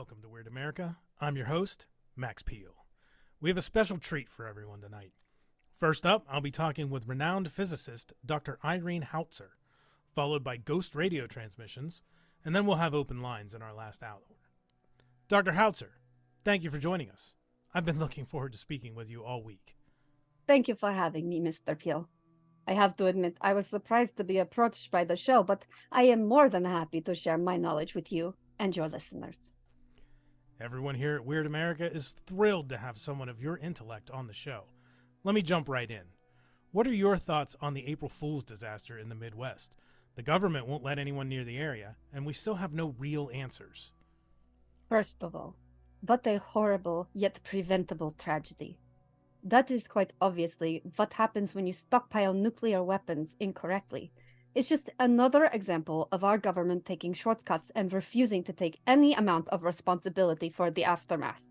Welcome to Weird America. I'm your host, Max Peel. We have a special treat for everyone tonight. First up, I'll be talking with renowned physicist Dr. Irene Hautzer, followed by ghost radio transmissions, and then we'll have open lines in our last hour. Dr. Hautzer, thank you for joining us. I've been looking forward to speaking with you all week. Thank you for having me, Mr. Peel. I have to admit, I was surprised to be approached by the show, but I am more than happy to share my knowledge with you and your listeners. Everyone here at Weird America is thrilled to have someone of your intellect on the show. Let me jump right in. What are your thoughts on the April Fool's disaster in the Midwest? The government won't let anyone near the area, and we still have no real answers. First of all, what a horrible yet preventable tragedy. That is quite obviously what happens when you stockpile nuclear weapons incorrectly. It's just another example of our government taking shortcuts and refusing to take any amount of responsibility for the aftermath.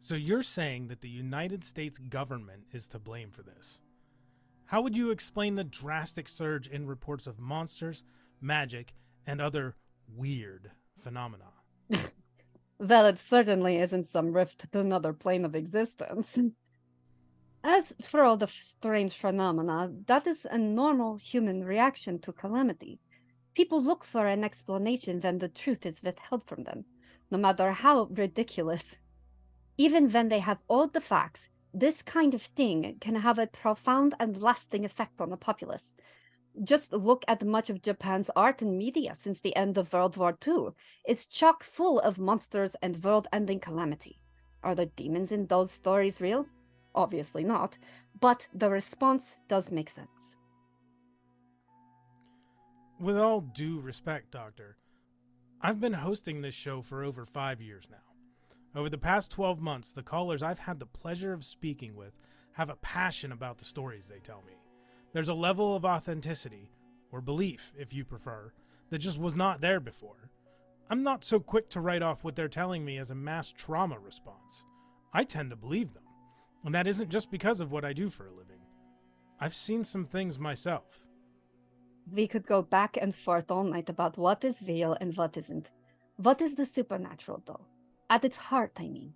So you're saying that the United States government is to blame for this? How would you explain the drastic surge in reports of monsters, magic, and other weird phenomena? Well, it certainly isn't some rift to another plane of existence. As for all the strange phenomena, that is a normal human reaction to calamity. People look for an explanation when the truth is withheld from them, no matter how ridiculous. Even when they have all the facts, this kind of thing can have a profound and lasting effect on the populace. Just look at much of Japan's art and media since the end of World War II. It's chock full of monsters and world-ending calamity. Are the demons in those stories real? Obviously not, but the response does make sense. With all due respect, Doctor, I've been hosting this show for over 5 years now. Over the past 12 months, the callers I've had the pleasure of speaking with have a passion about the stories they tell me. There's a level of authenticity, or belief if you prefer, that just was not there before. I'm not so quick to write off what they're telling me as a mass trauma response. I tend to believe them. And that isn't just because of what I do for a living. I've seen some things myself. We could go back and forth all night about what is real and what isn't. What is the supernatural, though? At its heart, I mean.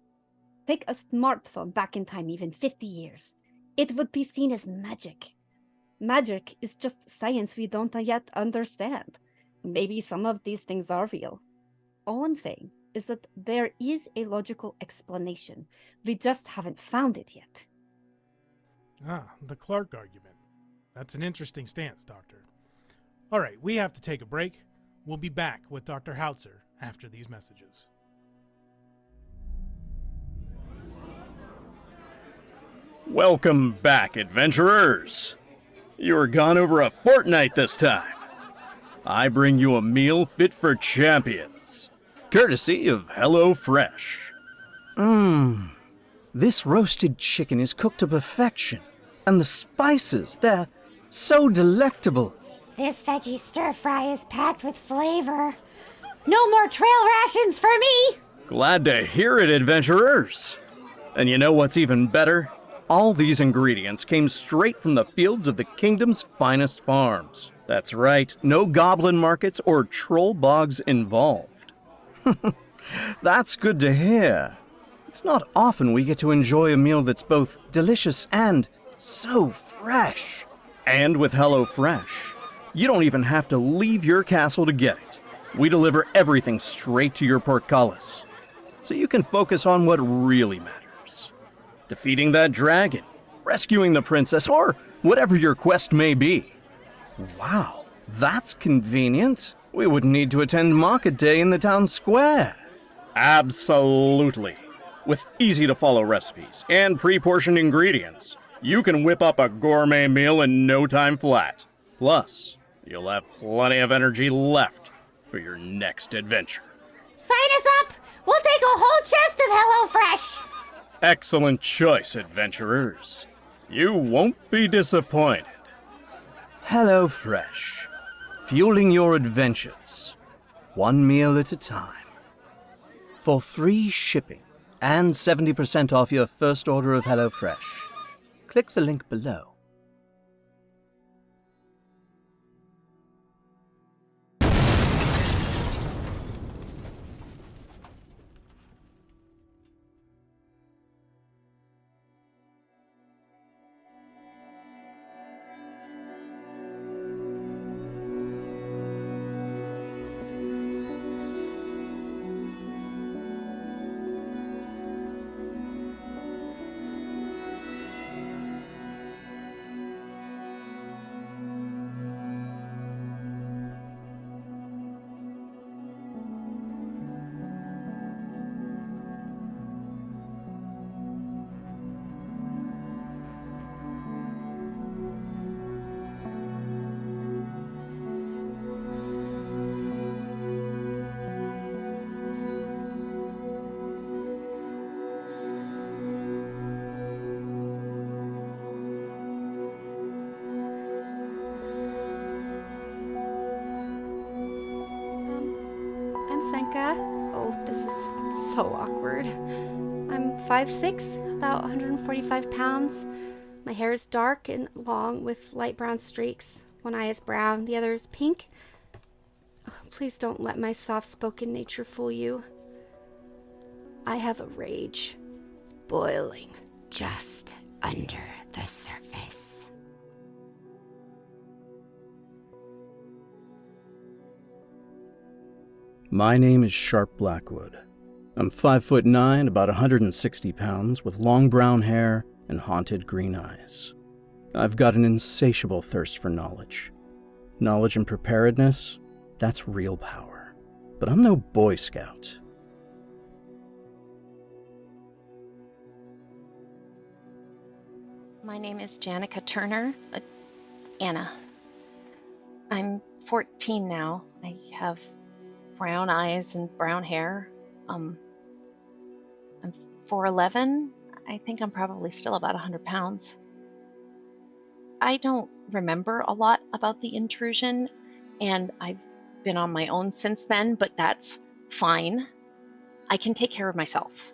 Take a smartphone back in time even 50 years. It would be seen as magic. Magic is just science we don't yet understand. Maybe some of these things are real. All I'm saying is that there is a logical explanation. We just haven't found it yet. The Clark argument. That's an interesting stance, Doctor. All right, we have to take a break. We'll be back with Dr. Hautzer after these messages. Welcome back, adventurers. You were gone over a fortnight this time. I bring you a meal fit for champions, courtesy of HelloFresh. This roasted chicken is cooked to perfection, and the spices, they're so delectable. This veggie stir-fry is packed with flavor. No more trail rations for me! Glad to hear it, adventurers. And you know what's even better? All these ingredients came straight from the fields of the kingdom's finest farms. That's right, no goblin markets or troll bogs involved. That's good to hear. It's not often we get to enjoy a meal that's both delicious and so fresh. And with HelloFresh, you don't even have to leave your castle to get it. We deliver everything straight to your portcullis, so you can focus on what really matters. Defeating that dragon, rescuing the princess, or whatever your quest may be. Wow, that's convenient. We wouldn't need to attend market day in the town square. Absolutely. With easy-to-follow recipes and pre-portioned ingredients, you can whip up a gourmet meal in no time flat. Plus, you'll have plenty of energy left for your next adventure. Sign us up! We'll take a whole chest of HelloFresh! Excellent choice, adventurers. You won't be disappointed. HelloFresh, fueling your adventures, one meal at a time. For free shipping and 70% off your first order of HelloFresh, click the link below. Senka. Oh, this is so awkward. I'm 5'6", about 145 pounds. My hair is dark and long with light brown streaks. One eye is brown, the other is pink. Oh, please don't let my soft-spoken nature fool you. I have a rage boiling just under the surface. My name is Sharp Blackwood. I'm 5'9", about 160 pounds, with long brown hair and haunted green eyes. I've got an insatiable thirst for knowledge. Knowledge and preparedness, that's real power. But I'm no Boy Scout. My name is Janica Turner, Anna. I'm 14 now. I have brown eyes and brown hair. I'm 4'11". I think I'm probably still about 100 pounds. I don't remember a lot about the intrusion, and I've been on my own since then, but that's fine. I can take care of myself.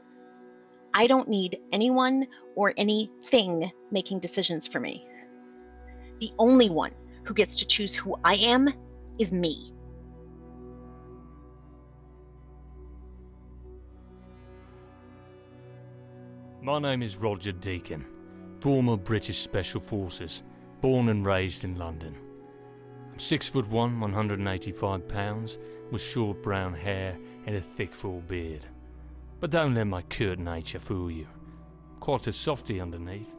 I don't need anyone or anything making decisions for me. The only one who gets to choose who I am is me. My name is Roger Deacon, former British Special Forces, born and raised in London. I'm 6'1", 185 pounds, with short brown hair and a thick full beard. But don't let my curt nature fool you. Quite a softy underneath.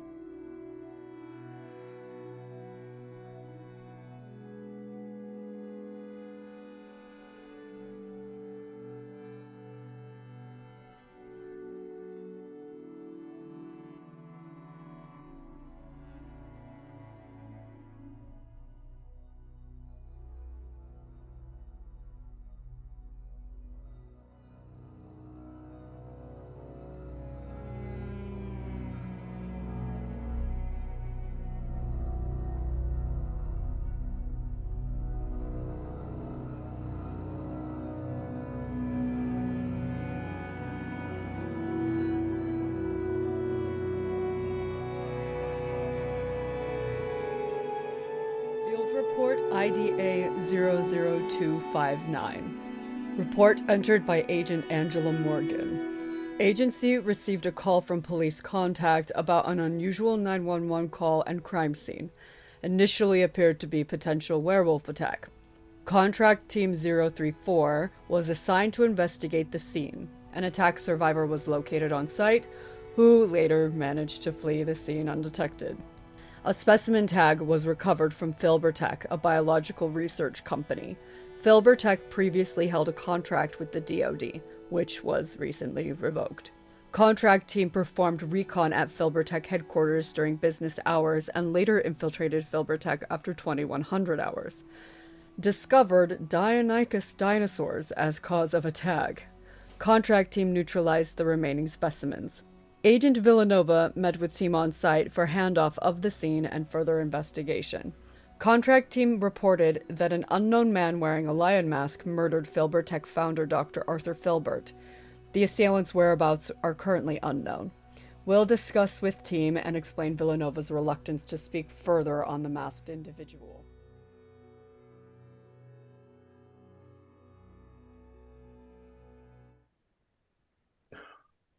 Field Report IDA 00259. Report entered by Agent Angela Morgan. Agency received a call from police contact about an unusual 911 call and crime scene. Initially appeared to be potential werewolf attack. Contract Team 034 was assigned to investigate the scene. An attack survivor was located on site, who later managed to flee the scene undetected. A specimen tag was recovered from Filbertech, a biological research company. Filbertech previously held a contract with the DoD, which was recently revoked. Contract team performed recon at Filbertech headquarters during business hours and later infiltrated Filbertech after 2100 hours. Discovered Deinonychus dinosaurs as cause of attack. Contract team neutralized the remaining specimens. Agent Villanova met with team on site for handoff of the scene and further investigation. Contract team reported that an unknown man wearing a lion mask murdered Filbertech founder Dr. Arthur Filbert. The assailant's whereabouts are currently unknown. We'll discuss with team and explain Villanova's reluctance to speak further on the masked individual.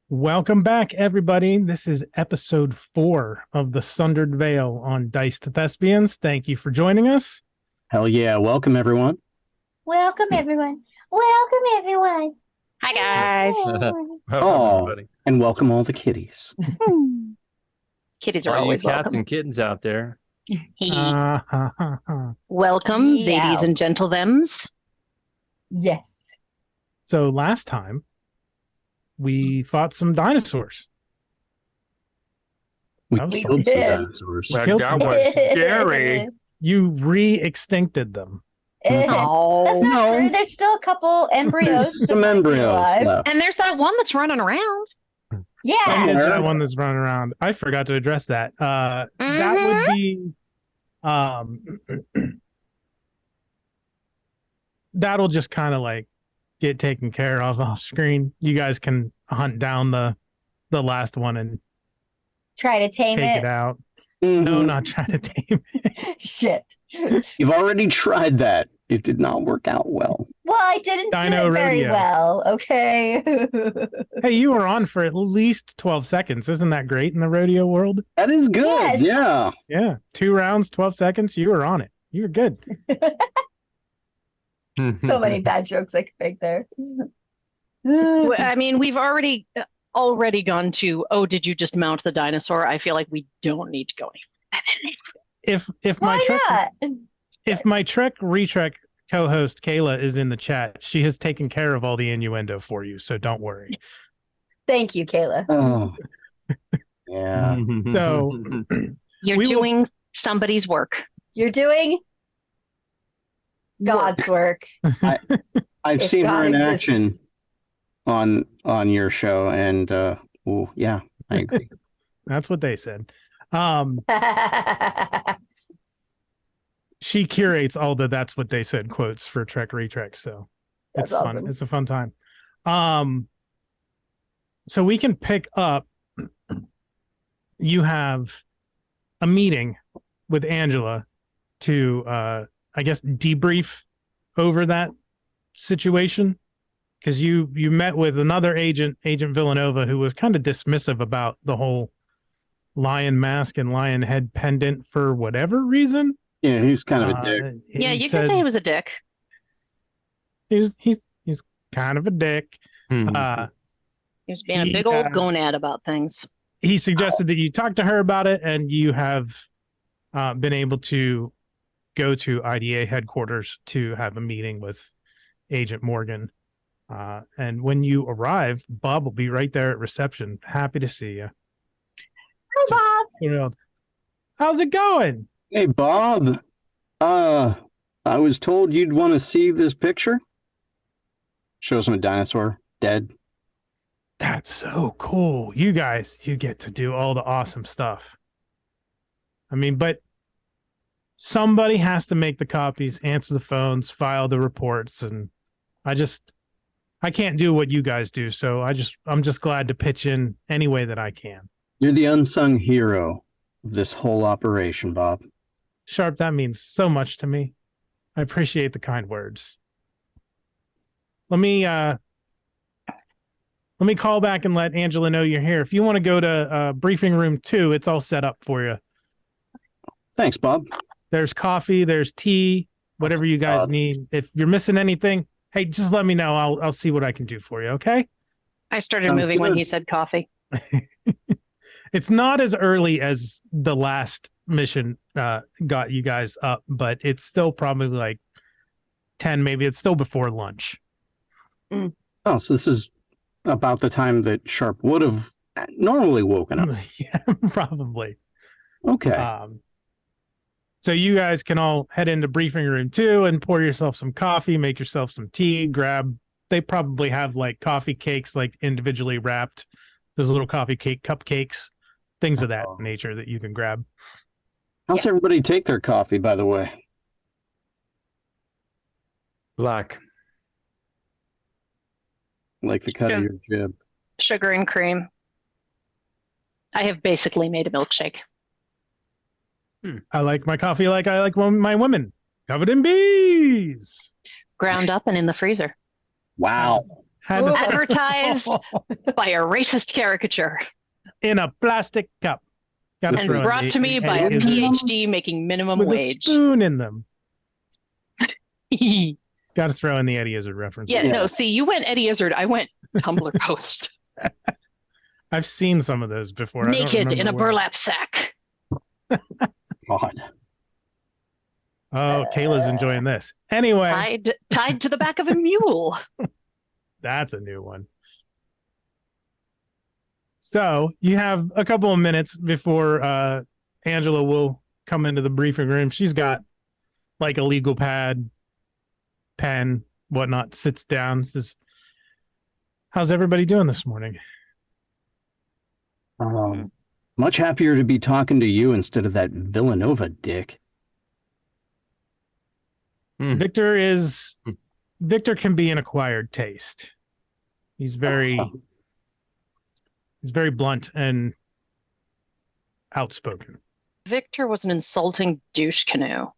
Welcome back, everybody. This is episode 4 of the Sundered Veil on Dice to Thespians. Thank you for joining us. Hell yeah, welcome everyone. Welcome, everyone. Welcome, everyone. Hi, guys. Oh, and welcome all the kitties. Kitties are All you always cats welcome. and kittens out there. Welcome, Meow. ladies and gentlethems. Yes. So last time, we fought some dinosaurs. We That was killed some did. dinosaurs. That was scary. You re-extincted them. That's not true. There's still a couple embryos. Some embryos alive. left. And there's that one that's running around. Yeah. Some is Somewhere. that one that's running around. I forgot to address that. That would be that'll just kind of like get taken care of off screen. You guys can hunt down the last one and Try to tame take it. it out. Mhm. No, not try to tame it. Shit. You've already tried that. It did not work out well. Well, I didn't Dino do it very rodeo. well, okay? Hey, you were on for at least 12 seconds. Isn't that great in the rodeo world? That is good. Yes. Yeah. Yeah. 2 rounds, 12 seconds. You were on it. You were good. So many bad jokes I could make there. Well, I mean, we've already gone to, oh, did you just mount the dinosaur? I feel like we don't need to go any further. If my Why Trek not? if my Trek Retrek co-host Kayla is in the chat, she has taken care of all the innuendo for you, so don't worry. Thank you, Kayla. Oh. Yeah. So You're we will- doing somebody's work. You're doing God's work. I've If seen her God in exists. action on your show, and yeah, I agree. That's what they said. She curates all the "that's what they said" quotes for Trek Retrek, so That's it's fun. awesome. It's a fun time. So we can pick up. You have a meeting with Angela to, I guess, debrief over that situation, because you met with another agent, Agent Villanova, who was kind of dismissive about the whole lion mask and lion head pendant for whatever reason. Yeah, he's kind of a dick. Yeah, He you said can say he was a dick. he's kind of a dick. Hmm. He was being a He, big old gonad about things. He suggested that you talk to her about it, and you have been able to go to IDA headquarters to have a meeting with Agent Morgan. And when you arrive, Bob will be right there at reception. Happy to see you. Hi, Bob. Thrilled. How's it going? Hey, Bob. I was told you'd want to see this picture. Shows him a dinosaur dead. That's so cool. You guys, you get to do all the awesome stuff. I mean, but somebody has to make the copies, answer the phones, file the reports, and I can't do what you guys do, so I'm just glad to pitch in any way that I can. You're the unsung hero of this whole operation, Bob. Sharp, that means so much to me. I appreciate the kind words. Let me call back and let Angela know you're here. If you want to go to briefing room 2, it's all set up for you. Thanks, Bob. There's coffee, there's tea, whatever you guys need. If you're missing anything, hey, just let me know. I'll see what I can do for you, okay? I started Sounds moving when good. he said coffee. It's not as early as the last mission got you guys up, but it's still probably like 10, maybe it's still before lunch. Oh, so this is about the time that Sharp would have normally woken up. Yeah, probably. Okay. So you guys can all head into briefing room 2 and pour yourself some coffee, make yourself some tea, they probably have like coffee cakes, like individually wrapped, those little coffee cake cupcakes, things of that nature that you can grab. How's everybody take their coffee, by the way? Black. Like the cut of your jib. Sugar and cream. I have basically made a milkshake. I like my coffee like I like my women, covered in bees. Ground up and in the freezer. Wow. Advertised by a racist caricature. In a plastic cup. Gotta And throw in brought the- to me by a and- PhD making minimum with wage. a spoon in them. Yeah, Got to throw in the Eddie Izzard reference. no, see, you went Eddie Izzard. I went Tumblr post. I've seen some of those before. I don't Naked in remember a where. burlap sack. God. Oh, Kayla's enjoying this. Anyway, Tied to the back of a mule. that's a new one. So you have a couple of minutes before Angela will come into the briefing room. She's got like a legal pad, pen, whatnot, sits down, says, "How's everybody doing this morning?" Much happier to be talking to you instead of that Villanova dick. Victor is Victor can be an acquired taste. He's very blunt and outspoken. Victor was an insulting douche canoe.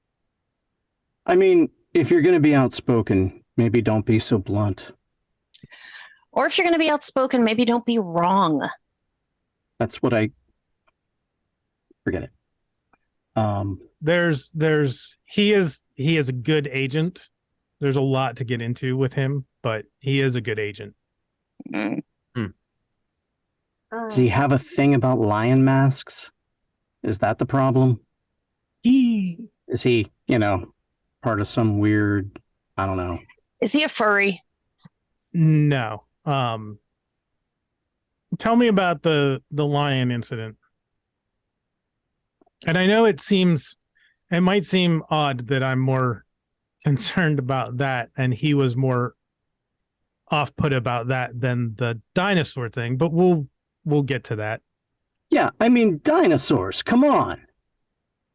I mean, if you're going to be outspoken, maybe don't be so blunt. Or if you're going to be outspoken, maybe don't be wrong. That's what I... Forget it. He is a good agent. There's a lot to get into with him, but he is a good agent. Mm. Does he have a thing about lion masks? Is that the problem? Is he, part of some weird, I don't know. Is he a furry? No. Tell me about the lion incident. And I know it might seem odd that I'm more concerned about that and he was more off-put about that than the dinosaur thing, but we'll get to that. Yeah, I mean, dinosaurs, come on.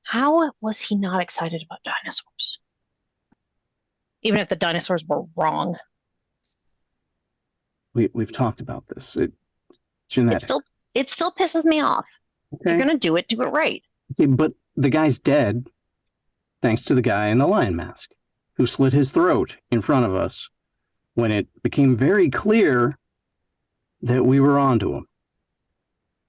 How was he not excited about dinosaurs? Even if the dinosaurs were wrong. We've talked about this. Genetic. It still pisses me off. Okay. If you're gonna do it right. Okay, but the guy's dead, thanks to the guy in the lion mask, who slit his throat in front of us when it became very clear that we were onto him.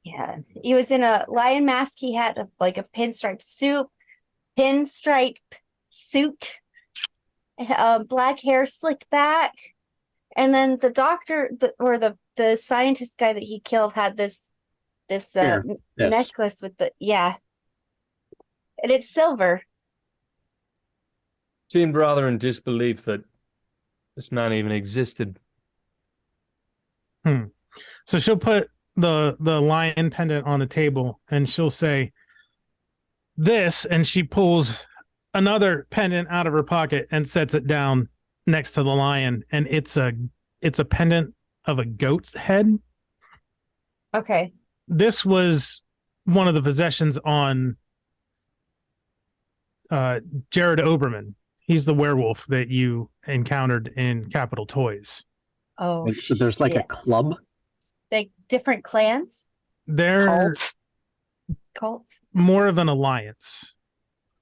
Yeah, he was in a lion mask. He had a pinstripe suit, black hair slicked back, and then the doctor the scientist guy that he killed had this necklace with and it's silver. Seemed rather in disbelief that this man even existed. So she'll put the lion pendant on the table and she'll say this, and she pulls another pendant out of her pocket and sets it down next to the lion, and it's a pendant of a goat's head. Okay. This was one of the possessions on Jared Oberman. He's the werewolf that you encountered in Capitol Toys. Oh, so there's a club? Like different clans? They're Cults? more of an alliance.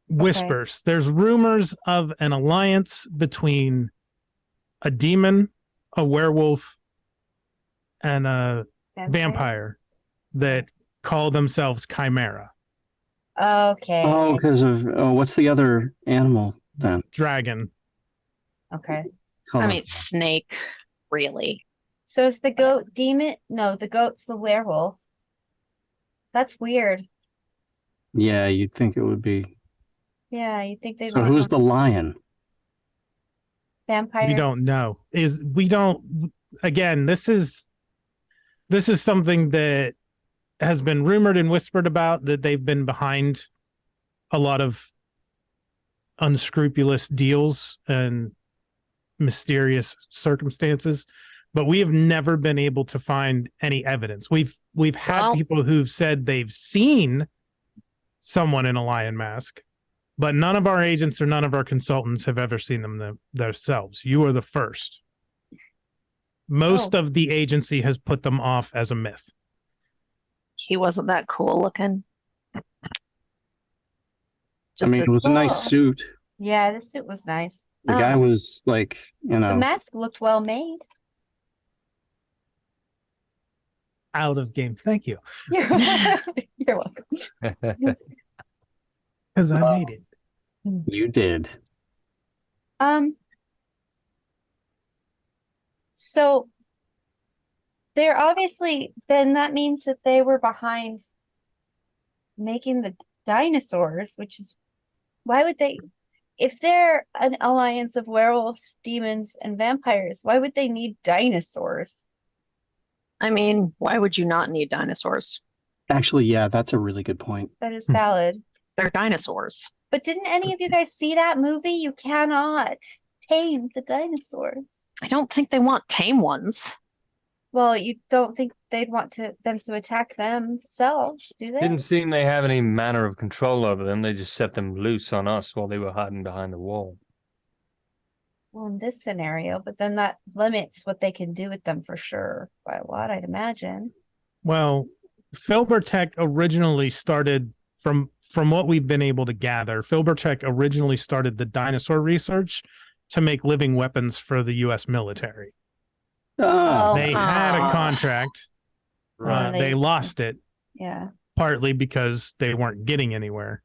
Whispers. There's rumors of an alliance between a demon, a werewolf, and a vampire that call themselves Chimera. Okay. Oh, because of what's the other animal then? Dragon. Okay. I mean, snake, really. So is the goat demon? No, the goat's the werewolf. That's weird. Yeah, you'd think it would be. Yeah, you think they'd So want who's the lion? vampires? We don't know. Again, this is something that has been rumored and whispered about, that they've been behind a lot of unscrupulous deals and mysterious circumstances, but we have never been able to find any evidence. We've had people who've said they've seen someone in a lion mask, but none of our agents or none of our consultants have ever seen them themselves. You are the first. Most of the agency has put them off as a myth. He wasn't that cool looking. It was a nice suit. Yeah, the suit was nice. The guy was the mask looked well made. Out of game. Thank you. You're welcome. Because I made it. You did. So they're obviously, then that means that they were behind making the dinosaurs, which is, why would they, if they're an alliance of werewolves, demons, and vampires, why would they need dinosaurs? I mean, why would you not need dinosaurs? Actually, yeah, that's a really good point. That is valid. They're dinosaurs. But didn't any of you guys see that movie? You cannot tame the dinosaurs. I don't think they want tame ones. Well, you don't think they'd want them to attack themselves, do they? Didn't seem they have any manner of control over them. They just set them loose on us while they were hiding behind the wall. Well, in this scenario, but then that limits what they can do with them for sure by a lot, I'd imagine. Well, Filbertech originally started from what we've been able to gather. Filbertech originally started the dinosaur research to make living weapons for the U.S. military. Ah, They had a aw. contract. Right. They lost it Yeah. partly because they weren't getting anywhere.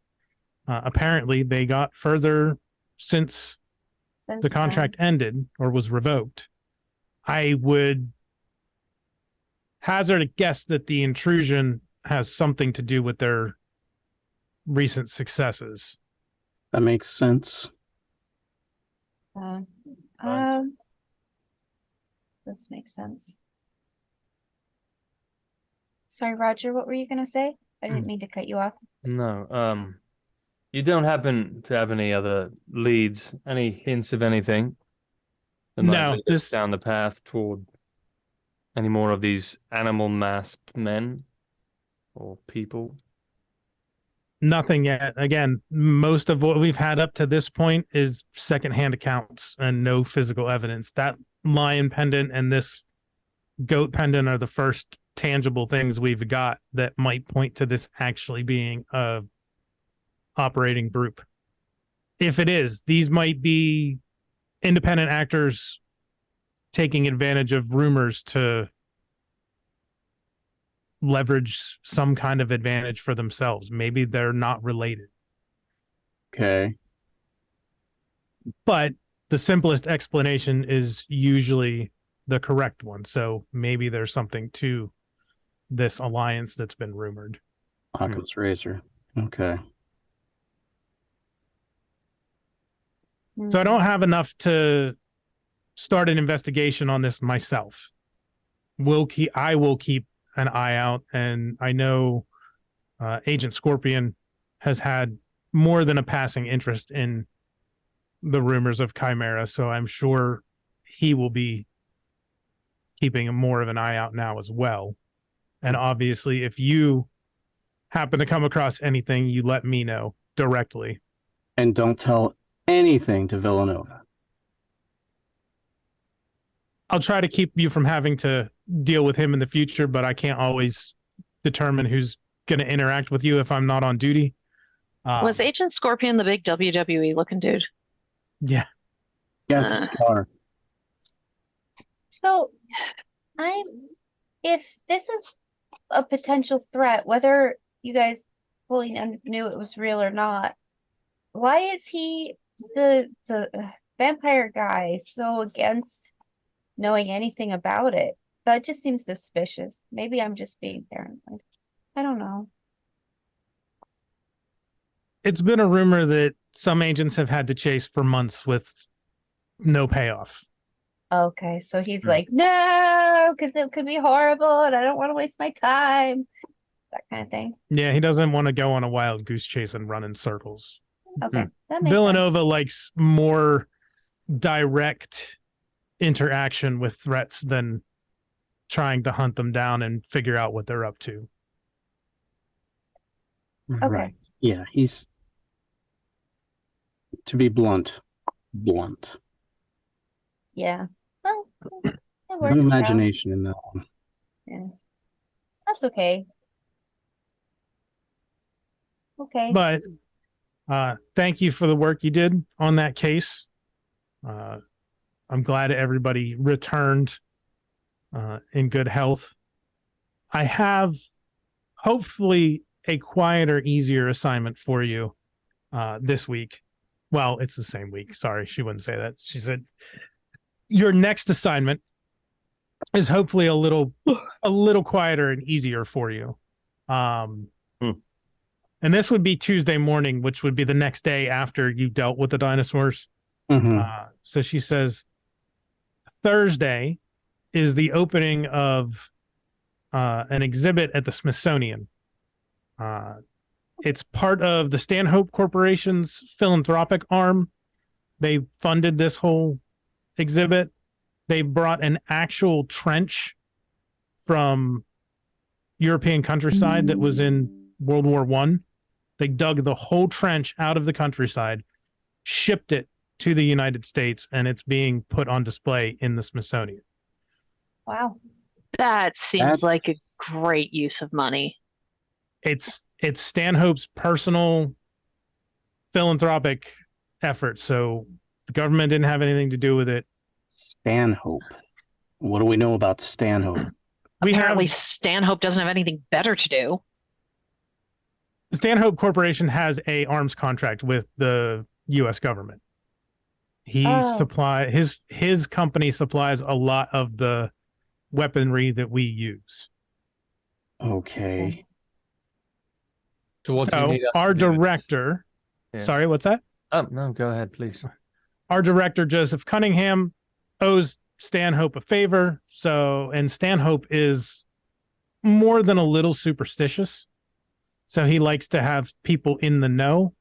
Apparently, they got further since Since the contract ended or was revoked. I would hazard a guess that the intrusion has something to do with their recent successes. that makes sense. then, this makes sense. Sorry, Roger, what were you gonna say? I didn't mean to cut you off. No, you don't happen to have any other leads, any hints of anything that might No, lead us this down the path toward any more of these animal masked men or people? nothing yet. Again, most of what we've had up to this point is secondhand accounts and no physical evidence. That lion pendant and this goat pendant are the first tangible things we've got that might point to this actually being a operating group. If it is, these might be independent actors taking advantage of rumors to leverage some kind of advantage for themselves. Maybe they're not related. Okay. But the simplest explanation is usually the correct one. So maybe there's something to this alliance that's been rumored. Occam's razor. Okay. So I don't have enough to start an investigation on this myself. I will keep an eye out, and I know Agent Scorpion has had more than a passing interest in the rumors of Chimera, so I'm sure he will be keeping more of an eye out now as well. And obviously, if you happen to come across anything, you let me know directly. And don't tell anything to Villanova. I'll try to keep you from having to deal with him in the future, but I can't always determine who's going to interact with you if I'm not on duty. Was Agent Scorpion the big WWE looking dude? Yeah. Yes, star. So, if this is a potential threat, whether you guys fully knew it was real or not, why is he the vampire guy so against knowing anything about it? That just seems suspicious. Maybe I'm just being paranoid. I don't know. It's been a rumor that some agents have had to chase for months with no payoff. Okay, so he's like, no, because it could be horrible and I don't want to waste my time. That kind of thing. Yeah, he doesn't want to go on a wild goose chase and run in circles. Okay, that makes Villanova likes more direct interaction with threats than trying to hunt them down and figure out what they're up to. Okay. Right. Yeah, he's, to be blunt. Yeah. Well, it No works out. imagination in that one. Yeah. That's okay. Okay. But thank you for the work you did on that case. I'm glad everybody returned in good health. I have hopefully a quieter, easier assignment for you this week. Well, it's the same week. Sorry, she wouldn't say that. She said your next assignment is hopefully a little quieter and easier for you. And this would be Tuesday morning, which would be the next day after you dealt with the dinosaurs. So she says Thursday is the opening of an exhibit at the Smithsonian. It's part of the Stanhope Corporation's philanthropic arm. They funded this whole exhibit. They brought an actual trench from European countryside that was in World War I. They dug the whole trench out of the countryside, shipped it to the United States, and it's being put on display in the Smithsonian. Wow. That seems like a great use of money. It's Stanhope's personal philanthropic effort, so the government didn't have anything to do with it. Stanhope. What do we know about Stanhope? Apparently, Stanhope doesn't have anything better to do. The Stanhope Corporation has a arms contract with the U.S. government. He his company supplies a lot of the weaponry that we use. Okay. So what do you need us our to do with this? director, Yeah. sorry, what's that? Oh, no, go ahead, please. Our director, Joseph Cunningham, owes Stanhope a favor. And Stanhope is more than a little superstitious. So he likes to have people in the know,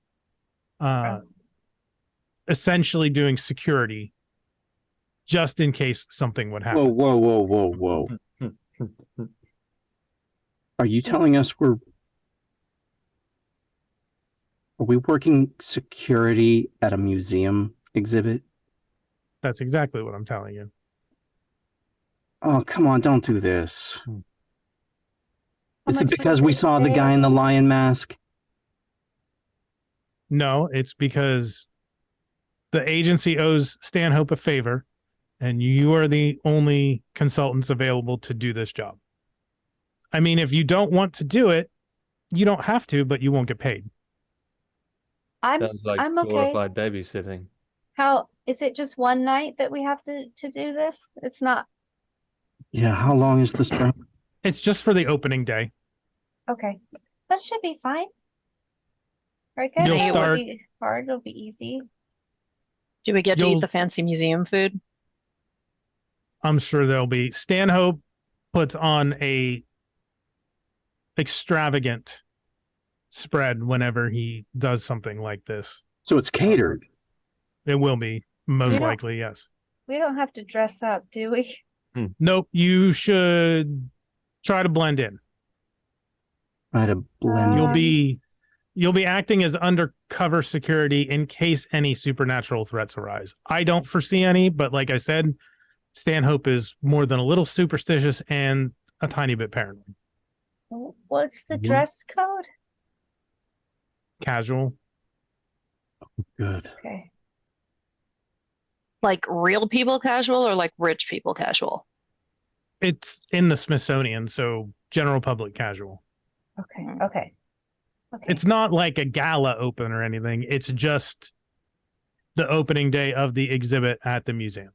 essentially doing security just in case something would happen. Whoa. Are you telling us are we working security at a museum exhibit? That's exactly what I'm telling you. Oh, come on, don't do this. How Is it much because did we they saw the guy say? in the lion mask? No, it's because the agency owes Stanhope a favor, and you are the only consultants available to do this job. I mean, if you don't want to do it, you don't have to, but you won't get paid. Sounds like I'm okay. glorified babysitting. How is it just one night that we have to do this? It's not Yeah, how long is this trip? It's just for the opening day. okay. That should be fine. Right, guys? You'll It won't start- be hard, it'll be easy. Do we get to You'll- eat the fancy museum food? I'm sure there'll be. Stanhope puts on a extravagant spread whenever he does something like this. So it's catered. It will be, most We don't- likely, yes. We don't have to dress up, do we? Nope, you should try to blend in. Try to blend. You'll be acting as undercover security in case any supernatural threats arise. I don't foresee any, but like I said, Stanhope is more than a little superstitious and a tiny bit paranoid. What's the dress code? Casual. Good. Okay. Like real people casual or like rich people casual? It's in the Smithsonian, so general public casual. Okay. It's not like a gala open or anything. It's just the opening day of the exhibit at the museum.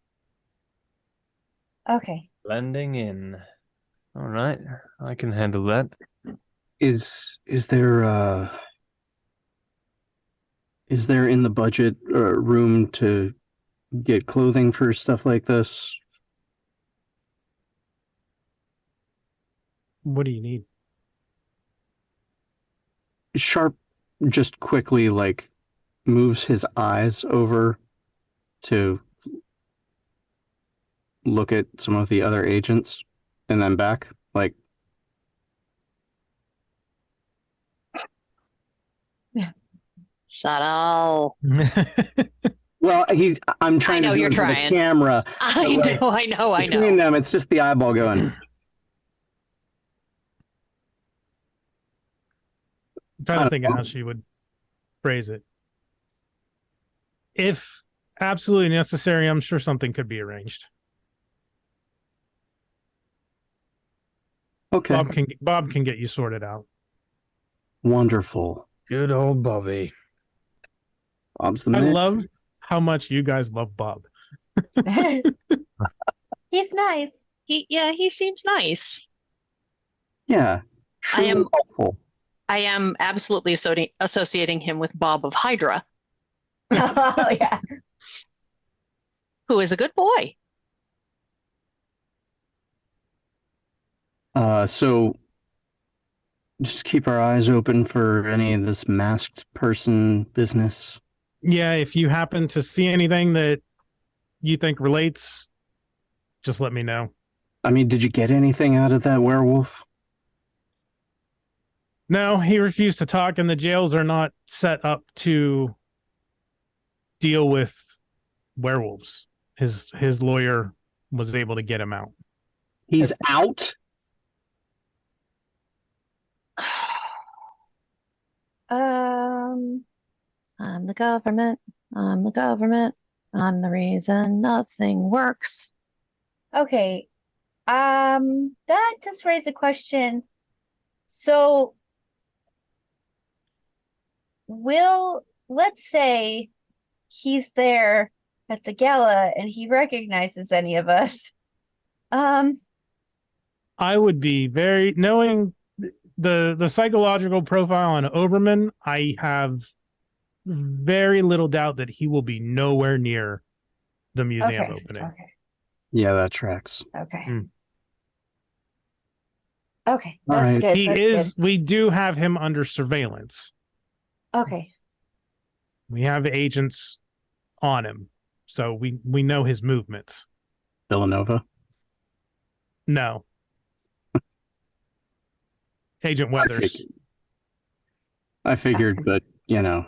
Okay. Blending in. All right, I can handle that. Is there in the budget room to get clothing for stuff like this? What do you need? Sharp just quickly moves his eyes over to look at some of the other agents and then back Subtle. well, I'm trying I know to do you're it for the trying. camera. I know. Between them, it's just the eyeball going. I'm trying to think of how she would phrase it. If absolutely necessary, I'm sure something could be arranged. Okay. Bob can get you sorted out. Wonderful. Good old Bobby. Bob's the I man. love how much you guys love Bob. He's nice. He seems nice. Yeah. I am helpful. I am absolutely associating him with Bob of Hydra, Oh yeah. who is a good boy. So just keep our eyes open for any of this masked person business. Yeah, if you happen to see anything that you think relates, just let me know. I mean, did you get anything out of that werewolf? No, he refused to talk, and the jails are not set up to deal with werewolves. His lawyer was able to get him out. He's out? I'm the government. I'm the government. I'm the reason nothing works. Okay. That just raised a question. So let's say he's there at the gala and he recognizes any of us. I would be very knowing the psychological profile on Oberman. I have very little doubt that he will be nowhere near the museum opening. Okay. Yeah, that tracks. Okay. Mm. Okay. All That's right. good. He That's is. good. We do have him under surveillance. Okay. We have agents on him, so we know his movements. Villanova? No. Agent Weathers. I figured, but, you know,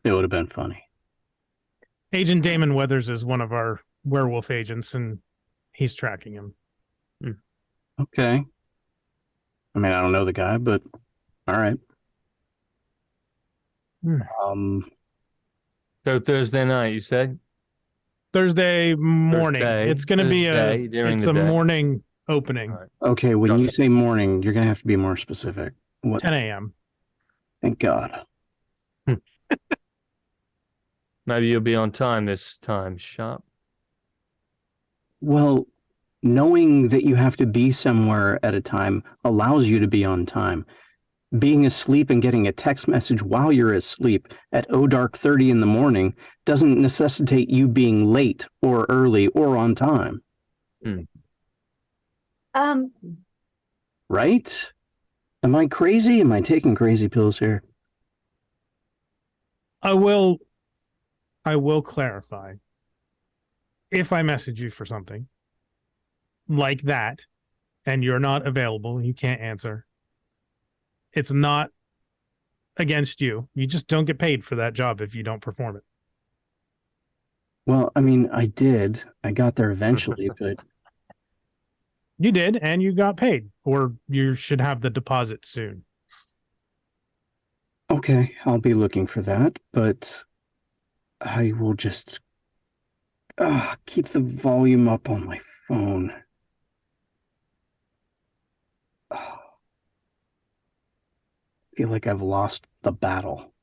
it would have been funny. Agent Damon Weathers is one of our werewolf agents, and he's tracking him. Okay. I mean, I don't know the guy, but all right. So Thursday night, you said? Thursday morning. Thursday, It's going to be during it's the a day. morning opening. All right. Okay, when Got you it. say morning, you're going to have to be more specific. What? 10 a.m. Thank God. Maybe you'll be on time this time, sharp. Well, knowing that you have to be somewhere at a time allows you to be on time. Being asleep and getting a text message while you're asleep at dark 30 in the morning doesn't necessitate you being late or early or on time. Right? Am I crazy? Am I taking crazy pills here? I will clarify. If I message you for something like that and you're not available, you can't answer, it's not against you. You just don't get paid for that job if you don't perform it. Well, I mean, I did. I got there eventually, but You did, and you got paid, or you should have the deposit soon. okay, I'll be looking for that, but I will just keep the volume up on my phone. I feel like I've lost the battle.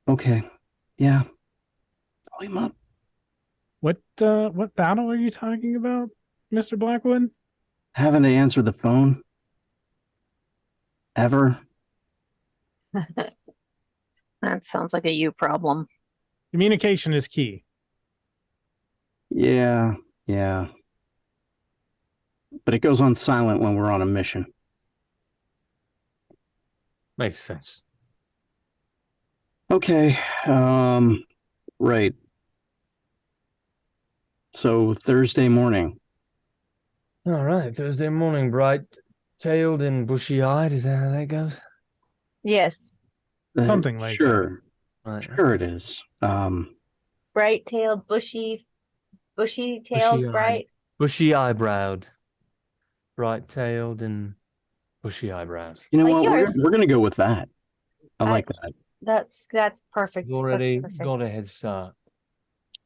Okay, yeah. Volume up. What battle are you talking about, Mr. Blackwood? Having to answer the phone. Ever. That sounds like a you problem. Communication is key. Yeah. But it goes on silent when we're on a mission. Makes sense. Okay, right. So Thursday morning. All right, Thursday morning, bright-tailed and bushy-eyed. Is that how that goes? Yes. Something like sure. Right. Sure it is. Bright-tailed, bushy-tailed, Bushy-eyed. bright. Bushy-eyebrowed. Bright-tailed and bushy eyebrows. You know Like what? yours. We're gonna go with that. I like that. That's perfect. You've already That's perfect. got a head start.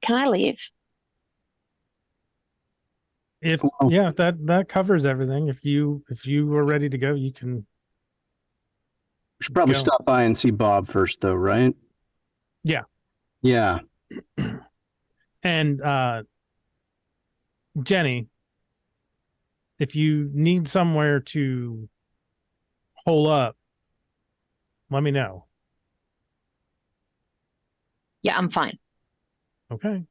Can I leave? If Well- yeah, that covers everything. If you were ready to go, you can. We should probably Go. stop by and see Bob first, though, right? Yeah. Yeah. And Jenny, if you need somewhere to hole up, let me know. Yeah, I'm fine. Okay.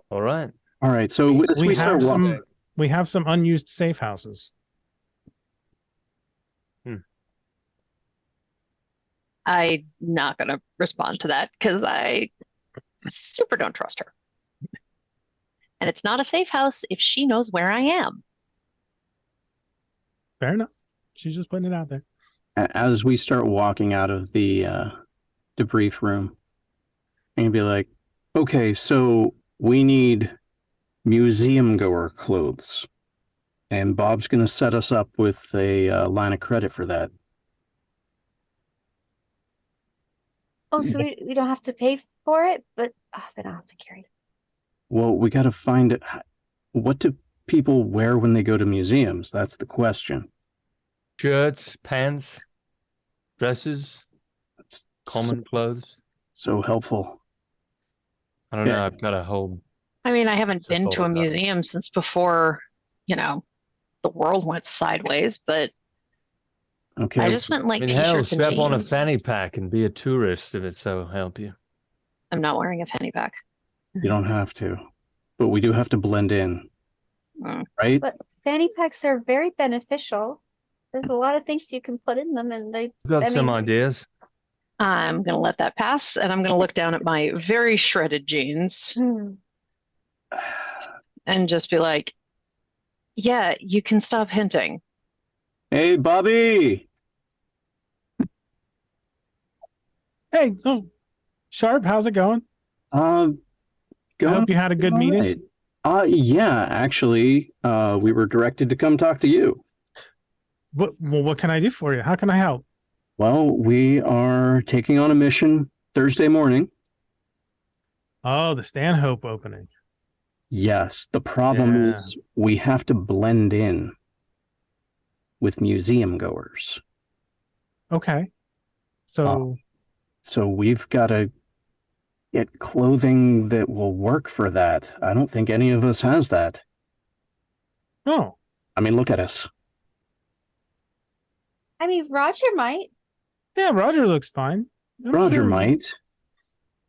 All right. All right. So as we start have walking, we have some unused safe houses. I'm not going to respond to that because I super don't trust her. And it's not a safe house if she knows where I am. Fair enough. She's just putting it out there. as we start walking out of the debrief room, and be like, okay, so we need museum goer clothes. And Bob's going to set us up with a line of credit for that. Oh, so we don't have to pay for it, but then I'll have to carry it. Well, we got to find it. What do people wear when they go to museums? That's the question. Shirts, pants, dresses, That's common clothes. so helpful. I don't Yeah. know. I've got a whole. I mean, I haven't It's a been to photo a of it. museum since before, the world went sideways, but Okay. I just went I like mean, hell, t-shirts and strap on a jeans. fanny pack and be a tourist if it so help you. I'm not wearing a fanny pack. You don't have to, but we do have to blend in, Mm. right? But fanny packs are very beneficial. There's a lot of things you can put in them, and I've got some ideas. I'm going to let that pass, and I'm going to look down at my very shredded jeans and just be like, yeah, you can stop hinting. Hey, Bobby. Hey, Sharp, how's it going? I hope you had a good meeting. Yeah, actually, we were directed to come talk to you. What can I do for you? How can I help? Well, we are taking on a mission Thursday morning. Oh, the Stanhope opening. Yes, the problem Yeah. is we have to blend in with museum goers. Okay. So So we've got to get clothing that will work for that. I don't think any of us has that. oh, I mean, look at us. I mean, Roger might. yeah, Roger looks fine. I'm Roger sure- might,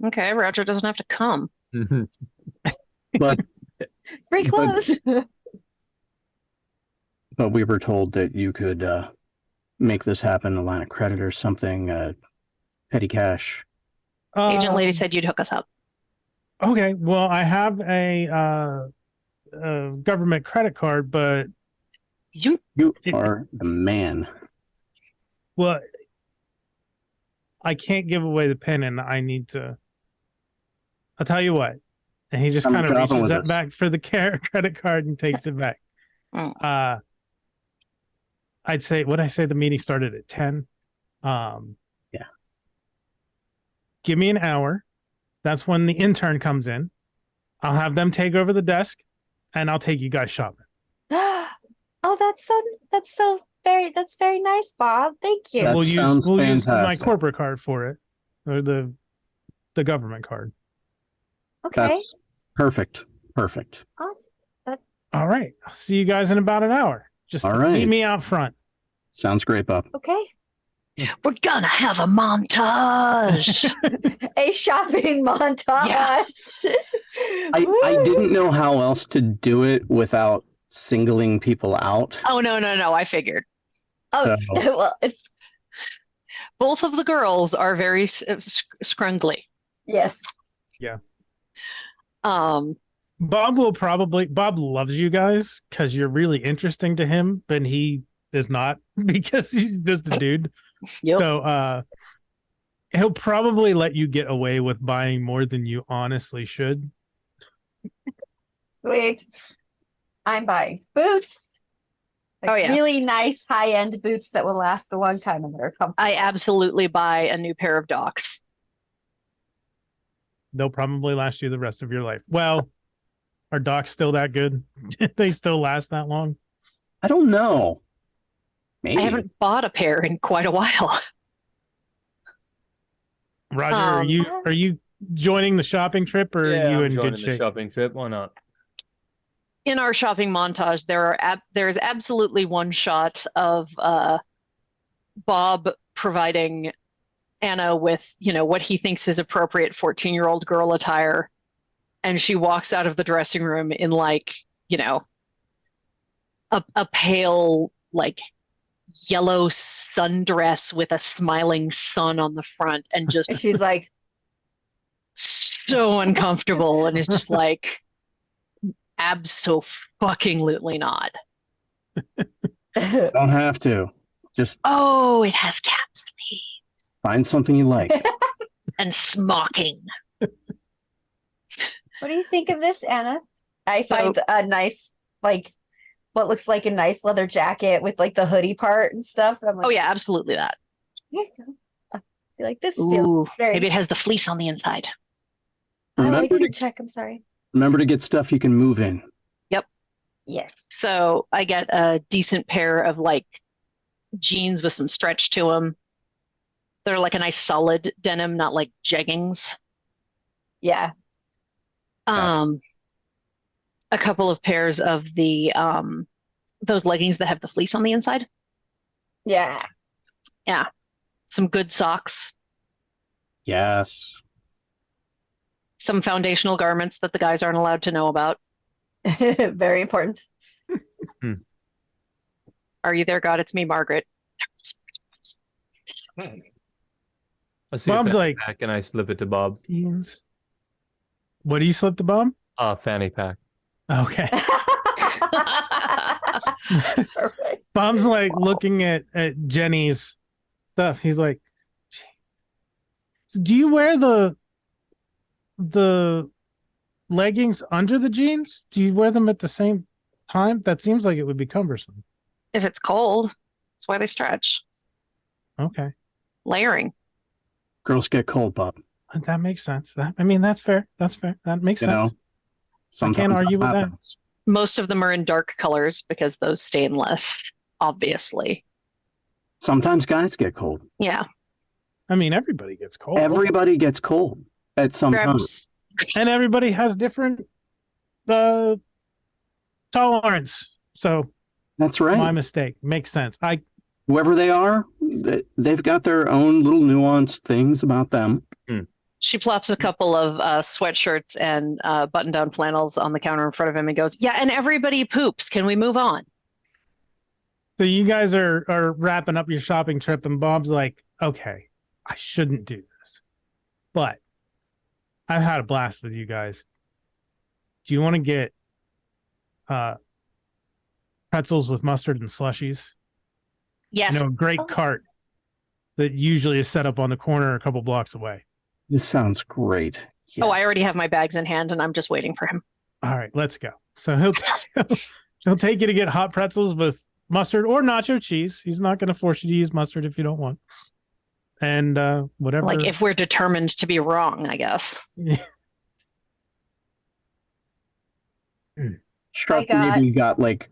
Okay, Roger doesn't have to come. but Free clothes. but we were told that you could make this happen, a line of credit or something, petty cash. Agent lady Um, said you'd hook us up. Okay, well, I have a government credit card, but You You are the man. well, I can't give away the pin, and I need to. I'll tell you what. And he just I'm kind of dropping reaches with that us. back for the credit card and takes it back. Mm. I'd say what I say the meeting started at 10. Yeah. Give me an hour. That's when the intern comes in. I'll have them take over the desk, and I'll take you guys shopping. Oh, that's very nice, Bob. Thank you. That sounds we'll use my fantastic. corporate card for it, or the government card. Okay. That's perfect. Perfect. Awesome. All right. I'll see you guys in about an hour. Just All right. meet me out front. Sounds great, Bob. Okay. We're gonna have a montage. A shopping montage. Yeah. I didn't know how else to do it without singling people out. Oh no, I figured. Oh, So well, if, Both of the girls are very scrungly. yes. Um, Bob loves you guys because you're really interesting to him, but he is not because he's just a dude. Yep. So he'll probably let you get away with buying more than you honestly should. Sweet. I'm buying boots. Like Oh, yeah. Really nice high-end boots that will last a long time and they're comfortable. I absolutely buy a new pair of docks. They'll probably last you the rest of your life. Well, are docs still that good? They still last that long? I don't know. Maybe. I haven't bought a pair in quite a while. Roger, Um, are you joining the shopping trip, or Yeah, are you I'm in joining good the shape? shopping trip. Why not? In our shopping montage, there's absolutely one shot of Bob providing Anna with, what he thinks is appropriate 14-year-old girl attire, and she walks out of the dressing room in a pale yellow sundress with a smiling sun on the front, and just She's like, so uncomfortable, and is just like, abso-fucking-lutely not. Don't have to. Just Oh, it has cap sleeve find something you like. and smocking. What do you think of this, Anna? I So- find a nice, like, what looks like a nice leather jacket with like the hoodie part and stuff. I'm like, Oh yeah, absolutely that. here you go. I feel like this Ooh, feels very. maybe it has the fleece on the inside. Oh, I Remember didn't to, check. I'm sorry. remember to get stuff you can move in. Yes. So I get a decent pair of like jeans with some stretch to them. They're like a nice solid denim, not like jeggings. Yeah. A couple of pairs of the those leggings that have the fleece on the inside. Yeah. Some good socks, Yes. some foundational garments that the guys aren't allowed to know about. Very important. Are you there, God? It's me, Margaret. I see Bob's a fanny like- pack and I slip it to Bob. Beans. What do you slip to Bob? Fanny pack. Okay. Perfect. Bob's like looking at Jenny's stuff. He's like, "Do you wear the leggings under the jeans? Do you wear them at the same time? That seems like it would be cumbersome." If it's cold, that's why they stretch. Okay. Layering. Girls get cold, Bob. That makes sense. That's fair. That's fair. That makes You sense. know, sometimes argue with that. happens. Most of them are in dark colors because those stain less, obviously. Sometimes guys get cold. Yeah. Everybody gets cold. Everybody gets cold at some time. Grabs. And everybody has different tolerance. So That's right. my mistake. Makes sense. Whoever they are, they've got their own little nuanced things about them. She plops a couple of sweatshirts and button-down flannels on the counter in front of him and goes, "Yeah, and everybody poops. Can we move on?" So you guys are wrapping up your shopping trip, and Bob's like, "Okay, I shouldn't do this, but I've had a blast with you guys. Do you want to get pretzels with mustard and slushies? Yes. A great Oh. cart that usually is set up on the corner a couple blocks away. This sounds great. Yeah. Oh, I already have my bags in hand and I'm just waiting for him. All right, let's go." So he'll take you to get hot pretzels with mustard or nacho cheese. He's not going to force you to use mustard if you don't want. And whatever. Like if we're determined to be wrong, I guess. Sharp I maybe got like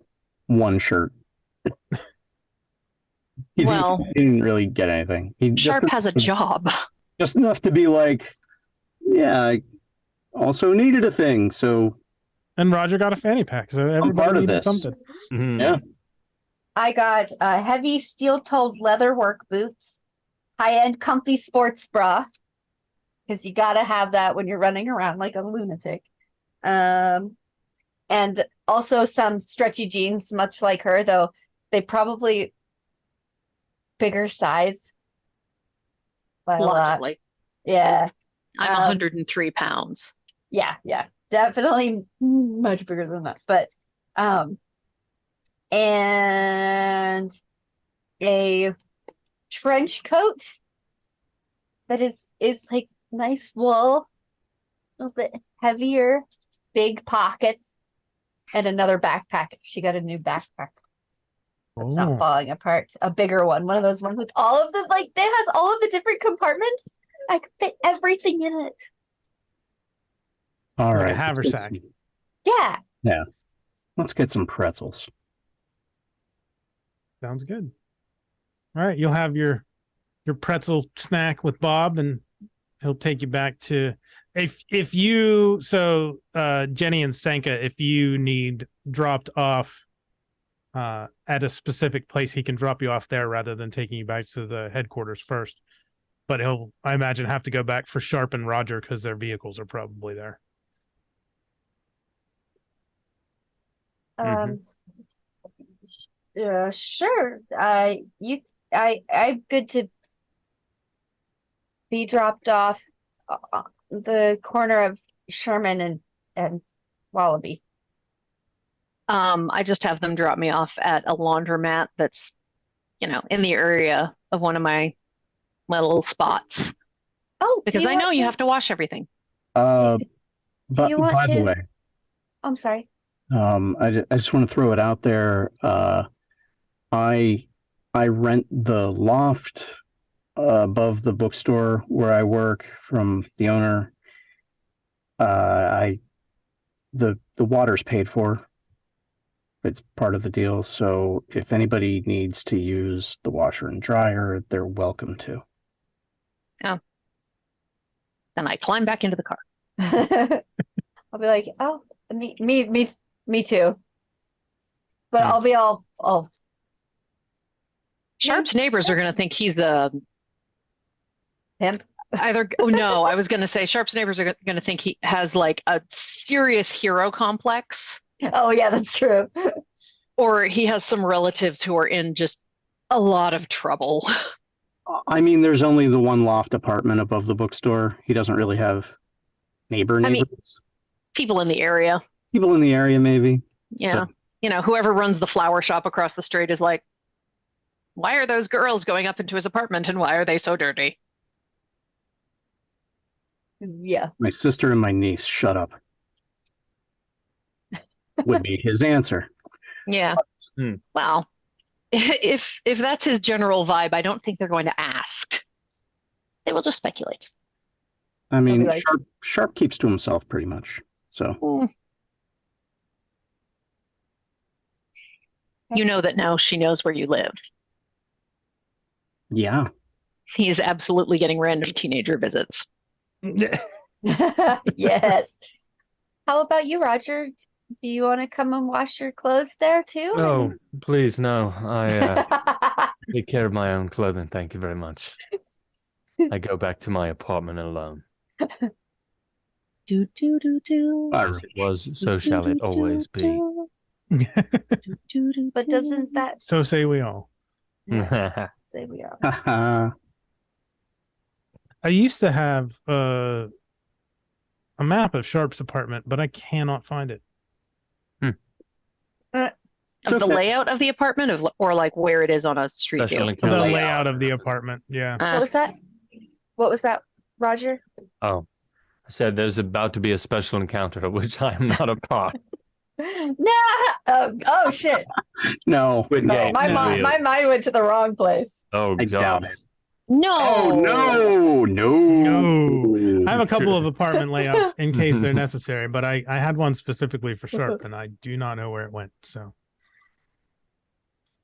one shirt. Well- he didn't really get anything. He Sharp has a job. just enough to be like, yeah, I also needed a thing, so And Roger got a fanny pack, so part everybody of needed this. something. Mhm. Yeah. I got heavy steel-toed leather work boots, high-end comfy sports bra, because you gotta have that when you're running around like a lunatic. And also some stretchy jeans, much like her, though they probably bigger size by a lot. Logically. Yeah, I'm 103 pounds. yeah, definitely much bigger than that. But and a trench coat that is like nice wool, a little bit heavier, big pocket, and another backpack. She got a new backpack. That's Oh. not falling apart. A bigger one of those ones with all of the it has all of the different compartments. I could fit everything in it. all Like a right. let's get haversack. Yeah. Let's get some pretzels. Sounds good. All right, you'll have your pretzel snack with Bob, and he'll take you back to if you Jenny and Senka, if you need dropped off at a specific place, he can drop you off there rather than taking you back to the headquarters first. But he'll, I imagine, have to go back for Sharp and Roger because their vehicles are probably there. Um yeah, sure. I'm good to be dropped off the corner of Sherman and I just have them drop me off at a laundromat that's in the area of one of my little spots. Oh, Because I know you have to wash everything. Do But you want by the to? way, I'm sorry. I just want to throw it out there. I rent the loft above the bookstore where I work from the owner. The water's paid for. It's part of the deal. So if anybody needs to use the washer and dryer, they're welcome to. Oh. Then I climb back into the car. I'll be like, oh, me too. But I'll be all, oh, Sharp's neighbors are going to think he's the pimp. no, I was going to say Sharp's neighbors are going to think he has like a serious hero complex. Oh yeah, that's true. Or he has some relatives who are in just a lot of trouble. I mean, there's only the one loft apartment above the bookstore. He doesn't really have neighbors. People in the area. People in the area, maybe. Yeah. Whoever runs the flower shop across the street is like, why are those girls going up into his apartment and why are they so dirty? Yeah. My sister and my niece, shut up. Would be his answer. Yeah. Well, if that's his general vibe, I don't think they're going to ask. They will just speculate. I mean, like- Sharp keeps to himself pretty much. So You know that now she knows where you live. yeah. He is absolutely getting random teenager visits. Yes. How about you, Roger? Do you want to come and wash your clothes there too? Oh, please, no. I take care of my own clothing. Thank you very much. I go back to my apartment alone. Do, do, do, do. As it was, so shall it always be. But doesn't that So say we all. say we are? I used to have a map of Sharp's apartment, but I cannot find it. Of the layout of the apartment, or like where it is on a street Special view? encounter. The layout of the apartment, yeah. What was that? What was that, Roger? Oh, I said there's about to be a special encounter of which I am not a part. No! Oh shit! No. Squid No, Game. my mind went to the wrong place. Oh, I doubt God. it. No. Oh, no. I have a couple of apartment layouts in case they're necessary, but I had one specifically for Sharp, and I do not know where it went, so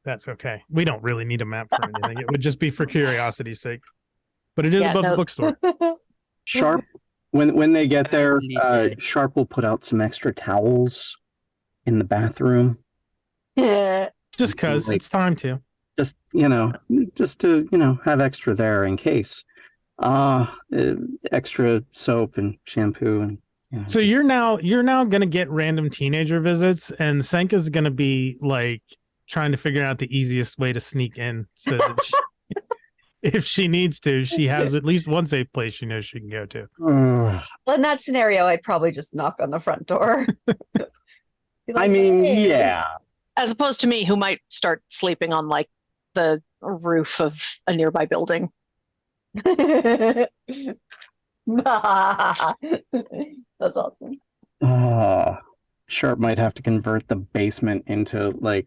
that's okay. We don't really need a map for anything. It would just be for curiosity's sake. But it is above the bookstore. Sharp, when they get there, Sharp will put out some extra towels in the bathroom. Just because it's time to. Just to have extra there in case. Extra soap and shampoo and So you're now gonna get random teenager visits, and Senka's gonna be like trying to figure out the easiest way to sneak in, so that if she needs to, she has at least one safe place she knows she can go to. Well, in that scenario, I'd probably just knock on the front door. Be like, I mean, "Hey." yeah. As opposed to me, who might start sleeping on like the roof of a nearby building. That's awesome. Sharp might have to convert the basement into like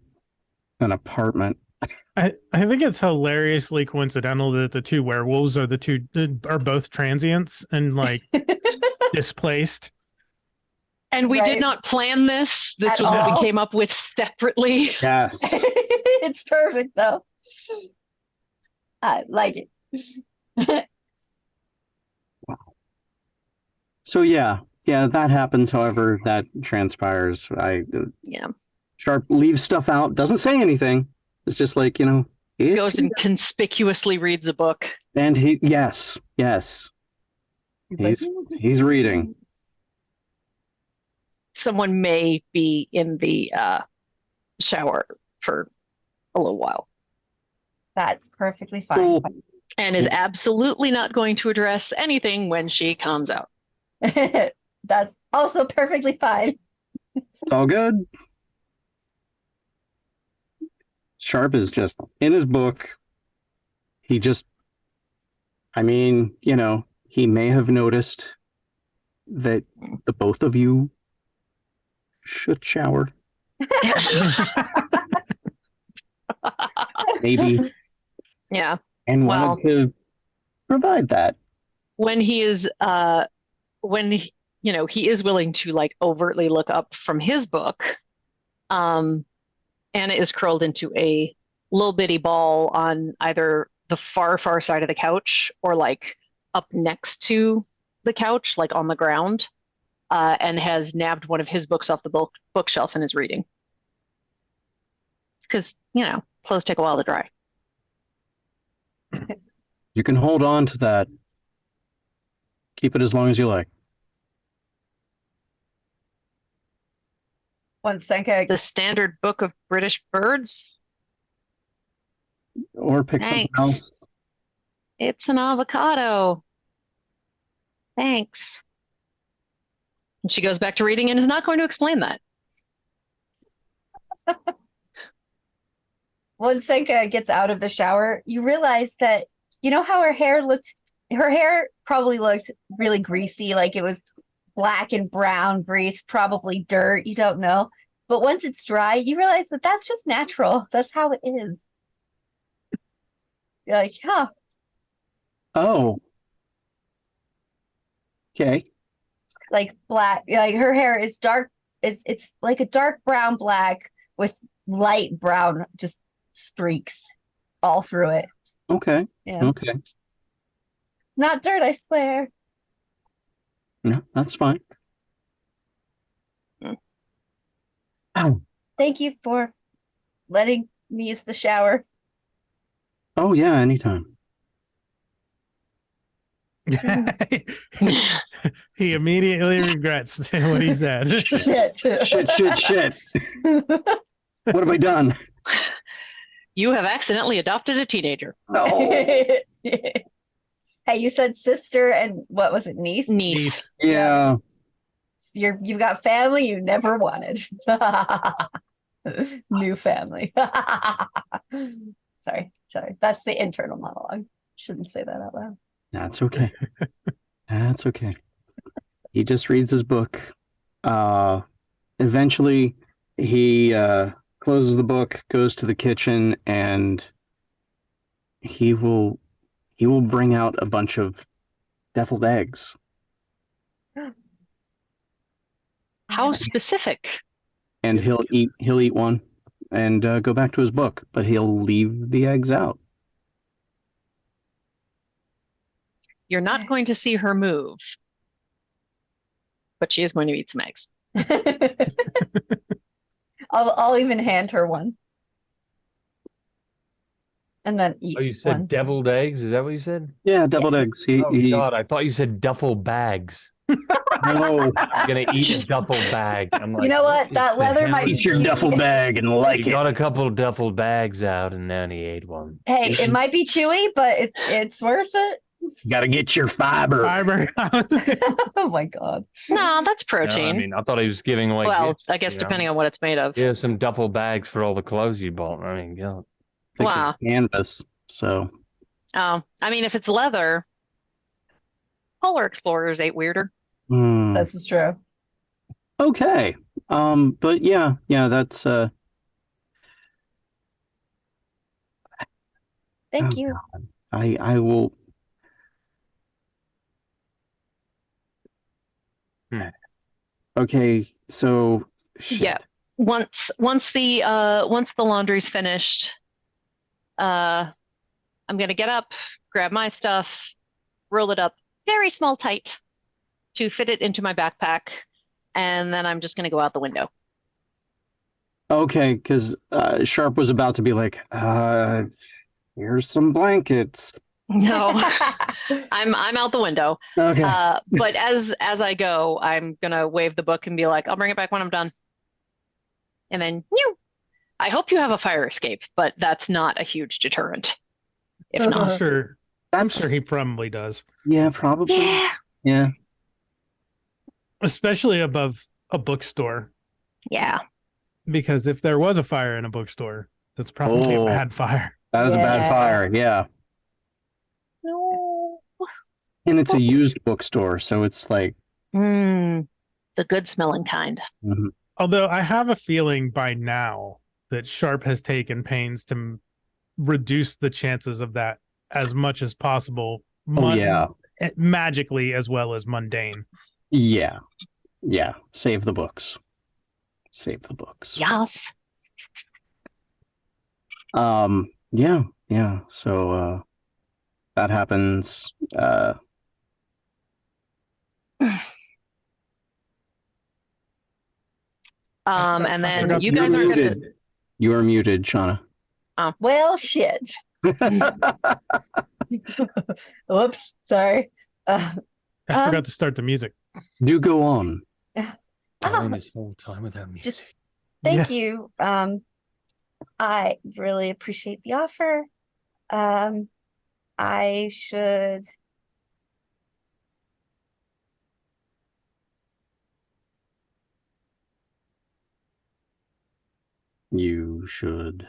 an apartment. I think it's hilariously coincidental that the two werewolves are both transients and like displaced. And we did Right. not plan this. This At was what all. we came up with separately. Yes. It's perfect though. I like it. So yeah, that happens. However, that transpires. Yeah. Sharp leaves stuff out, doesn't say anything. It's just like, it's Goes and conspicuously reads a book. and yes. He's reading. Someone may be in the shower for a little while That's perfectly fine. Cool. and is absolutely not going to address anything when she comes out. That's also perfectly fine. It's all good. Sharp is just in his book. He just, I mean, he may have noticed that the both of you should shower. Maybe. Yeah. And Well, wanted to provide that. when he is he is willing to like overtly look up from his book, Anna is curled into a little bitty ball on either the far side of the couch or like up next to the couch, like on the ground, and has nabbed one of his books off the bookshelf and is reading. Because, clothes take a while to dry. You can hold on to that. Keep it as long as you like. One second. The Standard Book of British Birds? Or pick something else. It's an avocado. Thanks. And she goes back to reading and is not going to explain that. Once Senka gets out of the shower, you realize that, how her hair probably looked really greasy, like it was black and brown grease, probably dirt, you don't know. But once it's dry, you realize that that's just natural. That's how it is. You're like, huh. Oh. Okay. Like black, like her hair is dark. It's like a dark brown black with light brown just streaks all through it. Okay. Yeah. Okay. Not dirt, I swear. No, that's fine. Ow. Thank you for letting me use the shower. Oh yeah, anytime. He immediately regrets what he said. Shit. Shit. What have I done? You have accidentally adopted a teenager. No. Hey, you said sister and what was it, niece? Niece. Yeah. You've got family you never wanted. New family. Sorry. That's the internal monologue. Shouldn't say that out loud. That's okay. That's okay. He just reads his book. Eventually, he closes the book, goes to the kitchen, and he will bring out a bunch of deviled eggs. How specific? And he'll eat one and go back to his book, but he'll leave the eggs out. You're not going to see her move, but she is going to eat some eggs. I'll even hand her one. And then eat. Oh, you said one. deviled eggs? Is that what you said? Yeah, deviled eggs. God, I thought you said duffel bags. No. I'm gonna eat a duffel bag. I'm like, You know what? That leather might be Eat your duffel bag and like he it. got a couple of duffel bags out, and then he ate one. Hey, it might be chewy, but it's worth it. Gotta get your fiber. Oh my god. No, that's protein. I mean, I thought he was giving away. Well, gifts, I guess depending on what it's made of. Yeah, some duffel bags for all the clothes you bought. I mean, God. Wow. Canvas. So. I mean, if it's leather, Polar Explorers ate weirder. This is true. Okay. But yeah, that's Thank you. God. I will. Okay, so shit. Yeah. Once the laundry's finished, I'm gonna get up, grab my stuff, roll it up very small tight to fit it into my backpack, and then I'm just gonna go out the window. Okay, because Sharp was about to be like, here's some blankets. No, I'm out the window. Okay. But as I go, I'm gonna wave the book and be like, I'll bring it back when I'm done. And then, I hope you have a fire escape, but that's not a huge deterrent. If not, I'm sure he probably does. Yeah, probably. Yeah. Especially above a bookstore. Yeah. Because if there was a fire in a bookstore, That's probably a Oh. bad fire. That is a bad Yeah. fire, yeah. No. And it's a used bookstore, so it's like. The good smelling kind. Mhm. Although I have a feeling by now that Sharp has taken pains to reduce the chances of that as much as possible. Oh, yeah. Magically as well as mundane. Yeah. Yeah. Save the books. Save the books. Yes. Yeah. So that happens. And then forgot you to- guys You're aren't gonna. muted. You are muted, Shauna. Well, shit. Oops. Sorry. I forgot to start the music. Do go on. Going this whole time without music. Just thank you. I really appreciate the offer. I should. You should.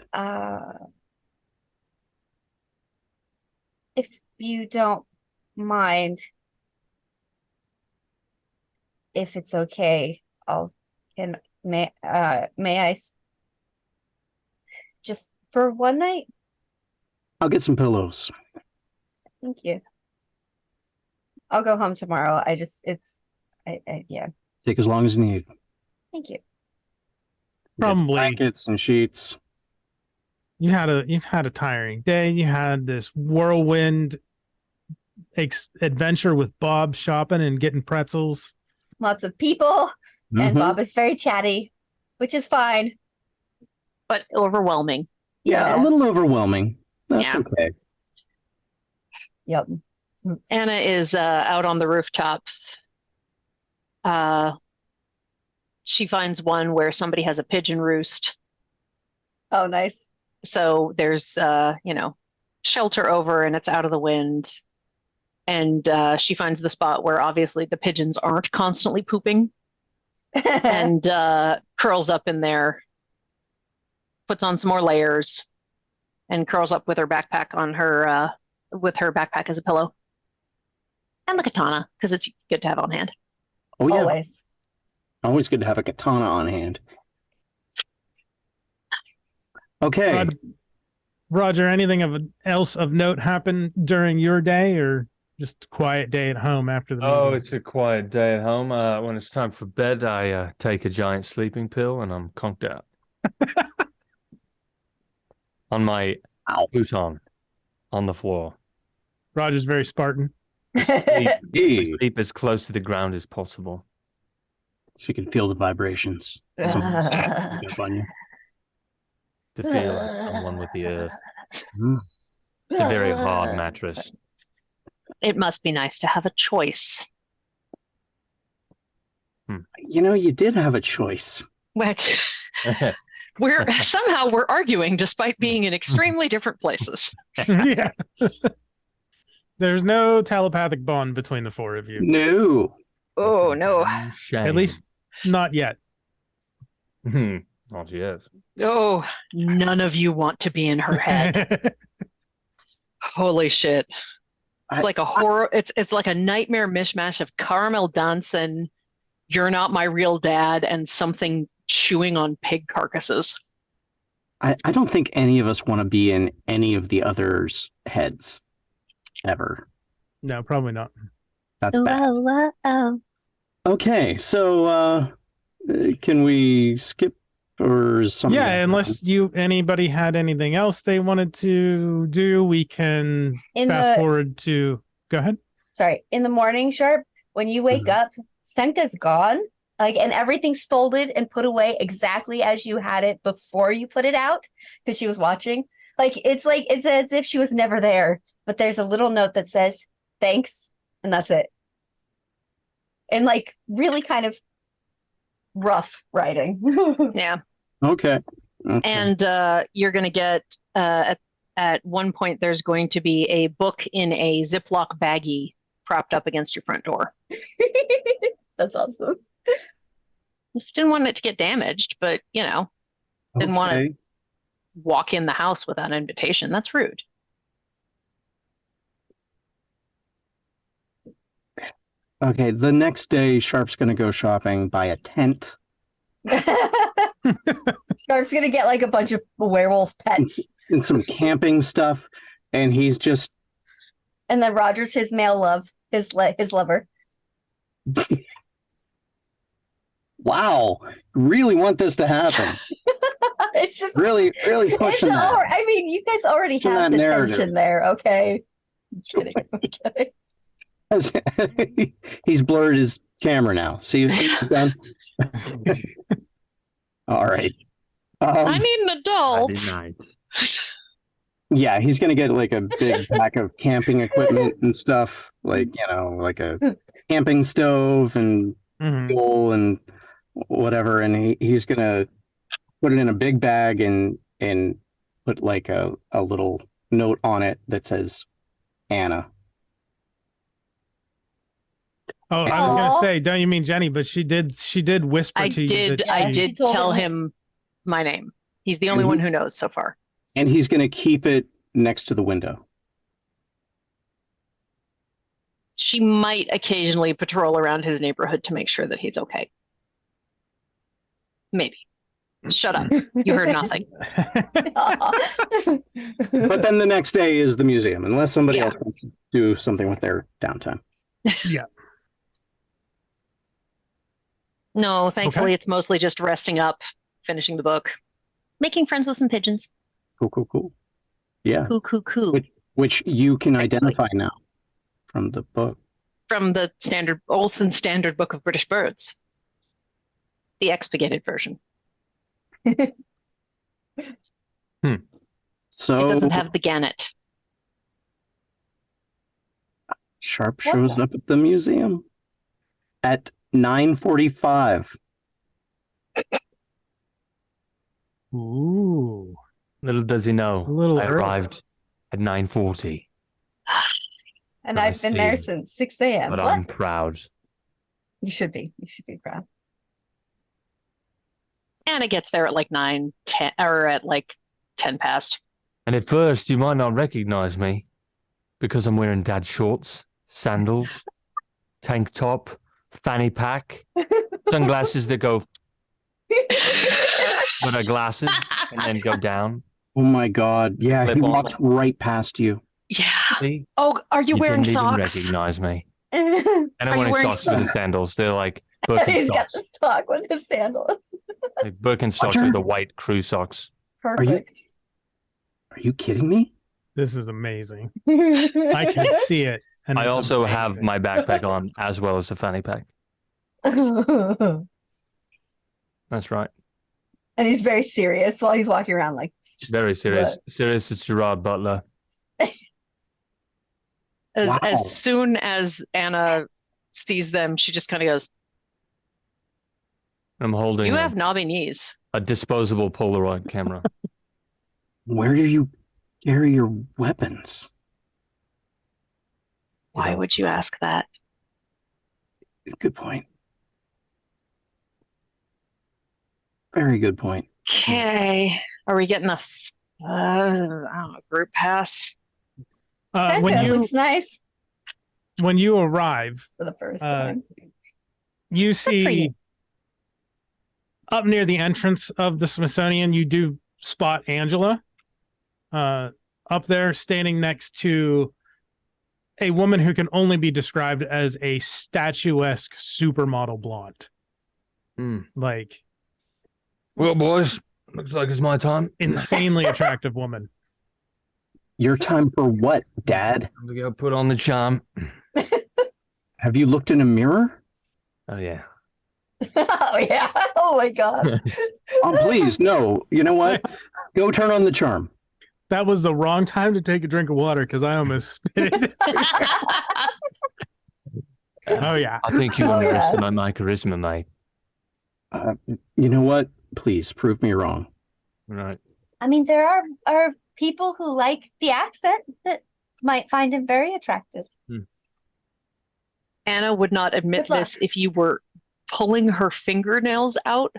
If you don't mind, if it's okay, may I just for one night? I'll get some pillows. Thank you. I'll go home tomorrow. Yeah. Take as long as you need. Thank you. Get some Probably. blankets and sheets. You've had a tiring day. You had this whirlwind adventure with Bob shopping and getting pretzels. Lots of people, and Mhm. Bob is very chatty, which is fine. But overwhelming. Yeah, a little overwhelming. That's Yeah. okay. Yep. Anna is out on the rooftops. She finds one where somebody has a pigeon roost. Oh, nice. So there's shelter over and it's out of the wind. And she finds the spot where obviously the pigeons aren't constantly pooping and curls up in there, puts on some more layers, and curls up with her backpack on her as a pillow. And the katana, because it's good to have on hand. Oh, yeah. Always. Always good to have a katana on hand. Okay. Roger, anything else of note happen during your day, or just a quiet day at home after the Oh, meeting? it's a quiet day at home. When it's time for bed, I take a giant sleeping pill and I'm conked out. On my futon on the floor. Roger's very Spartan. Sleep as close to the ground as possible. So you can feel the vibrations. Up on you. To feel like I'm one with the earth. Mm. It's a very hard mattress. It must be nice to have a choice. You know, you did have a choice. What? We're arguing despite being in extremely different places. Yeah. There's no telepathic bond between the four of you. No. Oh no. Shame. At least not yet. Not yet. Oh, none of you want to be in her head. Holy shit. It's like a horror. It's like a nightmare mishmash of Caramel Danson, You're Not My Real Dad, and something chewing on pig carcasses. I don't think any of us want to be in any of the others' heads. Ever. No, probably not. That's bad. Okay, so can we skip or is something? Yeah, unless anybody had anything else they wanted to do, we can fast forward to. Go ahead. Sorry. In the morning, Sharp, when you wake up, Senka's gone. And everything's folded and put away exactly as you had it before you put it out, because she was watching. It's as if she was never there. But there's a little note that says thanks, and that's it. And really kind of rough writing. Yeah. Okay. And you're going to get at one point there's going to be a book in a Ziploc baggie propped up against your front door. That's awesome. Didn't want it to get damaged, but didn't want it. walk in the house without an invitation. That's rude. Okay, the next day, Sharp's gonna go shopping, buy a tent. Sharp's gonna get like a bunch of werewolf pets. And some camping stuff, and he's just And then Roger's his male love, his lover. wow, really want this to happen. It's just Really pushing that. I mean, you guys already Pushing have that the narrative. tension there, okay? I'm kidding. He's blurred his camera now. See what he's done? All right. I need an adult. Yeah, he's gonna get like a big pack of camping equipment and stuff, like like a camping stove and fuel and whatever, and he's gonna put it in a big bag and put like a little note on it that says Anna. Oh, I was gonna say, don't you mean Jenny? But she did whisper to you. I did tell him my name. He's the only one who knows so far. And he's gonna keep it next to the window. She might occasionally patrol around his neighborhood to make sure that he's okay. Maybe. Shut up. You heard nothing. But then the next day is the museum, unless somebody else wants to do something with their downtime. Yeah. No, thankfully it's mostly just resting up, finishing the book, making friends with some pigeons. Cool. Yeah. Cool. Which you can identify now from the book. From the Olson Standard Book of British Birds. The expurgated version. So it doesn't have the gannet. Sharp shows up at the museum at 9:45. Ooh. Little does he know, I arrived at 9:40. And I've been there since 6 a.m. But I'm proud. You should be. You should be proud. Anna gets there at like 9, 10, or at like 10 past. And at first, you might not recognize me because I'm wearing dad shorts, sandals, tank top, fanny pack, sunglasses that go with our glasses and then go down. Oh my God! Yeah, he walked right past you. Yeah. See? Oh, are you wearing didn't even socks? recognize me. And I'm wearing socks with the sandals. They're like He's got Birkenstocks. the sock with his sandals. Like Birkenstocks with the white crew socks. Perfect. Are you kidding me? This is amazing. I can see it. And I also have my backpack on as well as the fanny pack. That's right. And he's very serious while he's walking around like Very serious. What? Serious as Gerard Butler. As soon as Anna sees them, she just kind of goes, I'm holding you have knobby knees. a disposable Polaroid camera. Where do you carry your weapons? Why would you ask that? Good point. Very good point. Okay. Are we getting a I don't know, group pass? When you looks nice when you arrive, for the first time. you for see you. up near the entrance of the Smithsonian, you do spot Angela up there standing next to a woman who can only be described as a statuesque supermodel blonde. Like, Well, boys, looks like it's my time. insanely attractive woman. Your time for what, Dad? I'm gonna go put on the charm. Have you looked in a mirror? Oh, yeah. Oh yeah. Oh my God. Oh, please, no. You know what? Go turn on the charm. That was the wrong time to take a drink of water because I almost spit it. Oh yeah. I think you Oh, yeah. underestimate my charisma, mate. You know what? Please prove me wrong. Right. I mean, there are people who like the accent that might find him very attractive. Anna would not admit Good luck. this if you were pulling her fingernails out,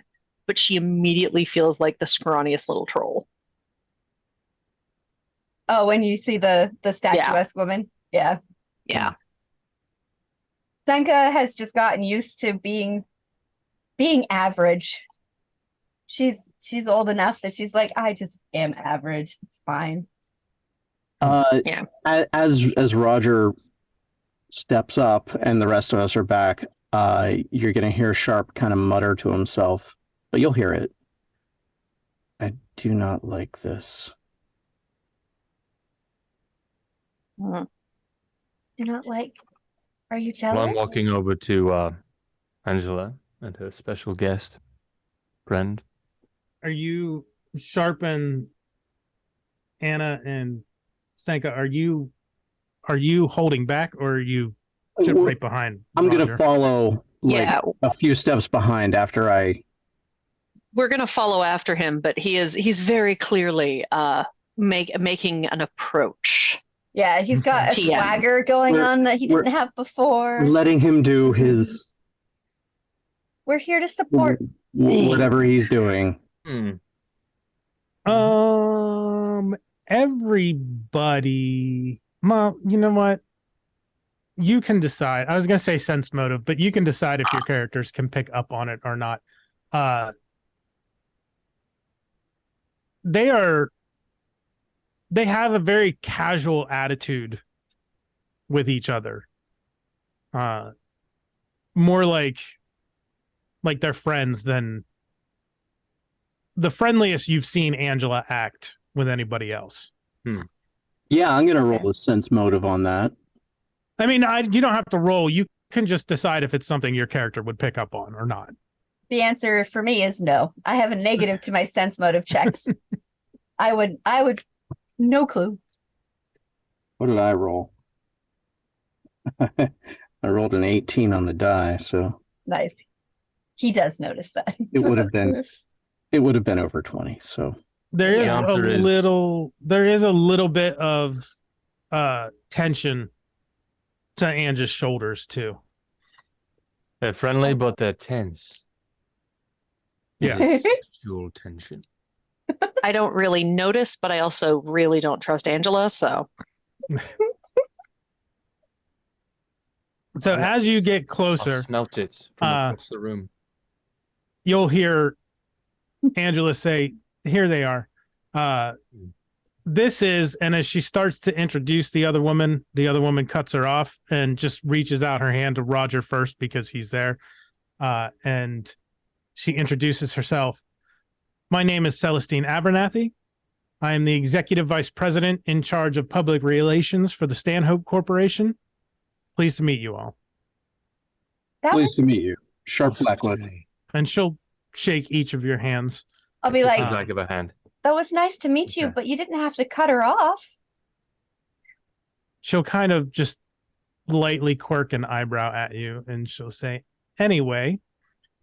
but she immediately feels like the scrawniest little troll. Oh, when you see the statuesque woman. Yeah. Yeah. Senka has just gotten used to being average. She's old enough that she's like, I just am average. It's fine. Yeah. As Roger steps up and the rest of us are back, you're going to hear Sharp kind of mutter to himself, but you'll hear it. I do not like this. Do not like. Are you Well, jealous? I'm walking over to Angela and her special guest friend. Are you Sharp and Anna and Senka? Are you holding back, or are you right behind? I'm going to Roger? follow Yeah. a few steps behind after I. We're going to follow after him, but he's very clearly making an approach. Yeah, he's got a TM. swagger going on that he didn't have before. Letting him do his We're here to support. whatever he's doing. Everybody. Well, you know what? You can decide. I was going to say sense motive, but you can decide if your characters can pick up on it or not. They have a very casual attitude with each other. More like they're friends than the friendliest you've seen Angela act with anybody else. Yeah, I'm going to roll a sense motive on that. I mean, you don't have to roll. You can just decide if it's something your character would pick up on or not. The answer for me is no. I have a negative to my sense motive checks. I would no clue. What did I roll? I rolled an 18 on the die, so Nice. He does notice that. it would have been over 20. So there is a little bit of tension to Anja's shoulders too. They're friendly, but they're tense. Yeah. Sexual tension. I don't really notice, but I also really don't trust Angela, so. So as you get closer, I smelt it from across the room. You'll hear Angela say, "Here they are. This is," and as she starts to introduce the other woman cuts her off and just reaches out her hand to Roger first because he's there. And she introduces herself. "My name is Celestine Abernathy. I am the Executive Vice President in charge of Public Relations for the Stanhope Corporation. Pleased to meet you all." Pleased to meet you. Sharp Blackwood. And she'll shake each of your hands. I'll be like, Like of a hand. that was nice to meet you, but you didn't have to cut her off. She'll kind of just lightly quirk an eyebrow at you, and she'll say, "Anyway,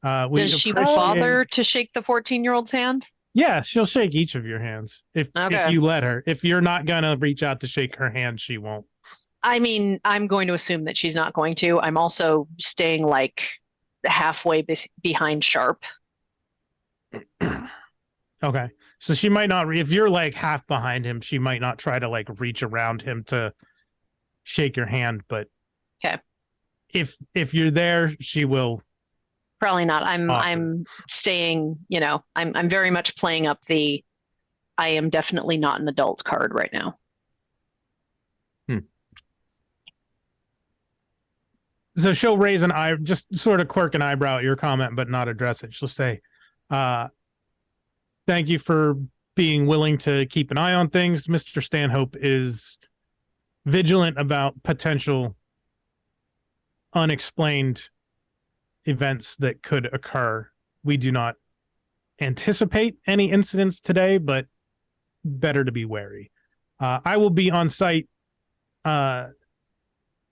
does she bother to shake the 14-year-old's hand? Yeah, she'll shake each of your hands if you let her. If you're not gonna reach out to shake her hand, she won't. I mean, I'm going to assume that she's not going to. I'm also staying like halfway behind Sharp. Okay, so she might not. If you're like half behind him, she might not try to like reach around him to shake your hand. But okay, if you're there, she will. Probably not. I'm staying. You know, I'm very much playing up the. I am definitely not an adult card right now. So she'll raise an eye, just sort of quirk an eyebrow at your comment, but not address it. She'll say, "Thank you for being willing to keep an eye on things. Mr. Stanhope is vigilant about potential unexplained events that could occur. We do not anticipate any incidents today, but better to be wary. I will be on site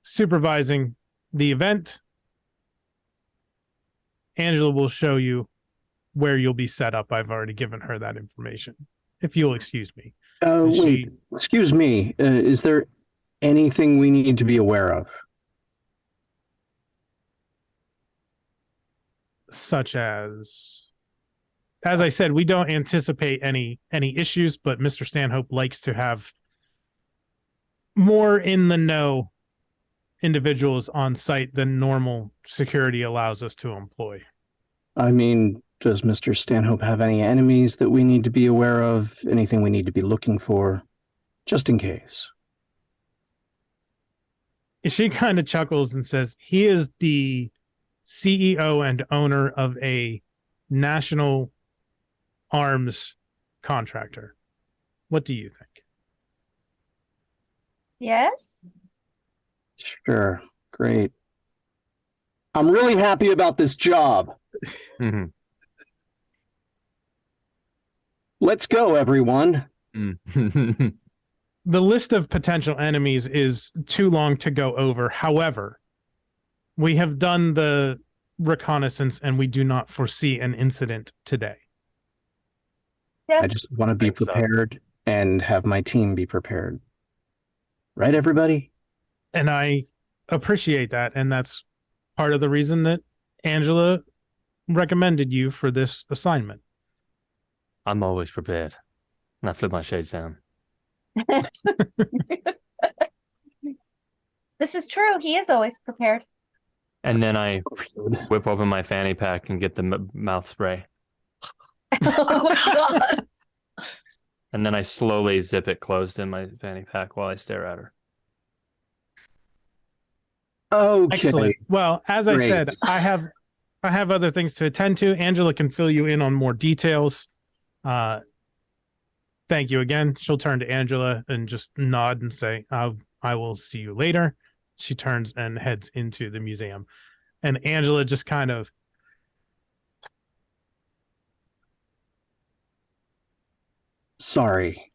supervising the event. Angela will show you where you'll be set up. I've already given her that information. If you'll excuse me." Wait, excuse me. Is there anything we need to be aware of? Such as I said, we don't anticipate any issues, but Mr. Stanhope likes to have more in the know individuals on site than normal security allows us to employ. I mean, does Mr. Stanhope have any enemies that we need to be aware of? Anything we need to be looking for? Just in case. She kind of chuckles and says, he is the CEO and owner of a national arms contractor. What do you think? Yes? Sure. Great. I'm really happy about this job. Mhm. Let's go, everyone. Mm. The list of potential enemies is too long to go over. However, we have done the reconnaissance and we do not foresee an incident today. I Yes. just want to be Thanks, Doc. prepared and have my team be prepared. Right, everybody? And I appreciate that. And that's part of the reason that Angela recommended you for this assignment. I'm always prepared. And I flip my shades down. This is true. He is always prepared. And then I whip open my fanny pack and get the mouth spray. Oh, God. And then I slowly zip it closed in my fanny pack while I stare at her. Okay. Excellent. Well, as I Great. said, I have other things to attend to. Angela can fill you in on more details. Thank you again. She'll turn to Angela and just nod and say, I will see you later. She turns and heads into the museum. And Angela just kind of Sorry.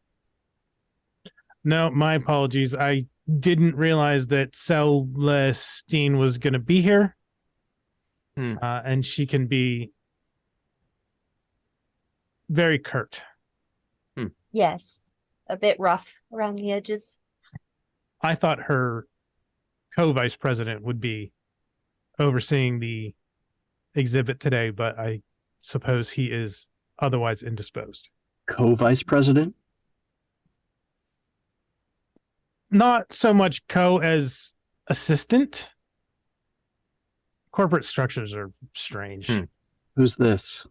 No, my apologies. I didn't realize that Celestine was going to be here. And she can be very curt. Yes. A bit rough around the edges. I thought her co-vice president would be overseeing the exhibit today, but I suppose he is otherwise indisposed. Co-vice president? Not so much co as assistant. Corporate structures are strange. Who's this?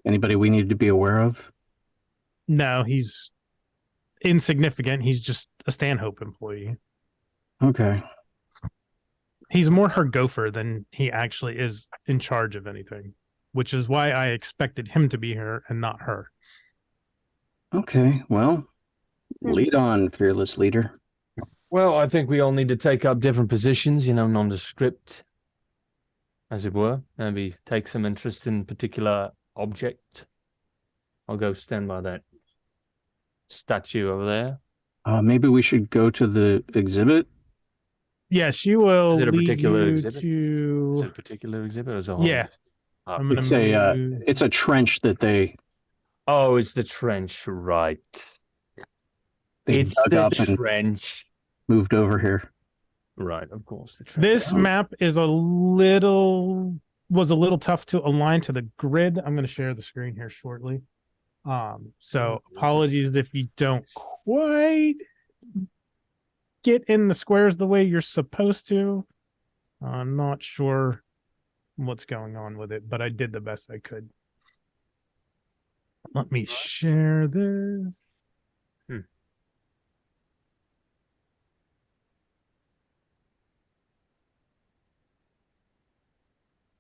Anybody we need to be aware of? No, he's insignificant. He's just a Stanhope employee. Okay. He's more her gopher than he actually is in charge of anything, which is why I expected him to be here and not her. Okay, well, lead on, fearless leader. Well, I think we all need to take up different positions, nondescript, as it were. Maybe take some interest in particular object. I'll go stand by that statue over there. Maybe we should go to the exhibit. Yes, she will Is it a lead particular you exhibit? Is it to. a particular exhibit or is it a whole? Yeah, I'm gonna move. It's a trench that they Oh, it's the trench, right? They It's dug the up and trench. moved over here. Right, of course. The trench. This map is was a little tough to align to the grid. I'm going to share the screen here shortly. So apologies if you don't quite get in the squares the way you're supposed to. I'm not sure what's going on with it, but I did the best I could. Let me share this.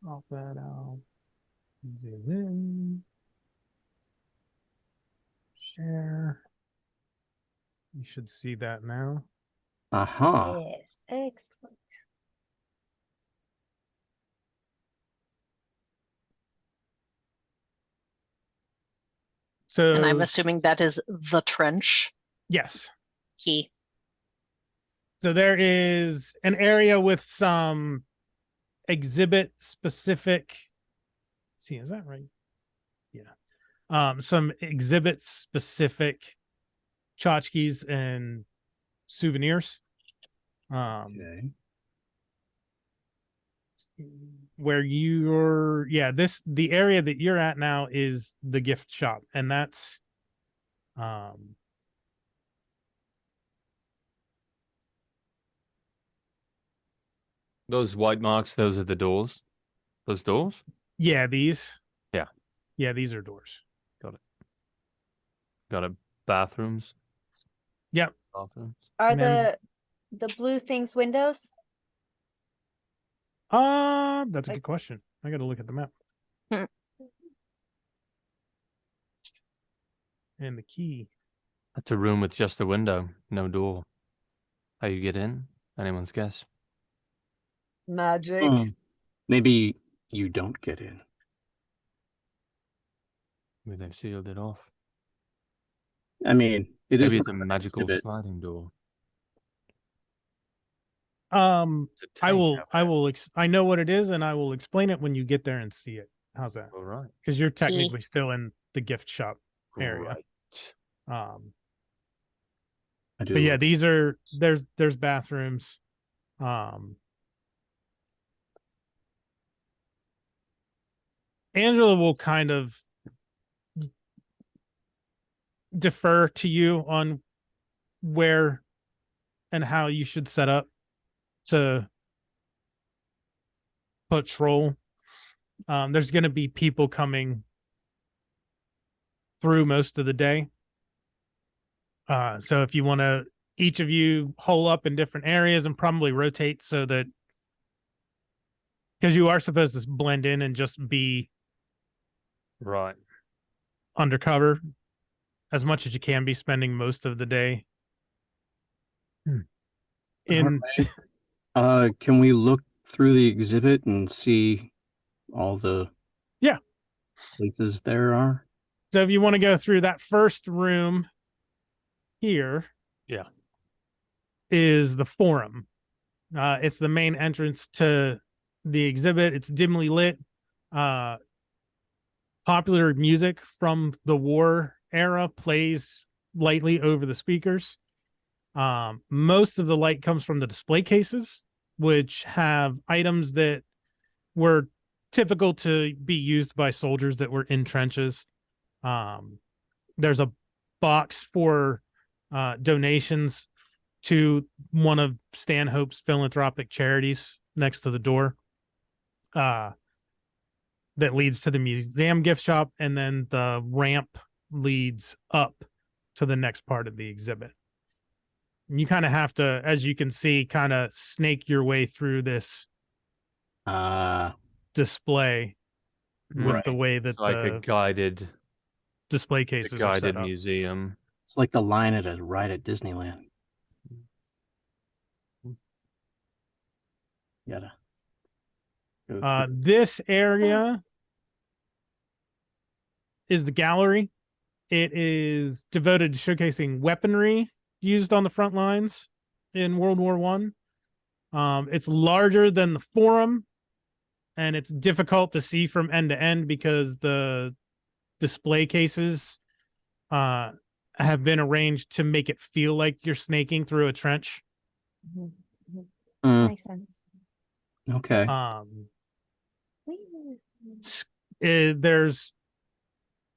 Off that out. Zoom in. Share. You should see that now. Uh-huh. Yes. Excellent. So, And I'm assuming that is the trench. yes. Key. So there is an area with some exhibit specific. Let's see, is that right? Yeah. Some exhibit specific tchotchkes and souvenirs. Okay. Where the area that you're at now is the gift shop, and that's Those white marks, those are the doors. Those doors? Yeah, these. Yeah. Yeah, these are doors. Got it. Bathrooms. Yep. Bathrooms. Are Men's- the blue things windows? That's a Like- good question. I got to look at the map. Hmm. And the key. That's a room with just a window, no door. How you get in? Anyone's guess. Magic. Maybe you don't get in. Maybe they've sealed it off. I mean, it is Maybe it's a part of the magical exhibit. sliding door. I It's a tank will. out I there. will. I know what it is, and I will explain it when you get there and see it. How's that? All right. Because you're technically still in the gift shop area. Right. I do. But yeah, these are there's bathrooms. Angela will kind of defer to you on where and how you should set up to patrol. There's going to be people coming through most of the day. So if you want to, each of you hole up in different areas and probably rotate so that, because you are supposed to blend in and just be Right. undercover as much as you can be, spending most of the day in. Can we look through the exhibit and see all the places there are? So if you want to go through that first room here, Yeah. is the forum. It's the main entrance to the exhibit. It's dimly lit. Popular music from the war era plays lightly over the speakers. Most of the light comes from the display cases, which have items that were typical to be used by soldiers that were in trenches. There's a box for donations to one of Stanhope's philanthropic charities next to the door. That leads to the museum gift shop, and then the ramp leads up to the next part of the exhibit. And you kind of have to, as you can see, kind of snake your way through this display with the way that It's like a the guided, display cases are set guided up. museum. It's like the line at a ride at Disneyland. Gotta go through. This area is the gallery. It is devoted to showcasing weaponry used on the front lines in World War One. It's larger than the forum, and it's difficult to see from end to end because the display cases have been arranged to make it feel like you're snaking through a trench. Makes sense. Okay. There's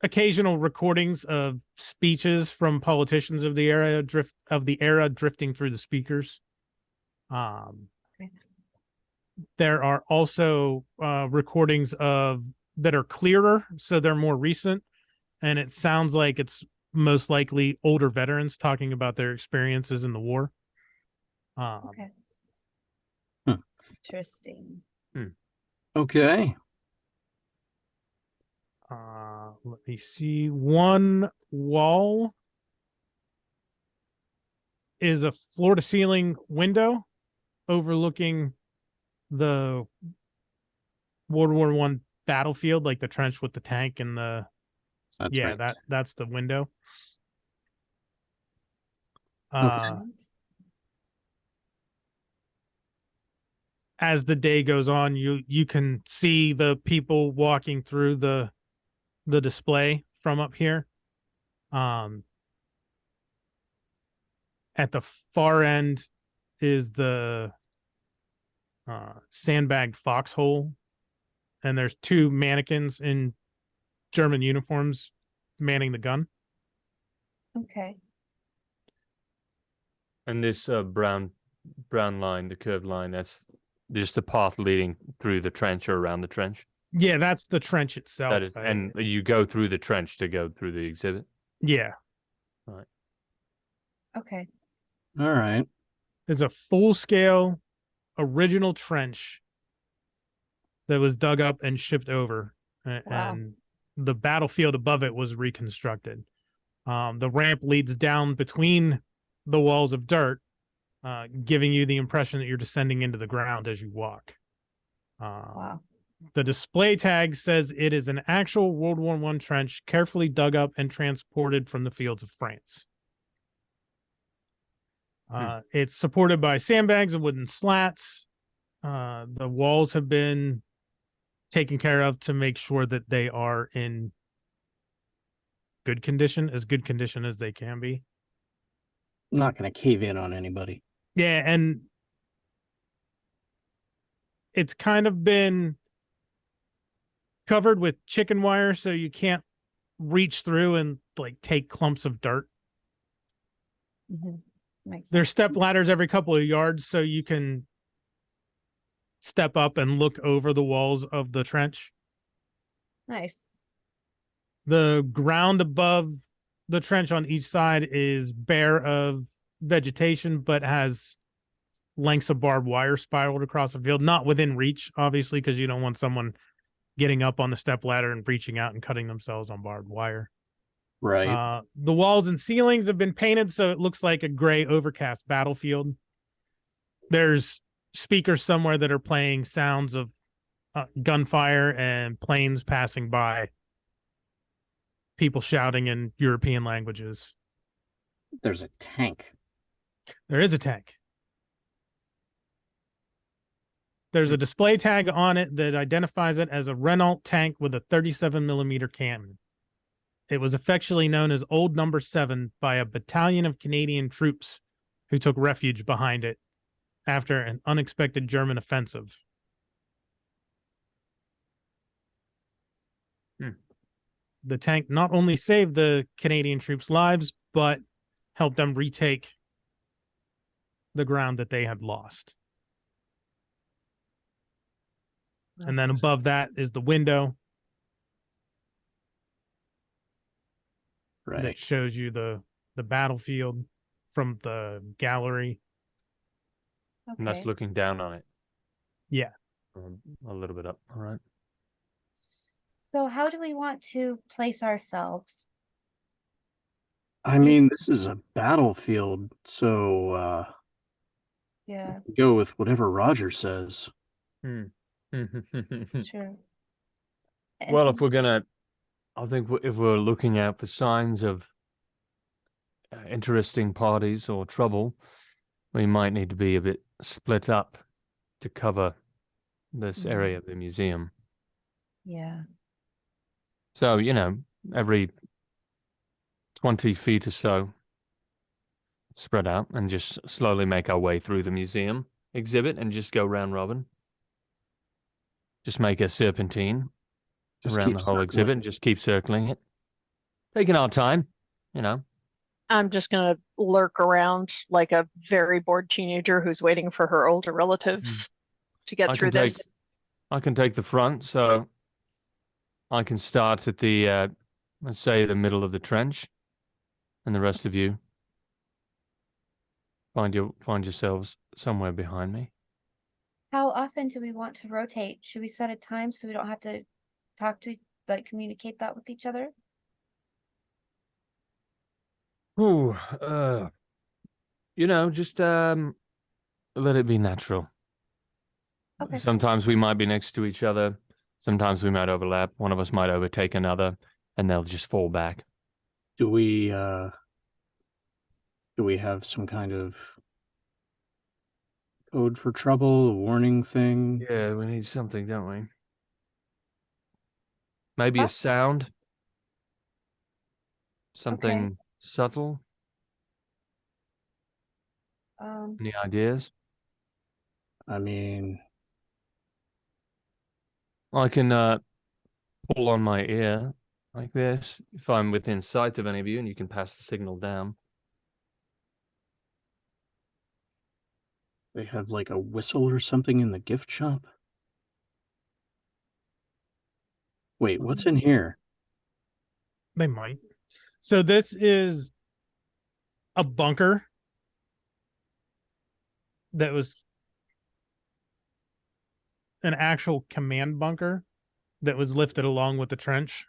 occasional recordings of speeches from politicians of the era drifting through the speakers. There are also recordings that are clearer, so they're more recent, and it sounds like it's most likely older veterans talking about their experiences in the war. Okay. Interesting. Okay. Let me see. One wall is a floor to ceiling window overlooking the World War One battlefield, like the trench with the tank and the that's the window. As the day goes on, you can see the people walking through the display from up here. At the far end is the sandbagged foxhole, and there's two mannequins in German uniforms manning the gun. Okay. And this brown line, the curved line, that's just a path leading through the trench or around the trench. Yeah, that's the trench itself. That is, and you go through the trench to go through the exhibit. Yeah. Right. Okay. All right. There's a full-scale original trench that was dug up and shipped over, and the battlefield above it was reconstructed. The ramp leads down between the walls of dirt, giving you the impression that you're descending into the ground as you walk. Wow. The display tag says it is an actual World War I trench carefully dug up and transported from the fields of France. It's supported by sandbags and wooden slats. The walls have been taken care of to make sure that they are in good condition as they can be. I'm not going to cave in on anybody. Yeah, and it's kind of been covered with chicken wire, so you can't reach through and like take clumps of dirt. Makes There's step ladders every couple of yards, so you can step up and look over the walls of the trench. Nice. The ground above the trench on each side is bare of vegetation, but has lengths of barbed wire spiraled across the field, not within reach, obviously, because you don't want someone getting up on the step ladder and reaching out and cutting themselves on barbed wire. Right. The walls and ceilings have been painted so it looks like a gray overcast battlefield. There's speakers somewhere that are playing sounds of gunfire and planes passing by, people shouting in European languages. There's a tank. There is a tank. There's a display tag on it that identifies it as a Renault tank with a 37 millimeter cannon. It was affectionately known as Old Number 7 by a battalion of Canadian troops who took refuge behind it after an unexpected German offensive. The tank not only saved the Canadian troops' lives, but helped them retake the ground that they had lost. And then above that is the window that shows you the battlefield from the gallery. And that's looking down on it. Yeah. A little bit up. All right. So how do we want to place ourselves? I mean, this is a battlefield, so Yeah, go with whatever Roger says. it's true. Well, if we're gonna, I think if we're looking out for signs of interesting parties or trouble, we might need to be a bit split up to cover this area of the museum. Yeah. So, every 20 feet or so, spread out and just slowly make our way through the museum exhibit and just go round robin. Just make a serpentine around the whole exhibit and just keep circling it. Taking our time, I'm just going to lurk around like a very bored teenager who's waiting for her older relatives to get through this. I can take the front, so I can start at the, let's say, the middle of the trench, and the rest of you find yourselves somewhere behind me. How often do we want to rotate? Should we set a time so we don't have to communicate that with each other? Ooh, just let it be natural. Okay. Sometimes we might be next to each other. Sometimes we might overlap. One of us might overtake another, and they'll just fall back. Do we have some kind of code for trouble, a warning thing? Yeah, we need something, don't we? Maybe a sound? Something subtle? Any ideas? I mean, I can pull on my ear like this if I'm within sight of any of you, and you can pass the signal down. They have like a whistle or something in the gift shop? Wait, what's in here? They might. So this is a bunker that was an actual command bunker that was lifted along with the trench.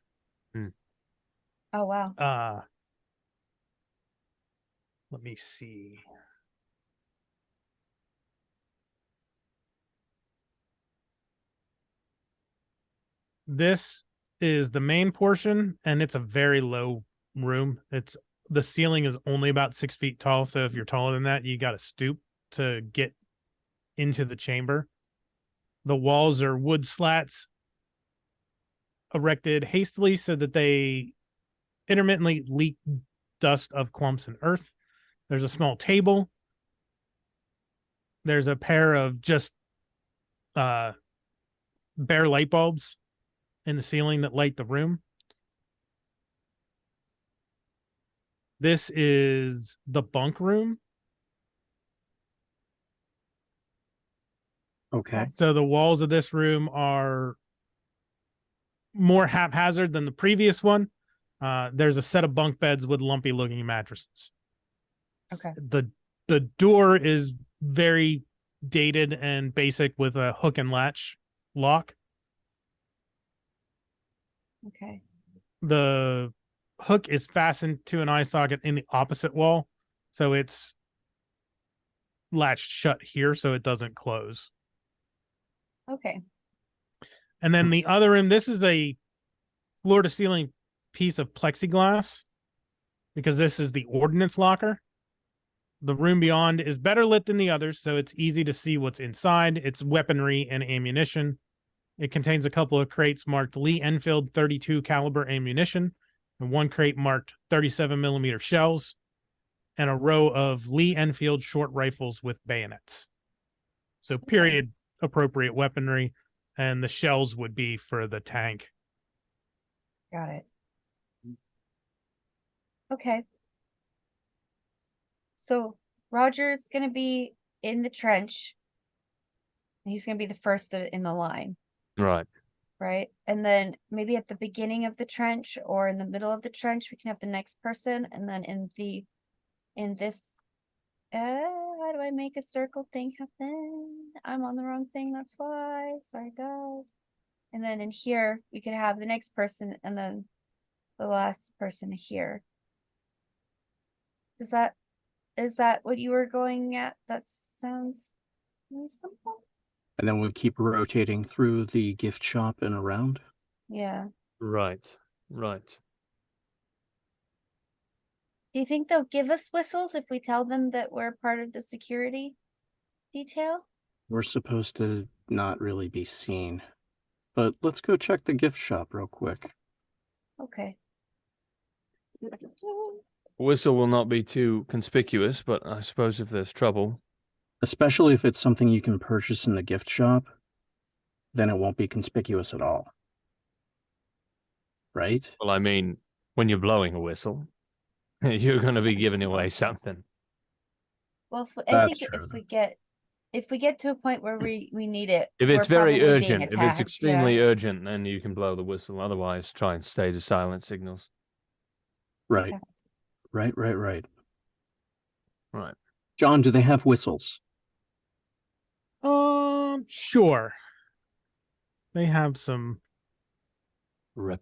Oh wow. Let me see. This is the main portion, and it's a very low room. The ceiling is only about 6 feet tall, so if you're taller than that, you got to stoop to get into the chamber. The walls are wood slats erected hastily so that they intermittently leak dust of clumps and earth. There's a small table. There's a pair of just bare light bulbs in the ceiling that light the room. This is the bunk room. Okay. So the walls of this room are more haphazard than the previous one. There's a set of bunk beds with lumpy looking mattresses. Okay. The door is very dated and basic with a hook and latch lock. Okay. The hook is fastened to an eye socket in the opposite wall, so it's latched shut here so it doesn't close. Okay. And then the other room, this is a floor to ceiling piece of plexiglass because this is the ordnance locker. The room beyond is better lit than the others, so it's easy to see what's inside. It's weaponry and ammunition. It contains a couple of crates marked Lee Enfield 32 caliber ammunition and one crate marked 37 millimeter shells and a row of Lee Enfield short rifles with bayonets. So period appropriate weaponry, and the shells would be for the tank. Got it. Okay. So Roger's gonna be in the trench. He's gonna be the first in the line, Right. right? And then maybe at the beginning of the trench or in the middle of the trench, we can have the next person, and then in this how do I make a circle thing happen? I'm on the wrong thing, that's why. Sorry guys. And then in here we could have the next person and then the last person here. Is that what you were going at? That sounds reasonable. And then we keep rotating through the gift shop and around. Yeah. Right. Right. Do you think they'll give us whistles if we tell them that we're part of the security detail? We're supposed to not really be seen. But let's go check the gift shop real quick. Okay. Whistle will not be too conspicuous, but I suppose if there's trouble. Especially if it's something you can purchase in the gift shop, then it won't be conspicuous at all. Right? Well, I mean, when you're blowing a whistle, you're going to be giving away something. Well, I think true. if we get to a point where we need it, If it's we're very probably being urgent, if it's attacked, extremely yeah. urgent, then you can blow the whistle. Otherwise, try and stay to silent signals. Right. Okay. Right. Right. John, do they have whistles? Sure. They have some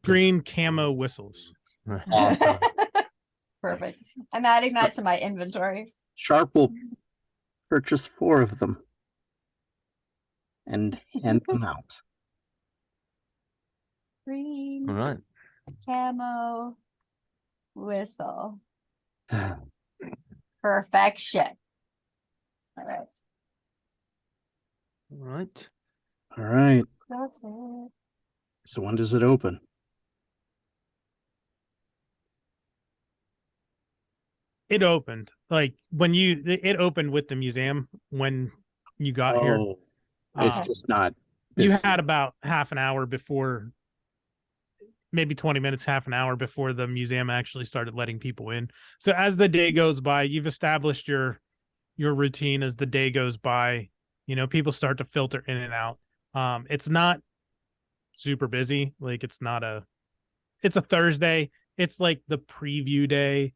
green camo whistles. Awesome. Perfect. I'm adding that to my inventory. Sharp will purchase 4 of them and hand them out. Green All right. camo whistle. Perfection. All right. All right. All right. That's it. So when does it open? It opened like it opened with the museum when you got here. It's Uh, just not. You busy. had about half an hour before, maybe 20 minutes, half an hour before the museum actually started letting people in. So as the day goes by, you've established your your routine as the day goes by. You know, people start to filter in and out. It's not super busy. Like it's a Thursday. It's like the preview day.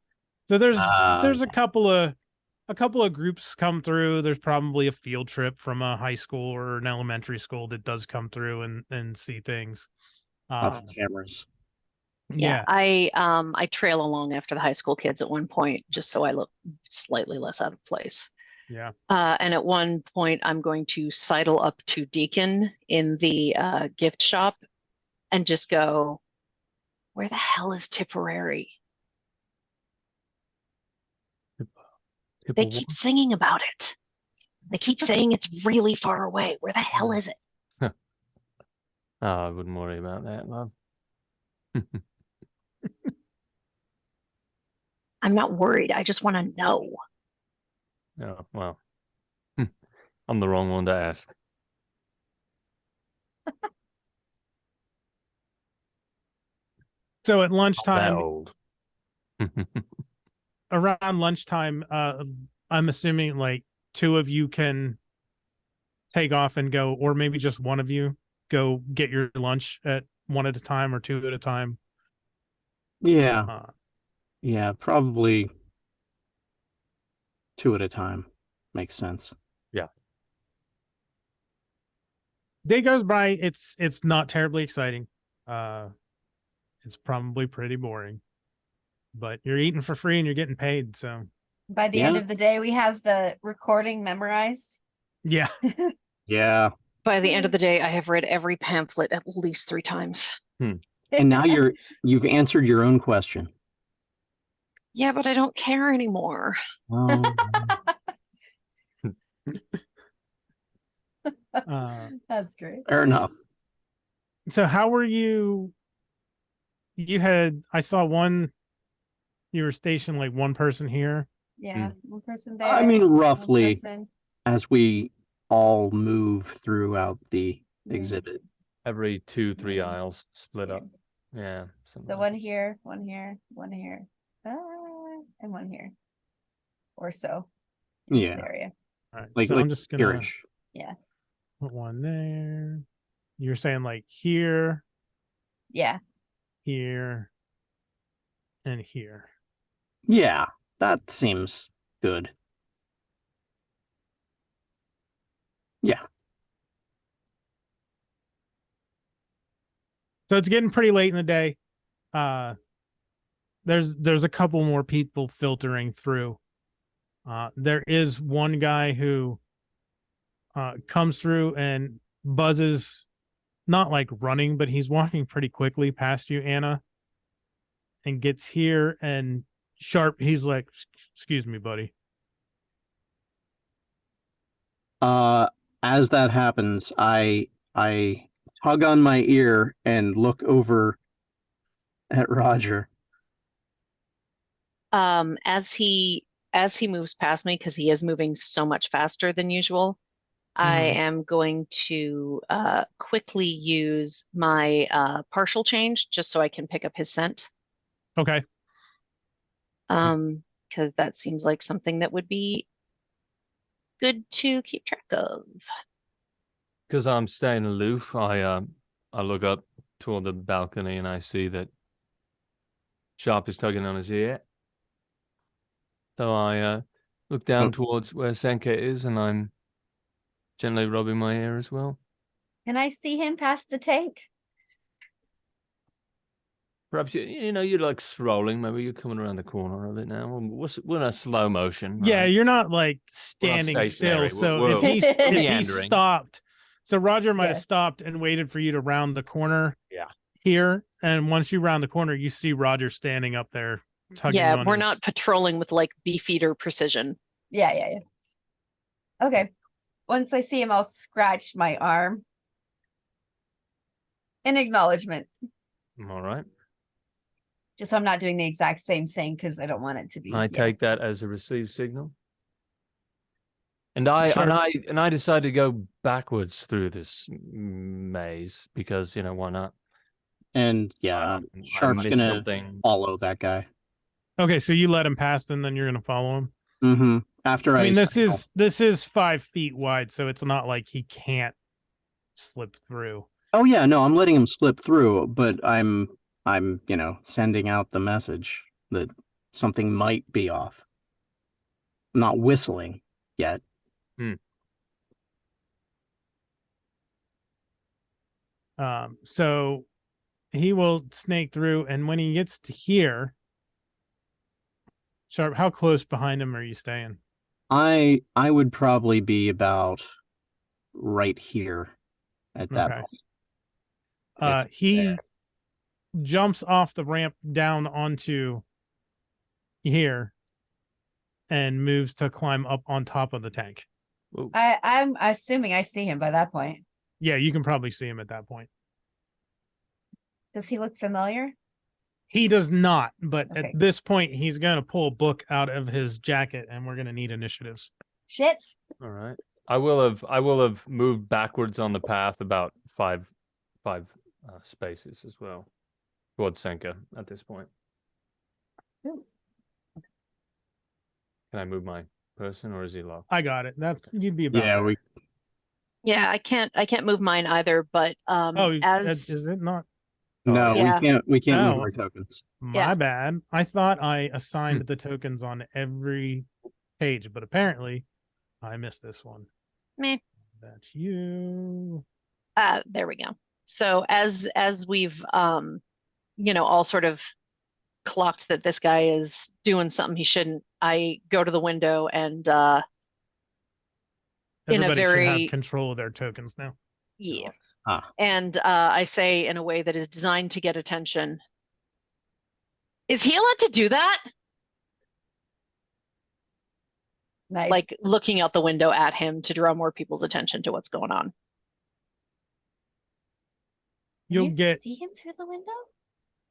So there's a couple of groups come through. There's probably a field trip from a high school or an elementary school that does come through and see things. Lots of cameras. Yeah. I trail along after the high school kids at one point, just so I look slightly less out of place. Yeah. And at one point, I'm going to sidle up to Deacon in the gift shop and just go, where the hell is Tipperary? They keep singing about it. They keep saying it's really far away. Where the hell is it? Oh, I wouldn't worry about that, love. I'm not worried. I just want to know. Oh, well. I'm the wrong one to ask. So at That lunchtime, old. around lunchtime, I'm assuming like two of you can take off and go, or maybe just one of you go get your lunch at one at a time or two at a time. Yeah. Yeah, probably two at a time. Makes sense. Yeah. Day goes by. It's not terribly exciting. It's probably pretty boring, but you're eating for free and you're getting paid. So By the end of the day, we have the recording memorized. yeah. Yeah. By the end of the day, I have read every pamphlet at least 3 times. And now you've answered your own question. Yeah, but I don't care anymore. Oh. That's great. Fair enough. So how were you? I saw you were stationed like one person here. Yeah, one person there. I mean, one roughly, person. as we all move throughout the exhibit. Every 2-3 aisles split up. Yeah. So one here, one here, one here, and one here, or so. In this area. All right. Like, So I'm just gonna here-ish. Yeah. put one there. You're saying like here, Yeah. here, and here. Yeah, that seems good. Yeah. So it's getting pretty late in the day. There's a couple more people filtering through. There is one guy who comes through and buzzes, not like running, but he's walking pretty quickly past you, Anna, and gets here and sharp. He's like, "Excuse me, buddy." As that happens, I tug on my ear and look over at Roger. As he moves past me, because he is moving so much faster than usual, I am going to quickly use my partial change just so I can pick up his scent. Okay. Because that seems like something that would be good to keep track of. Because I'm staying aloof, I look up toward the balcony and I see that Sharp is tugging on his ear. So I look down towards where Senka is and I'm gently rubbing my ear as well. Can I see him past the tank? Perhaps you're like strolling. Maybe you're coming around the corner of it now. We're in a slow motion. Right? Yeah, you're not like standing still. stationary. So We're if he meandering. stopped, so Roger might have stopped and waited for you to round the corner. Yeah. Here, and once you round the corner, you see Roger standing up there. Tugging on We're his... not patrolling with like beefeater precision. Yeah. Okay. Once I see him, I'll scratch my arm in acknowledgement. All right. Just so I'm not doing the exact same thing because I don't want it to be. I take that as a received signal. And I decide to go backwards through this maze because why not? And Sharp's gonna follow that guy. Okay, so you let him pass, and then you're gonna follow him. Mm-hmm. After I mean, I this is 5 feet wide, so it's not like he can't slip through. Oh yeah, no, I'm letting him slip through, but I'm sending out the message that something might be off. I'm not whistling yet. So he will snake through, and when he gets to here, Sharp, how close behind him are you staying? I would probably be about right here at that Okay. point. He jumps off the ramp down onto here and moves to climb up on top of the tank. I'm assuming I see him by that point. Yeah, you can probably see him at that point. Does he look familiar? He does not, but Okay. at this point, he's going to pull a book out of his jacket, and we're going to need initiatives. Shit. All right. I will have moved backwards on the path about five spaces as well towards Senka at this point. Ooh. Can I move my person, or is he locked? I got it. That's you'd be about. Yeah, Yeah, I can't move mine either, but Is it not? No, Yeah. we can't move Oh. our tokens. My bad. I thought I assigned the tokens on every page, but apparently I missed this one. Meh. That's you. There we go. So as we've all sort of clocked that this guy is doing something he shouldn't, I go to the window and Everybody should have control of their tokens now. Yeah. And I say in a way that is designed to get attention, is he allowed to do that? Nice. Like looking out the window at him to draw more people's attention to what's going on. You'll get. See him through the window?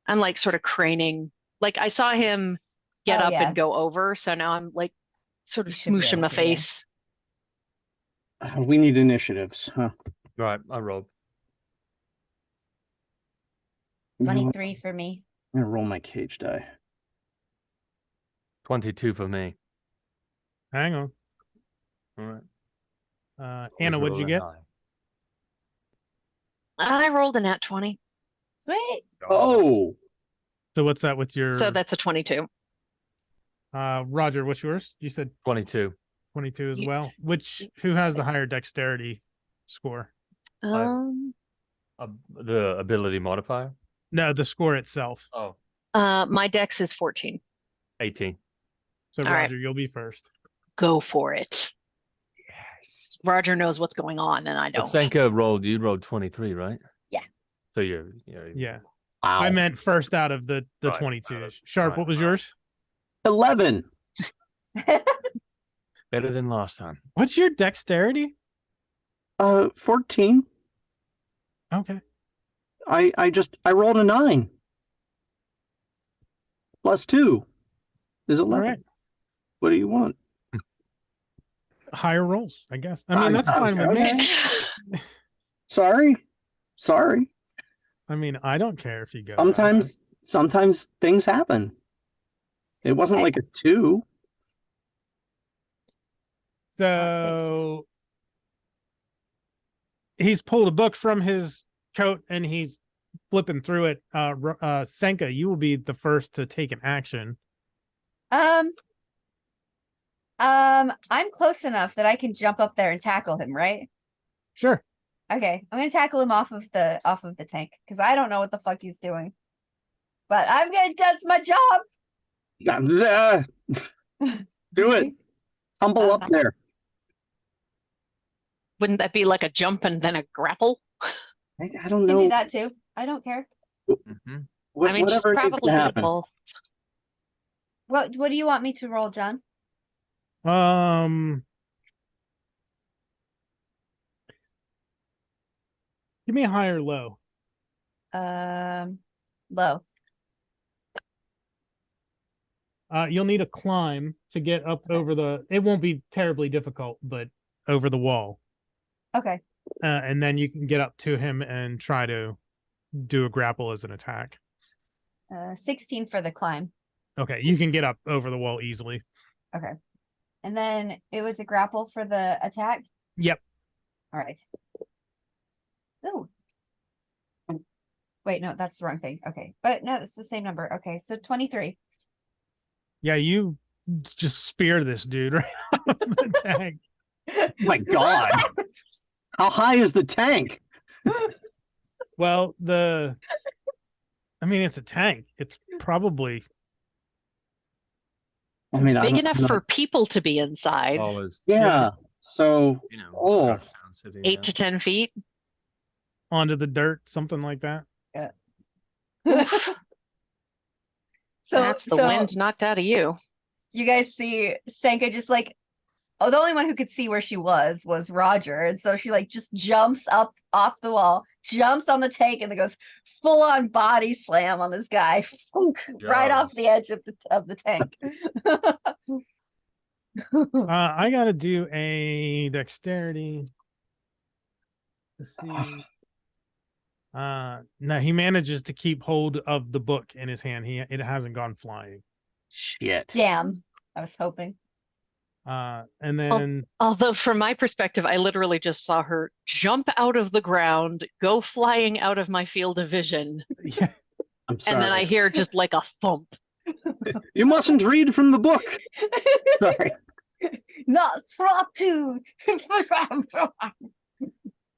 I'm like sort of craning. Like I saw him get up and go over, so now I'm like sort of smooshing my face. We need initiatives, huh? Right, I rolled. 23 for me. I'm gonna roll my cage die. 22 for me. Hang on. All right. Anna, what'd you get? I rolled a nat 20. Sweet. Oh. So what's that with your? So that's a 22. Roger, what's yours? You said 22. 22 as well. Who has the higher dexterity score? Um, the ability modifier? No, the score itself. Oh. My dex is 14. 18. So All Roger, right. you'll be first. Go for it. Yes. Roger knows what's going on, and I don't. Senka you rolled 23, right? Yeah. So you're Yeah. Wow. I meant first out of the Right. 22. Sharp, Right. what was yours? 11. better than last time. What's your dexterity? 14. Okay. I rolled a 9. Plus 2 is 11. All right. What do you want? Higher rolls, I guess. I mean, that's fine with me. Sorry. I mean, I don't care if you go. Sometimes things happen. It wasn't like a 2. So he's pulled a book from his coat and he's flipping through it. Senka, you will be the first to take an action. I'm close enough that I can jump up there and tackle him, right? Sure. Okay, I'm gonna tackle him off of the tank because I don't know what the fuck he's doing, but that's my job. Do it. Tumble up there. Wouldn't that be like a jump and then a grapple? I don't You know. can do that too. I don't care. Mm-hmm. I mean, she's whatever needs probably to good at happen. both. What do you want me to roll, John? Give me a high or low. Low. You'll need a climb to get up over the. It won't be terribly difficult, but over the wall. Okay. And then you can get up to him and try to do a grapple as an attack. 16 for the climb. Okay, you can get up over the wall easily. Okay. And then it was a grapple for the attack? Yep. All right. Ooh. Wait, no, that's the wrong thing. Okay. But no, it's the same number. Okay, so 23. Yeah, you just spear this dude right off the tank. My God. How high is the tank? Well, I mean, it's a tank. It's probably I mean, Big I'm enough not- for people to be inside. Always, Yeah. So, you know, oh, Sound City, 8 to 10 feet. onto the dirt, something like that. Oof, So that's the wind knocked out of you. you guys see Senka just like, oh, the only one who could see where she was Roger. And so she like just jumps up off the wall, jumps on the tank, and then goes full on body slam on this guy right off the edge of the tank. I gotta do a dexterity to see. No, he manages to keep hold of the book in his hand. It hasn't gone flying. shit. Damn. I was hoping. And then Although, from my perspective, I literally just saw her jump out of the ground, go flying out of my field of vision, yeah, I'm sorry. and then I hear just like a thump. You mustn't read from the book. Sorry. Not throb to.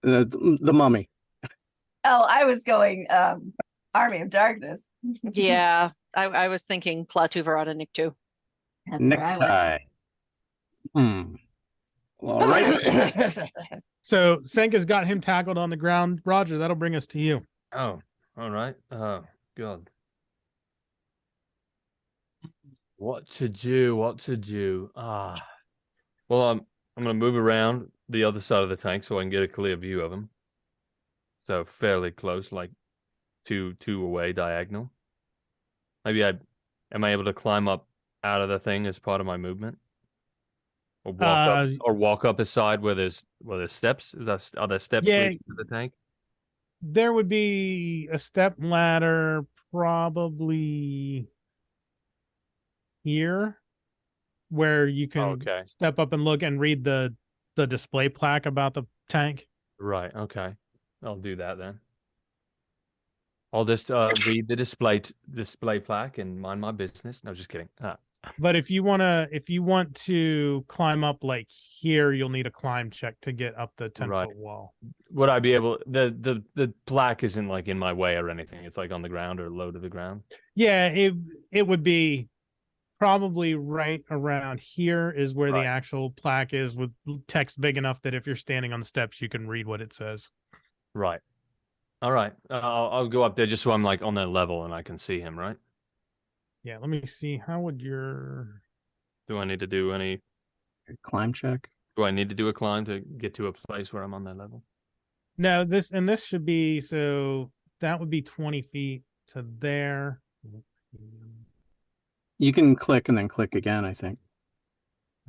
The mummy. Oh, I was going Army of Darkness. Yeah, I was thinking Klaatu Verada Nikto. That's where I Necktie. All right. so Senka's got him tackled on the ground. Roger, that'll bring us to you. Oh, all right. Oh, God. What to do? What to do? Well, I'm gonna move around the other side of the tank so I can get a clear view of him. So fairly close, like two away diagonal. Maybe am I able to climb up out of the thing as part of my movement? Or walk up a side where there's steps? Are there steps Yeah. leading to the tank? There would be a step ladder probably here where you can Okay. step up and look and read the display plaque about the tank. Right. Okay. I'll do that then. I'll just read the display plaque and mind my business. No, just kidding. But if you want to climb up like here, you'll need a climb check to get up the 10-foot wall. Would I be able? The plaque isn't like in my way or anything. It's like on the ground or low to the ground. Yeah, it would be probably right around here is where the actual plaque is, with text big enough that if you're standing on the steps, you can read what it says. Right. All right. I'll go up there just so I'm like on that level and I can see him. Right. Yeah. Let me see. How would your? Do I need to do any climb check? Do I need to do a climb to get to a place where I'm on that level? No. This should be, so that would be 20 feet to there. You can click and then click again, I think.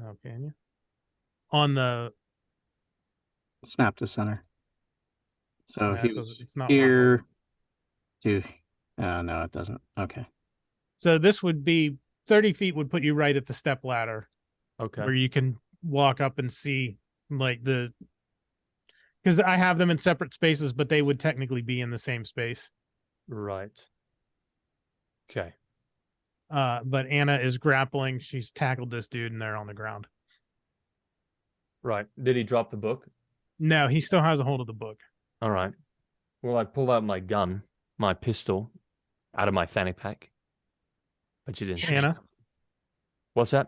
Oh, can you? On the Snap to center. So Yeah, he it was doesn't- it's not here. No, it doesn't. Okay. So this would be 30 feet would put you right at the step ladder. Okay. Where you can walk up and see like because I have them in separate spaces, but they would technically be in the same space. Right. Okay. But Anna is grappling. She's tackled this dude and they're on the ground. Right. Did he drop the book? No, he still has a hold of the book. All right. Well, I pulled out my gun, my pistol, out of my fanny pack. But you didn't. Anna? What's that?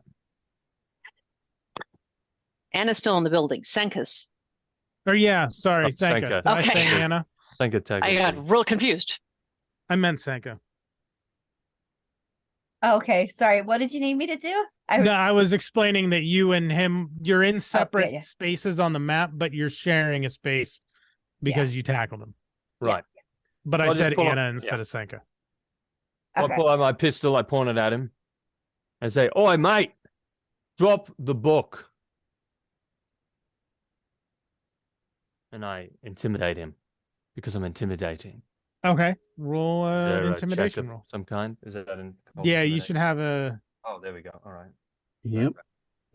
Anna's still in the building. Senka's. Or yeah, sorry, Oh, Senka. Senka. Did I Okay. say Anna? Senka technically. I got real confused. I meant Senka. Okay, sorry. What did you need me to do? No, I was explaining that you and him, you're in separate yeah. spaces on the map, but you're sharing a space because you tackled him. Right. But Well, I just said pull up- Anna instead of Senka. I pull out my pistol, I point it at him. I say, "Oi, mate, drop the book." And I intimidate him because I'm intimidating. Okay, roll Is there a check intimidation of roll. some kind? Is that in? Yeah, you should have a. Oh, there we go. All right. Yep.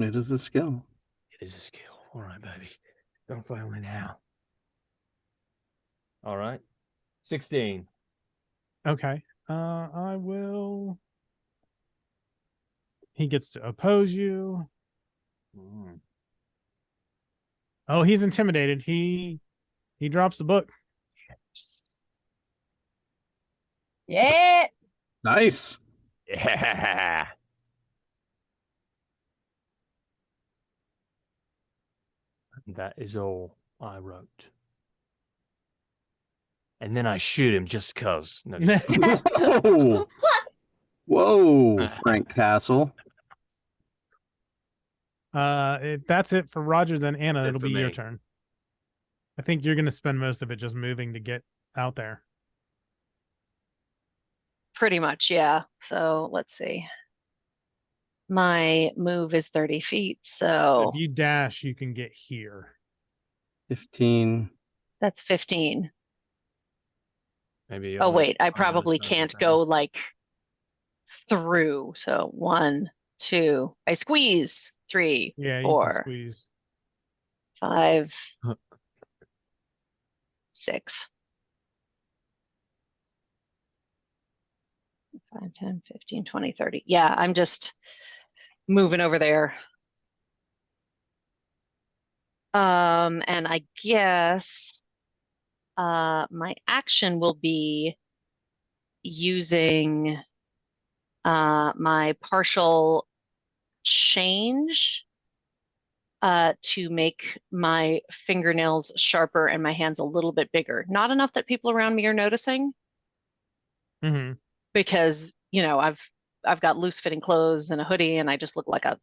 It is a skill. It is a skill. All right, baby. Don't fail me now. All right. 16. Okay. I will. He gets to oppose you. Oh, he's intimidated. He drops the book. Yeah. Nice. Yeah. That is all I wrote. And then I shoot him just cuz. No, Whoa. Whoa, Frank Castle. That's it for Roger. Then Anna, That's it it'll for be your me. turn. I think you're gonna spend most of it just moving to get out there. Pretty much, yeah. So let's see. My move is 30 feet, So so if you dash, you can get here. 15. that's 15. Maybe. Oh, wait, I on the probably side of can't the go like through. So 1, 2, I squeeze. 3, Yeah, you can 4, squeeze. 5, 6. 5, 10, 15, 20, 30. Yeah, I'm just moving over there. And I guess my action will be using my partial change to make my fingernails sharper and my hands a little bit bigger. Not enough that people around me are noticing, Mm-hmm. because I've got loose fitting clothes and a hoodie and I just look like a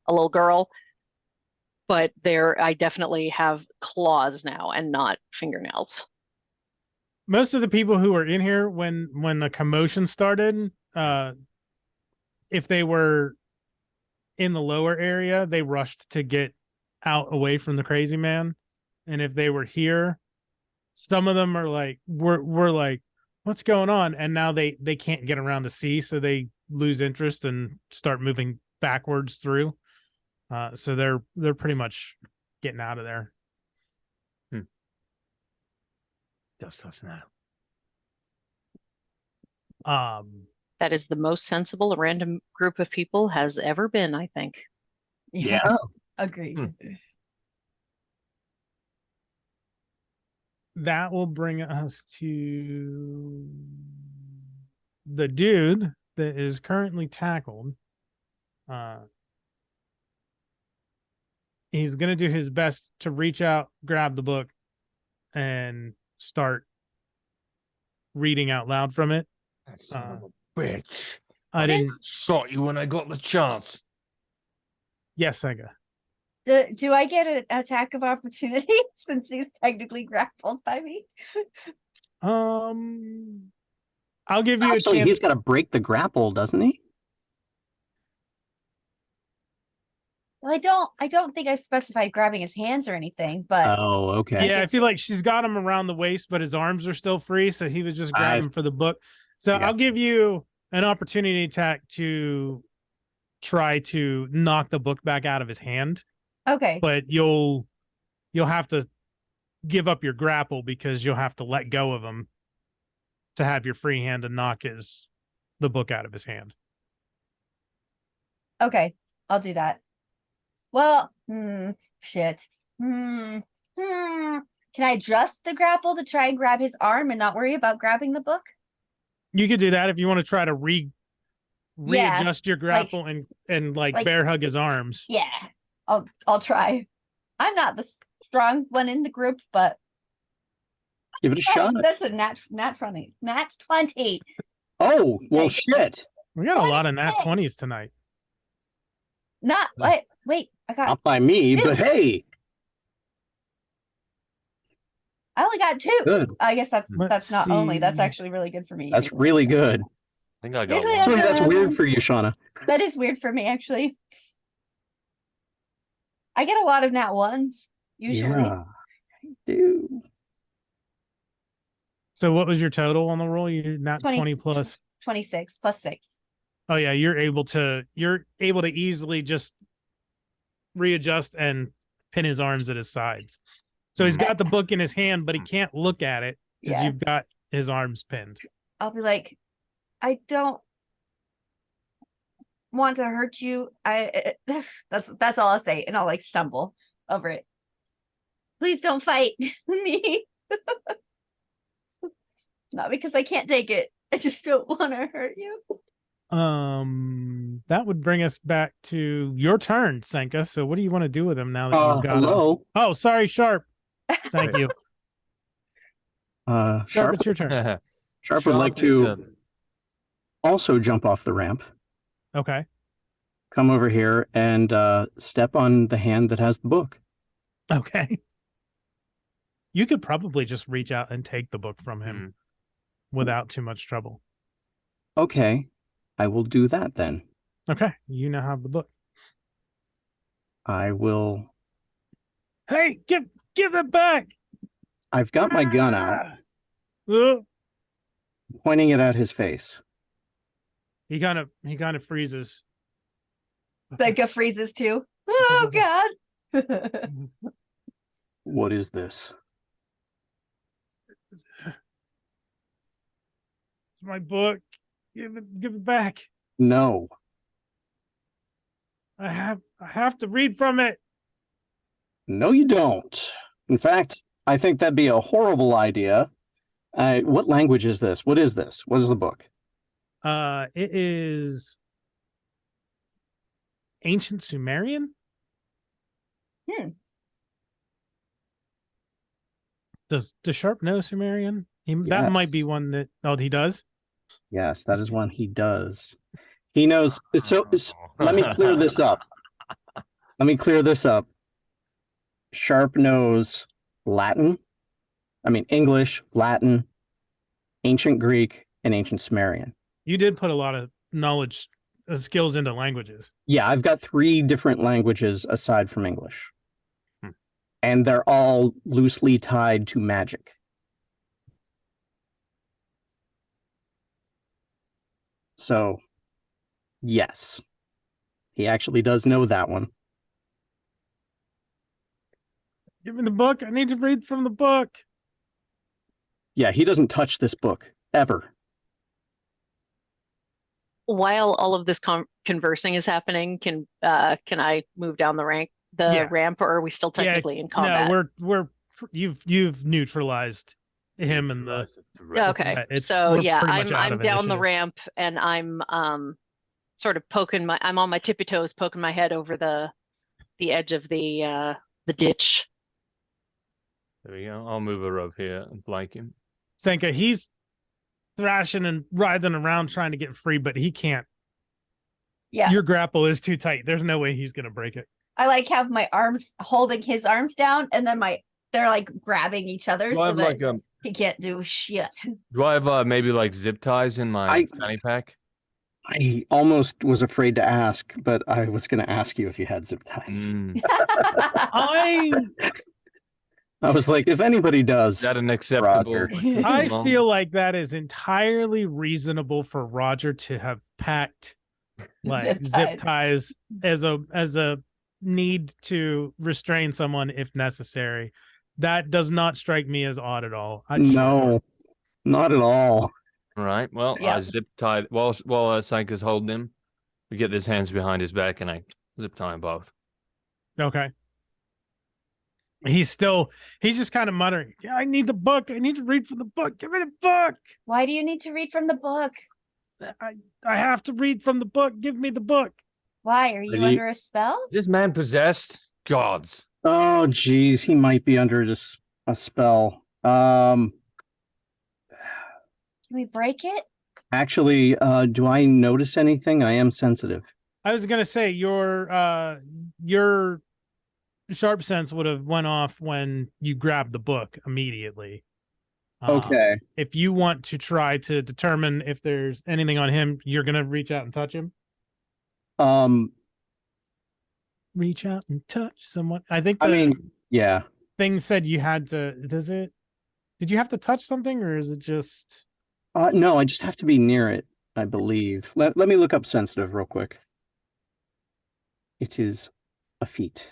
little girl. But I definitely have claws now and not fingernails. Most of the people who were in here when the commotion started, if they were in the lower area, they rushed to get out away from the crazy man. And if they were here, some of them are like, we're like, what's going on? And now they can't get around to see, so they lose interest and start moving backwards through. So they're pretty much getting out of there. Just us now. That is the most sensible a random group of people has ever been, I think. Yeah. Agreed. That will bring us to the dude that is currently tackled. He's going to do his best to reach out, grab the book, and start reading out loud from it. That son of a bitch. I didn't shot you when I got the chance. Yes, Sega. Do I get an attack of opportunity since he's technically grappled by me? I'll give you Actually, a chance. he's got to break the grapple, doesn't he? Well, I don't think I specified grabbing his hands or anything, but Oh, okay. Yeah, I feel like she's got him around the waist, but his arms are still free, so he was just grabbing for the book. So I'll give you an opportunity attack to try to knock the book back out of his hand. Okay. But you'll have to give up your grapple because you'll have to let go of him to have your free hand to knock the book out of his hand. Okay, I'll do that. Well, shit. Can I adjust the grapple to try and grab his arm and not worry about grabbing the book? You could do that if you want to try to readjust your grapple and bear hug his arms. Yeah, I'll try. I'm not the strong one in the group, but give it a shot. That's a nat 20. Oh, well, shit. We got a lot of nat 20s tonight. Not wait, I got Not by me, but hey. I only got 2. Good. I guess that's not only. That's see. actually really good for me. That's really good. I think I got Usually one. I Actually, don't that's have weird one. for you, Shauna. That is weird for me, actually. I get a lot of nat 1s usually. Yeah. Dude. So what was your total on the roll? You're not 20 plus 26 plus 6. Oh yeah, you're able to easily just readjust and pin his arms at his sides. So he's got the book in his hand, but he can't look at it because Yeah. you've got his arms pinned. I'll be like, I don't want to hurt you. That's all I'll say, and I'll like stumble over it. Please don't fight me. Not because I can't take it. I just don't want to hurt you. That would bring us back to your turn, Senka. So what do you want to do with him now that you've got hello? Oh, sorry, Sharp. Thank you. Sharp, it's your turn. Sharp would like to also jump off the ramp, Okay. come over here, and step on the hand that has the book. Okay. You could probably just reach out and take the book from him without too much trouble. Okay, I will do that then. Okay, you now have the book. I will. Hey, give it back! I've got my gun out, pointing it at his face. He kind of freezes. Senka freezes too. Oh God. What is this? It's my book. Give it back. No. I have to read from it. No, you don't. In fact, I think that'd be a horrible idea. What language is this? What is this? What is the book? It is ancient Sumerian. Does Sharp know Sumerian? That might be one that. Oh, he does. Yes, that is one he does. He knows. So let me clear this up. Sharp knows Latin. I mean, English, Latin, ancient Greek, and ancient Sumerian. You did put a lot of knowledge, skills into languages. Yeah, I've got 3 different languages aside from English. And they're all loosely tied to magic. So, yes, he actually does know that one. Give me the book. I need to read from the book. Yeah, he doesn't touch this book, ever. While all of this conversing is happening, can I move down the ramp, or are we still technically in combat? No, you've neutralized him and the. Okay, so yeah, I'm down the ramp and I'm sort of I'm on my tippy toes, poking my head over the edge of the ditch. There we go. I'll move her over here and flank him. Senka, he's thrashing and writhing around trying to get free, but he can't. Yeah. Your grapple is too tight. There's no way he's gonna break it. I like have my arms holding his arms down, and then they're like grabbing each other so that he can't do shit. Do I have maybe like zip ties in my fanny pack? I almost was afraid to ask, but I was going to ask you if you had zip ties. I was like, if anybody does, is that an acceptable? I feel like that is entirely reasonable for Roger to have packed like zip ties as a need to restrain someone if necessary. That does not strike me as odd at all. No, not at all. All right. Well, I zip tie while Sanka's holding him. We get his hands behind his back and I zip tie them both. Okay. He's just kind of muttering, yeah, I need the book. I need to read from the book. Give me the book. Why do you need to read from the book? I have to read from the book. Give me the book. Why? Are you under a spell? Is this man possessed? Gods. Oh, geez. He might be under a spell. Can we break it? Actually, do I notice anything? I am sensitive. I was going to say your sharp sense would have went off when you grabbed the book immediately. Okay. If you want to try to determine if there's anything on him, you're going to reach out and touch him. Reach out and touch someone. I think. Yeah. Thing said you had to. Did you have to touch something, or is it just? No, I just have to be near it, I believe. Let me look up sensitive real quick. It is a feat.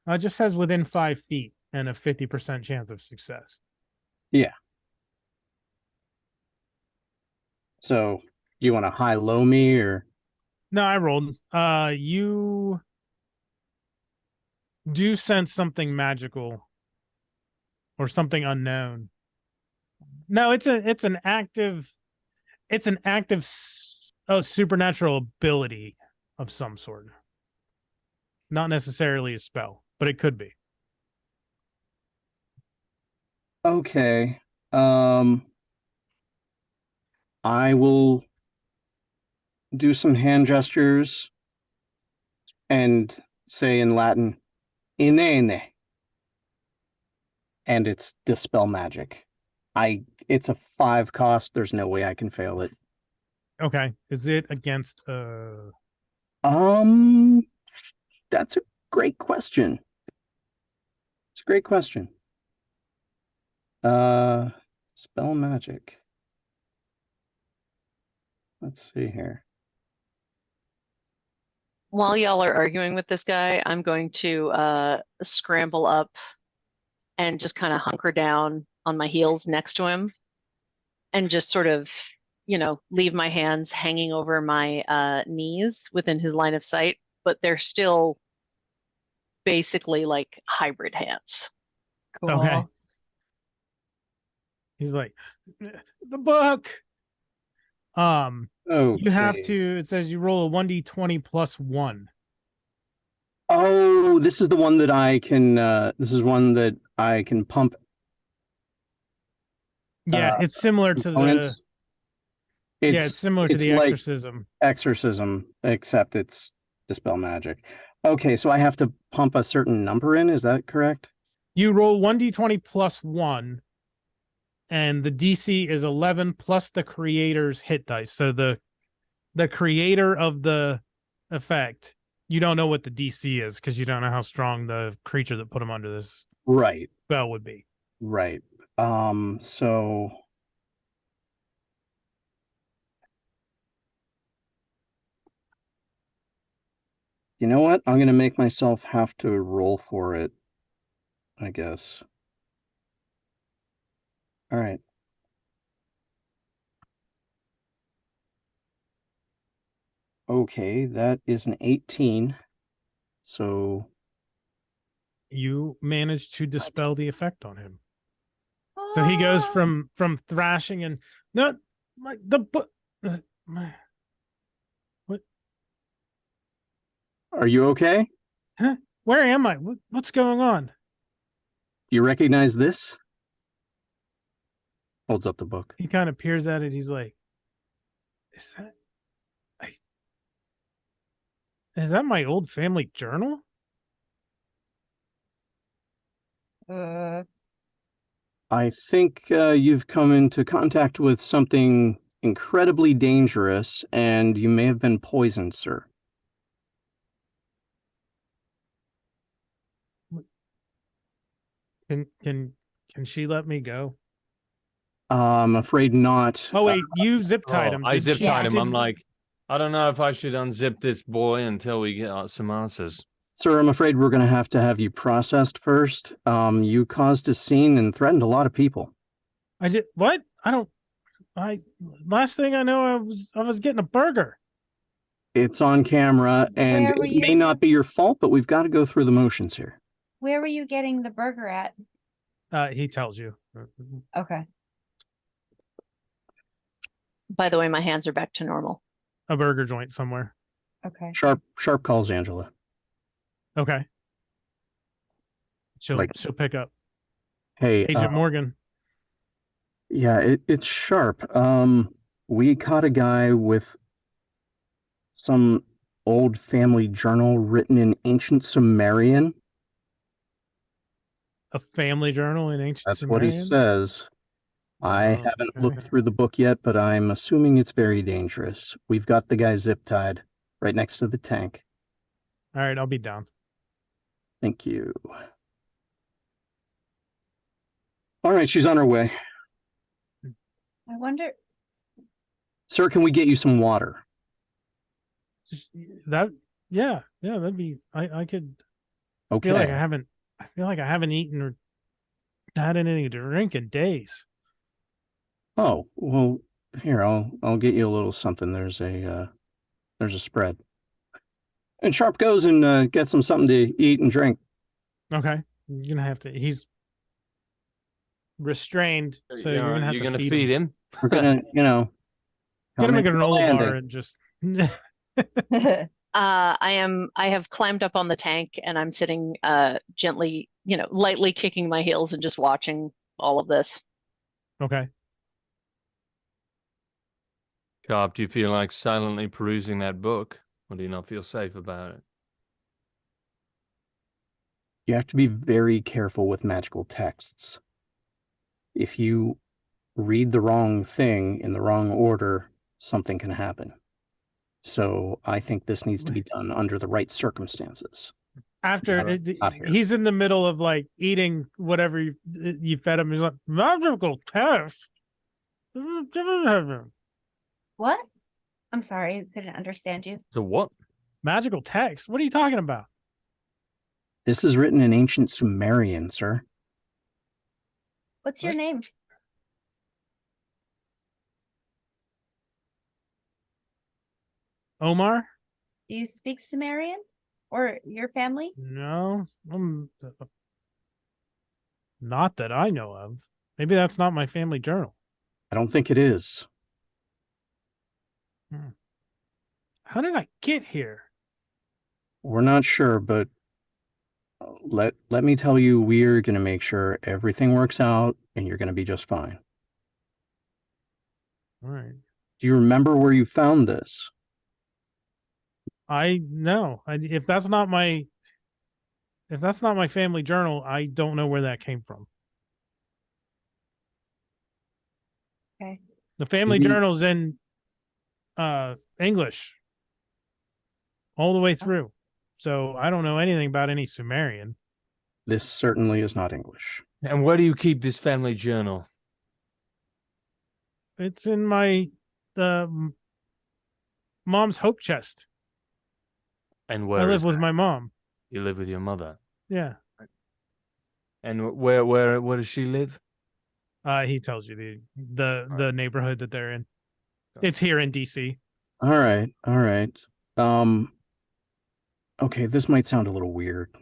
It just says within 5 feet and a 50% chance of success. Yeah. So, you want to high-low me, or? No, I rolled. You do sense something magical or something unknown. No, it's an active supernatural ability of some sort. Not necessarily a spell, but it could be. Okay. I will do some hand gestures and say in Latin, inene. And it's dispel magic. It's a 5 cost. There's no way I can fail it. Okay. Is it against That's a great question. It's a great question. Spell magic. Let's see here. While y'all are arguing with this guy, I'm going to scramble up and just kind of hunker down on my heels next to him and just sort of, leave my hands hanging over my knees within his line of sight, but they're still basically like hybrid hands. Cool. Okay. He's like, the book. You have Okay. to, it says you roll a 1d20 plus 1. Oh, this is the one that I can pump. Yeah, it's similar to components. it's similar to the like exorcism. Exorcism, except it's dispel magic. Okay, so I have to pump a certain number in, is that correct? You roll 1d20 plus 1, and the DC is 11 plus the creator's hit dice. So the creator of the effect, you don't know what the DC is because you don't know how strong the creature that put him under this Right. spell would be. Right. So you know what? I'm gonna make myself have to roll for it, I guess. All right. Okay, that is an 18. So You manage to dispel the effect on him. So he goes from thrashing and no, like the book. What? are you okay? Huh? Where am I? What's going on? Do you recognize this? Holds up the book. He kind of peers at it. He's like, is that my old family journal? I think you've come into contact with something incredibly dangerous, and you may have been poisoned, sir. Can she let me go? I'm afraid not. Oh wait, you zip tied him. I zip tied him. did- I'm like, I don't know if I should unzip this boy until we get some answers. Sir, I'm afraid we're going to have you processed first. You caused a scene and threatened a lot of people. I did what? Last thing I know, I was getting a burger. It's on camera, and Where were it may you? not be your fault, but we've got to go through the motions here. Where were you getting the burger at? He tells you. Okay. By the way, my hands are back to normal. A burger joint somewhere. Okay. Sharp calls, Angela. Okay. She'll Like- pick up. Hey, Agent Morgan. yeah, it's Sharp. We caught a guy with some old family journal written in ancient Sumerian. A family journal in ancient That's Sumerian? what he says. I Oh, haven't okay. looked through the book yet, but I'm assuming it's very dangerous. We've got the guy zip tied right next to the tank. All right, I'll be down. Thank you. All right, she's on her way. I wonder. Sir, can we get you some water? Yeah, that'd be. I could. Okay. I feel like I haven't eaten or had anything to drink in days. Oh, well, here, I'll get you a little something. There's a spread. And Sharp goes and gets him something to eat and drink. Okay, you're gonna have to. He's restrained, so you're gonna have to feed him. We're gonna, get him a make the granola bar landing. and just. I have climbed up on the tank and I'm sitting gently, lightly kicking my heels and just watching all of this. Okay. Carp, do you feel like silently perusing that book, or do you not feel safe about it? You have to be very careful with magical texts. If you read the wrong thing in the wrong order, something can happen. So I think this needs to be done under the right circumstances. After he's in the middle of like eating whatever you fed him, he's like, magical text. What? I'm sorry, I couldn't understand you. The what? Magical text? What are you talking about? This is written in ancient Sumerian, sir. What's your name? Omar? Do you speak Sumerian? Or your family? No, not that I know of. Maybe that's not my family journal. I don't think it is. How did I get here? We're not sure, but let me tell you, we're going to make sure everything works out and you're going to be just fine. All right. Do you remember where you found this? I know. If that's not my family journal, I don't know where that came from. Okay. The family journal's in English all the way through. So I don't know anything about any Sumerian. This certainly is not English. And where do you keep this family journal? It's in my mom's hope chest. And where I live with my mom. You live with your mother. Yeah. And where does she live? He tells you the neighborhood that they're in. It's here in DC. All right. Okay, this might sound a little weird,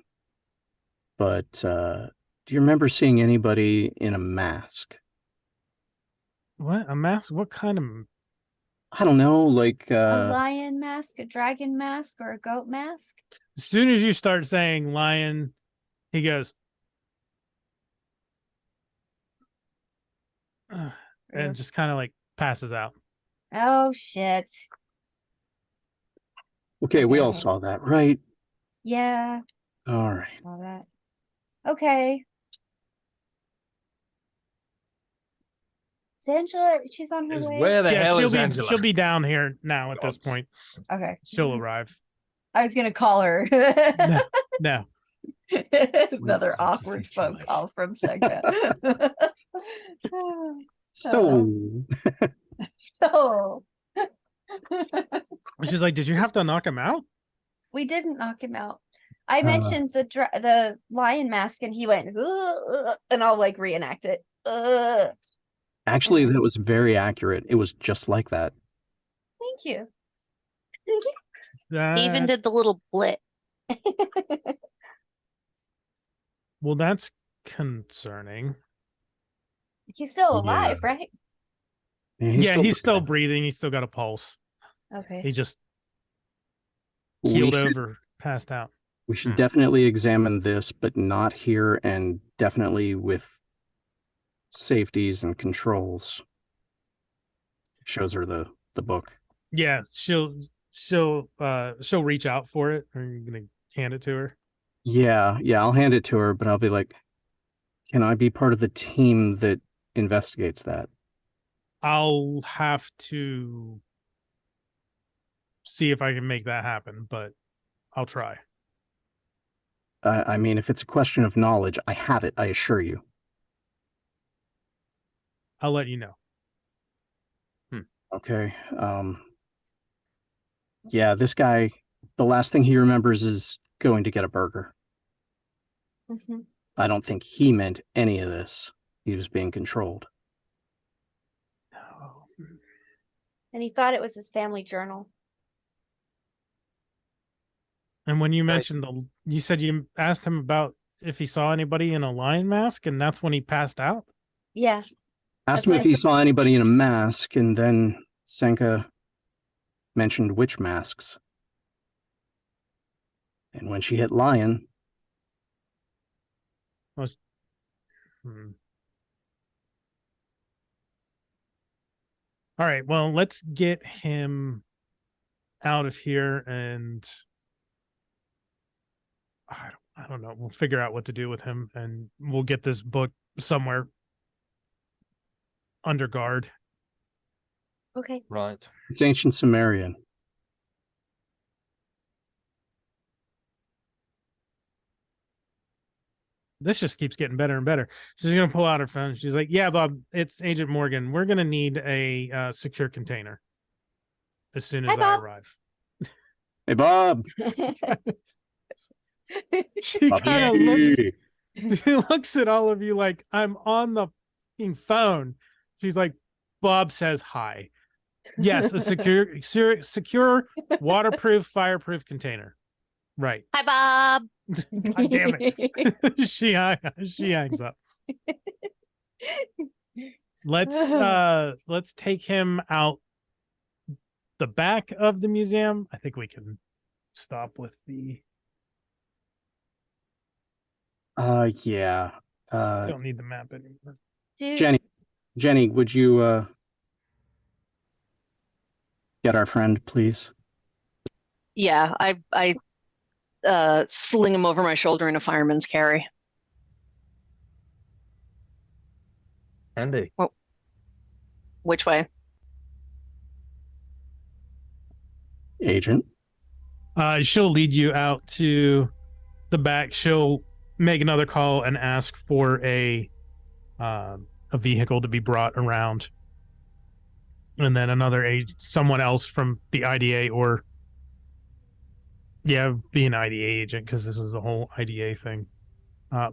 but do you remember seeing anybody in a mask? What? A mask? What kind of? I don't know, like A lion mask, a dragon mask, or a goat mask? As soon as you start saying lion, he goes, and just kind of like passes out. Oh, shit. Okay, we all saw that, right? Yeah. All right. All that. Okay. Is Angela, she's on her way? Where the hell is Angela? She'll be down here now at this point. Okay. She'll arrive. I was gonna call her. No. Another awkward phone call from Secca. So She's like, did you have to knock him out? We didn't knock him out. I mentioned the lion mask and he went, and I'll like reenact it. actually, that was very accurate. It was just like that. Thank you. Even did the little blit. Well, that's concerning. He's still alive, right? Yeah, he's still breathing. He's still got a pulse. Okay. He just keeled over, passed out. We should definitely examine this, but not here, and definitely with safeties and controls. Shows her the book. Yeah, she'll reach out for it. Are you gonna hand it to her? Yeah, I'll hand it to her, but I'll be like, can I be part of the team that investigates that? I'll have to see if I can make that happen, but I'll try. I mean, if it's a question of knowledge, I have it, I assure you. I'll let you know. Okay. Yeah, this guy, the last thing he remembers is going to get a burger. Mm-hmm. I don't think he meant any of this. He was being controlled. And he thought it was his family journal. And when you mentioned you said you asked him about if he saw anybody in a lion mask, and that's when he passed out. Yeah. Asked That's him what if I he thought. saw anybody in a mask, and then Senka mentioned witch masks. And when she hit lion, All right, well, let's get him out of here, and I don't know. We'll figure out what to do with him, and we'll get this book somewhere under guard. Okay. Right. it's ancient Sumerian. This just keeps getting better and better. She's gonna pull out her phone. She's like, "Yeah, Bob, it's Agent Morgan. We're gonna need a secure container as soon as Hi, I Bob. arrive." Hey, Bob. She kind of looks at all of you like, I'm on the fucking phone. She's like, Bob says hi. Yes, a secure, waterproof, fireproof container. Right. Hi, Bob. God damn it. she hangs up. Let's take him out the back of the museum. I think we can stop with the Yeah. don't need the map anymore. Dude. Jenny, would you get our friend, please? Yeah, I sling him over my shoulder in a fireman's carry. Andy. Oh, which way? Agent. She'll lead you out to the back. She'll make another call and ask for a vehicle to be brought around, and then someone else from the IDA or be an IDA agent, because this is the whole IDA thing.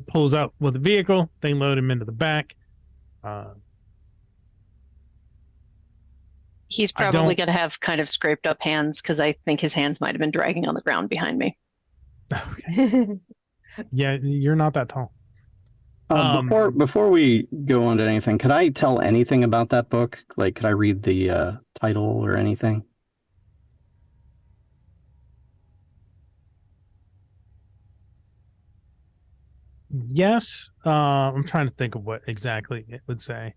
Pulls up with a vehicle. They load him into the back. He's probably going to have kind of scraped up hands because I think his hands might have been dragging on the ground behind me. Okay. Yeah, you're not that tall. Before we go on to anything, could I tell anything about that book? Like, could I read the title or anything? Yes. I'm trying to think of what exactly it would say.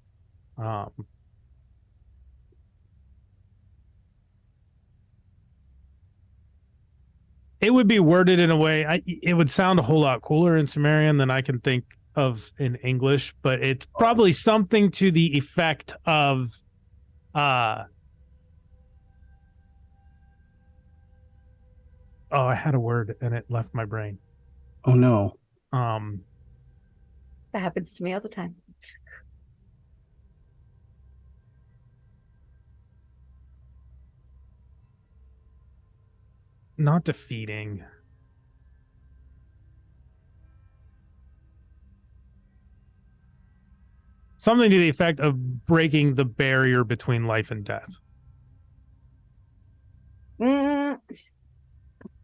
It would be worded in a way, it would sound a whole lot cooler in Sumerian than I can think of in English, but it's probably something to the effect of oh, I had a word and it left my brain. Oh no. That happens to me all the time. Not defeating. Something to the effect of breaking the barrier between life and death.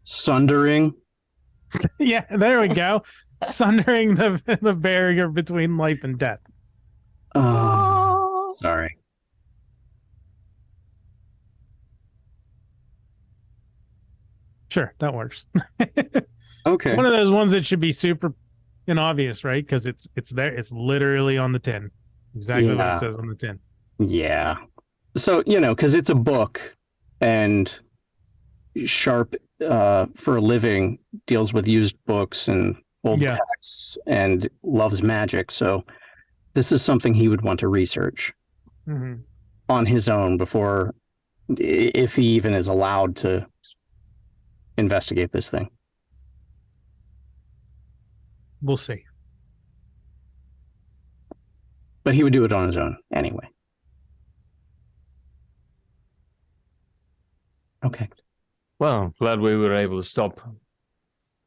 Sundering. Yeah, there we go. Sundering the barrier between life and death. Sorry. Sure, that works. Okay. One of those ones that should be super obvious, right? Because it's there. It's literally on the tin. Exactly what it says on the tin. Yeah. So, because it's a book, and Sharp, for a living, deals with used books and old texts and loves magic. So this is something he would want to research on his own before, if he even is allowed to investigate this thing. We'll see. But he would do it on his own anyway. Okay. Well, glad we were able to stop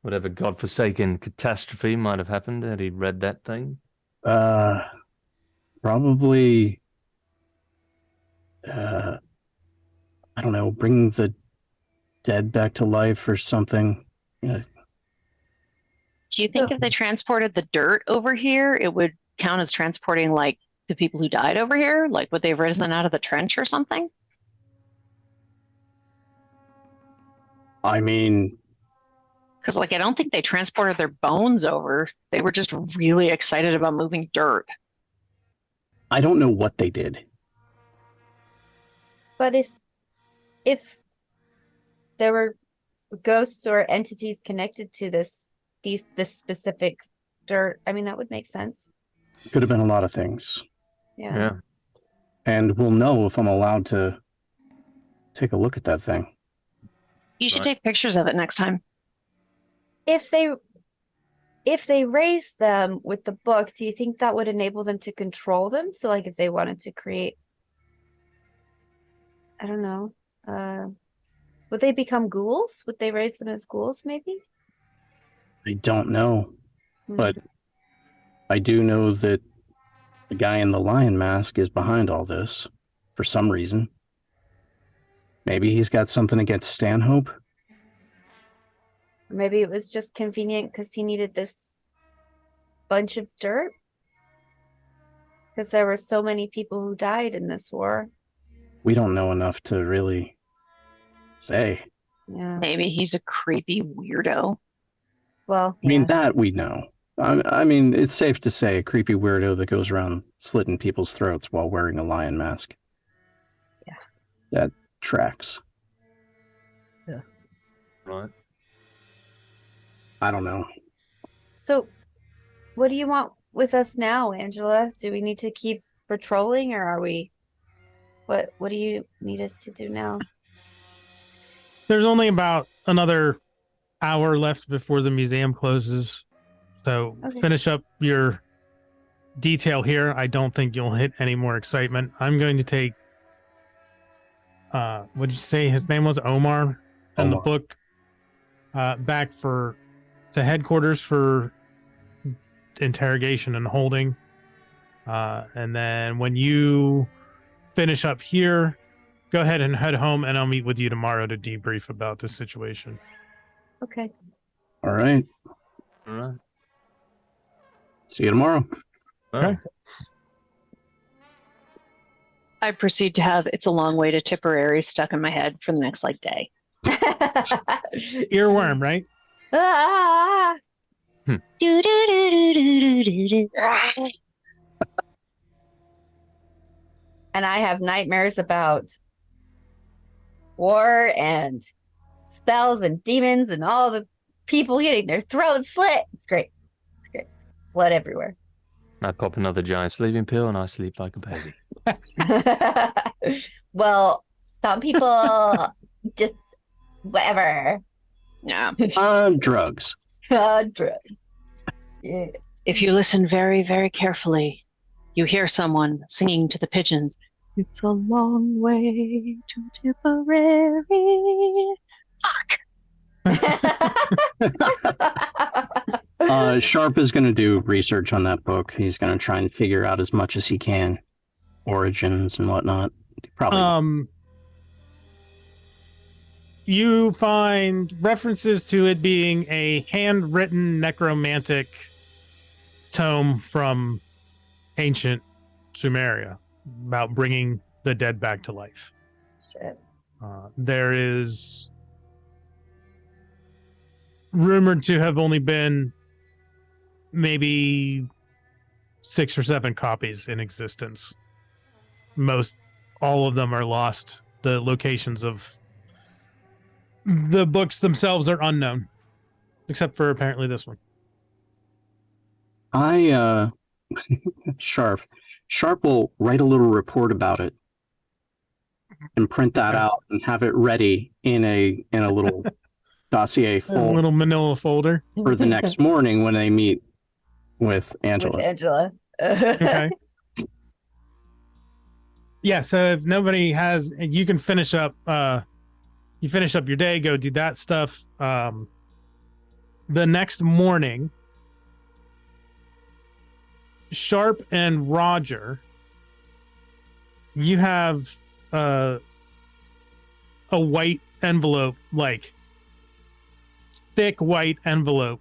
whatever godforsaken catastrophe might have happened had he read that thing. Probably, I don't know, bring the dead back to life or something. Do you think if they transported the dirt over here, it would count as transporting like the people who died over here? Like would they have risen out of the trench or something? I mean, Because like I don't think they transported their bones over. They were just really excited about moving dirt. I don't know what they did. But if there were ghosts or entities connected to this specific dirt, I mean that would make sense. Could have been a lot of things. Yeah. And we'll know if I'm allowed to take a look at that thing. You should take pictures of it next time. If they raise them with the book, do you think that would enable them to control them? So like if they wanted to create, I don't know, would they become ghouls? Would they raise them as ghouls maybe? I don't know, but I do know that the guy in the lion mask is behind all this for some reason. Maybe he's got something against Stanhope. Or maybe it was just convenient because he needed this bunch of dirt. Because there were so many people who died in this war. We don't know enough to really say. Yeah. Maybe he's a creepy weirdo. Well, I mean, that we know. I mean, it's safe to say a creepy weirdo that goes around slitting people's throats while wearing a lion mask. Yeah. That tracks. Yeah. Right. I don't know. So, what do you want with us now, Angela? Do we need to keep patrolling, or are we? What do you need us to do now? There's only about another hour left before the museum closes. So finish up your detail here. I don't think you'll hit any more excitement. I'm going to take what did you say his name was? Omar in the book back to headquarters for interrogation and holding. And then when you finish up here, go ahead and head home, and I'll meet with you tomorrow to debrief about this situation. Okay. All right. All right. See you tomorrow. Okay. I proceed to have "It's a Long Way to Tipperary" stuck in my head for the next day. Earworm, right? Ah! And I have nightmares about war and spells and demons and all the people getting their throats slit. It's great. It's great. Blood everywhere. I pop another giant sleeping pill and I sleep like a baby. Well, some people just whatever. Yeah. Drugs. Drugs. Yeah. If you listen very, very carefully, you hear someone singing to the pigeons, "It's a long way to Tipperary." Fuck. Sharp is going to do research on that book. He's going to try and figure out as much as he can, origins and whatnot. Probably. You find references to it being a handwritten necromantic tome from ancient Sumeria about bringing the dead back to life. Shit. There is rumored to have only been maybe 6 or 7 copies in existence. All of them are lost. The locations of the books themselves are unknown, except for apparently this one. Sharp will write a little report about it and print that out and have it ready in a little dossier A little manila folder for the next morning when they meet with Angela. With Angela. Okay. Yeah, so if nobody has, you can finish up. You finish up your day, go do that stuff. The next morning, Sharp and Roger, you have a white envelope, like thick white envelope,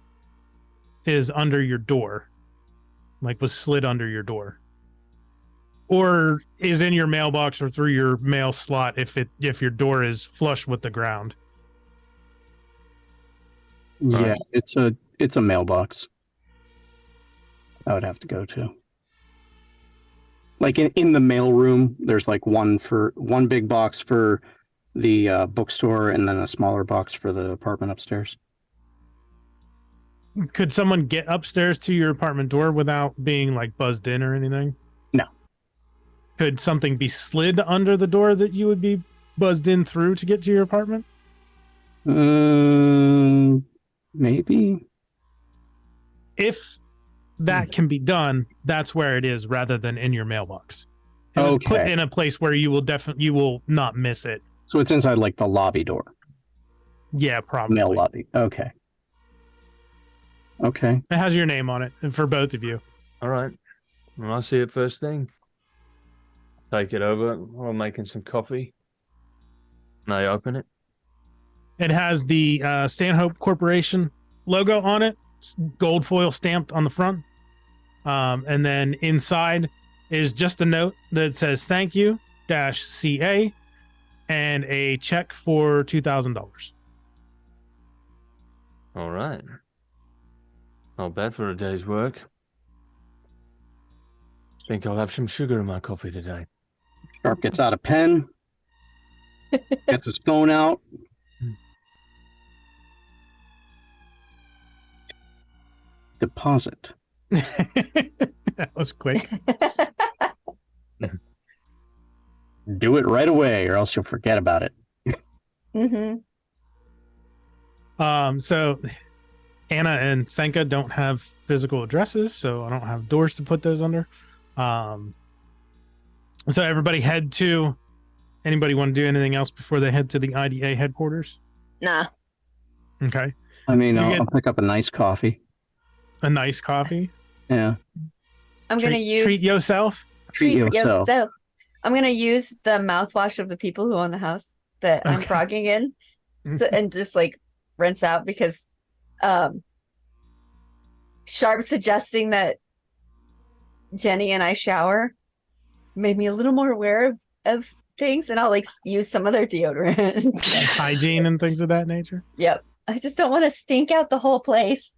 is under your door, like was slid under your door, or is in your mailbox or through your mail slot if your door is flush with the ground. Yeah, it's a mailbox. I would have to go to. Like in the mail room, there's like one big box for the bookstore and then a smaller box for the apartment upstairs. Could someone get upstairs to your apartment door without being like buzzed in or anything? No. Could something be slid under the door that you would be buzzed in through to get to your apartment? Maybe. If that can be done, that's where it is rather than in your mailbox. It was put in a place where you will not miss it. So it's inside like the lobby door. Yeah, probably. Mail lobby. Okay. Okay. It has your name on it, and for both of you. All right. Well, I'll see it first thing. Take it over while making some coffee. And I open it. It has the Stanhope Corporation logo on it, gold foil stamped on the front. And then inside is just a note that says thank you -CA and a check for $2,000. All right. Not bad for a day's work. Think I'll have some sugar in my coffee today. Sharp gets out a pen, gets his phone out. Deposit. That was quick. Do it right away or else you'll forget about it. So Anna and Senka don't have physical addresses, so I don't have doors to put those under. So everybody head to. Anybody want to do anything else before they head to the IDA headquarters? Nah. Okay. I mean, I'll pick up a nice coffee. A nice coffee. Yeah. I'm going to treat yourself. Treat yourself. I'm going to use the mouthwash of the people who own the house that I'm frogging in and just like rinse out because Sharp suggesting that Jenny and I shower made me a little more aware of things, and I'll like use some of their deodorant. Hygiene and things of that nature. Yep. I just don't want to stink out the whole place.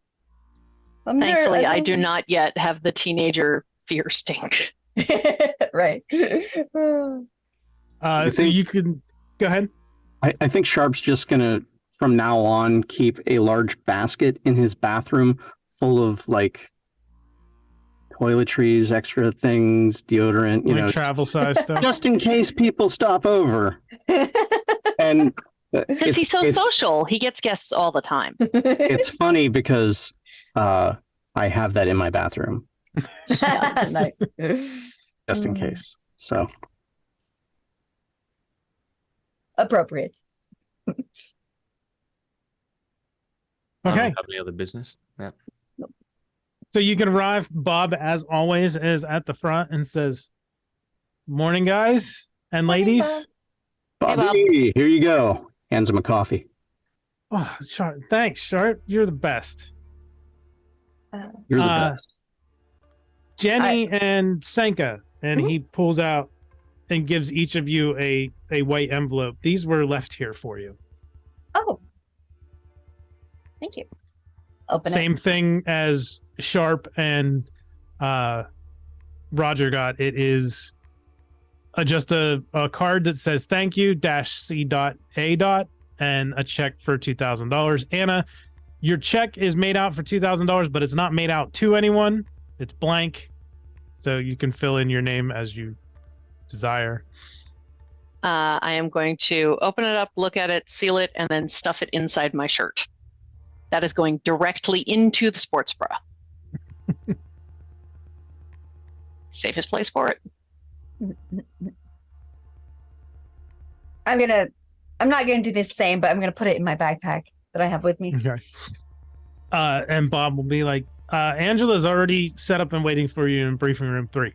Thankfully, I do not yet have the teenager fear stink. Right. So you can go ahead. I think Sharp's just gonna, from now on, keep a large basket in his bathroom full of like toiletries, extra things, deodorant, like travel size stuff, just in case people stop over. And because he's so social, he gets guests all the time. It's funny because I have that in my bathroom. Nice. Just in case. So appropriate. Okay. I don't have any other business. Yeah. So you can arrive. Bob, as always, is at the front and says, "Morning, guys and ladies." Bobby, here you go. Hands him a coffee. Oh, Sharp. Thanks, Sharp. You're the best. You're the best. Jenny and Senka, and he pulls out and gives each of you a white envelope. These were left here for you. Oh, thank you. Open Same it. thing as Sharp and Roger got. It is just a card that says thank you -C.A. and a check for $2,000. Anna, your check is made out for $2,000, but it's not made out to anyone. It's blank, so you can fill in your name as you desire. I am going to open it up, look at it, seal it, and then stuff it inside my shirt. That is going directly into the sports bra. Safest place for it. I'm not gonna do the same, but I'm gonna put it in my backpack that I have with me. Okay. And Bob will be like, Angela's already set up and waiting for you in briefing room 3.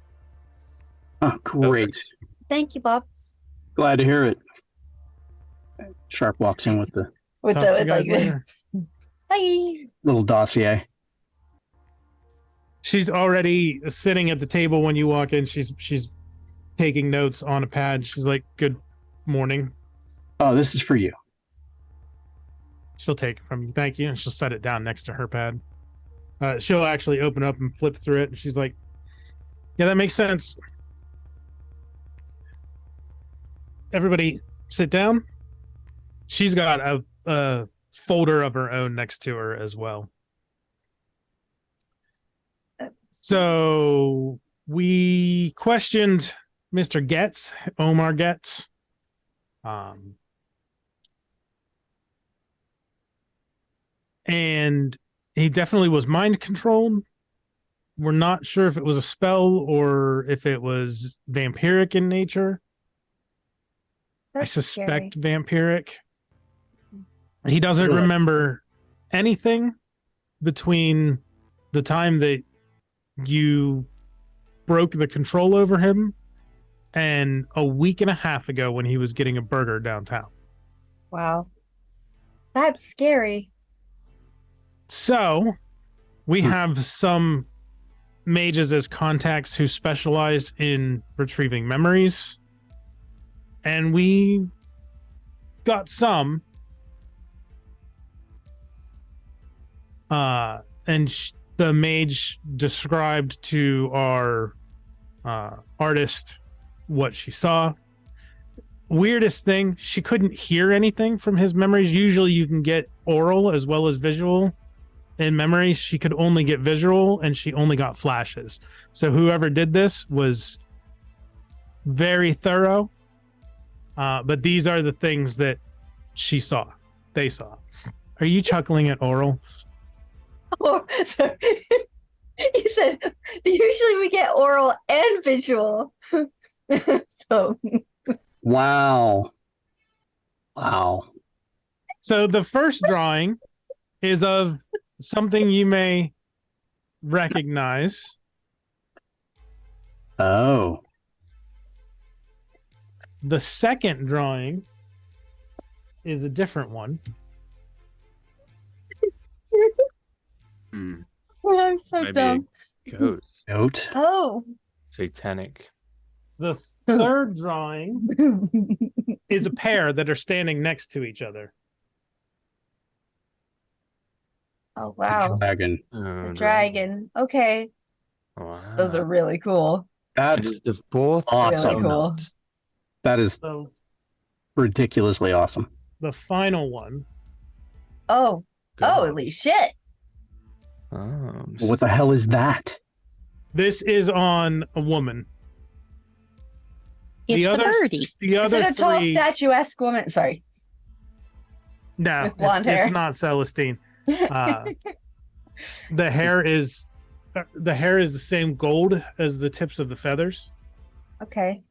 Oh, great. Thank you, Bob. Glad to hear it. Sharp walks in with the Talk to you guys later. Bye. little dossier. She's already sitting at the table when you walk in. She's taking notes on a pad. She's like, "Good morning." Oh, this is for you. She'll take it from you. Thank you. And she'll set it down next to her pad. She'll actually open up and flip through it. And she's like, "Yeah, that makes sense. Everybody sit down." She's got a folder of her own next to her as well. So we questioned Mr. Getz, Omar Getz. And he definitely was mind controlled. We're not sure if it was a spell or if it was vampiric in nature. I suspect vampiric. He doesn't remember anything between the time that you broke the control over him and a week and a half ago when he was getting a burger downtown. Wow. That's scary. So we have some mages as contacts who specialize in retrieving memories. And we got some. The mage described to our artist what she saw. Weirdest thing, she couldn't hear anything from his memories. Usually you can get oral as well as visual in memories. She could only get visual, and she only got flashes. So whoever did this was very thorough. But these are the things that she saw. They saw. Are you chuckling at oral? Oh, sorry. He said, usually we get oral and visual. So. Wow. Wow. So the first drawing is of something you may recognize. Oh. The second drawing is a different one. I'm so Maybe dumb. a ghost. Goat. Oh. Satanic. The third drawing is a pair that are standing next to each other. Oh, wow. Dragon. The dragon. Okay. Wow. Those are really cool. That's the fourth. awesome. Really cool. That is So ridiculously awesome. the final one. Oh. God. Holy shit. Oh, What the hell is that? This is on a woman. It's a birdie. The Is other it a tall, three, statuesque woman? Sorry. no, with blonde hair? it's not Celestine. The hair is the same gold as the tips of the feathers. Okay.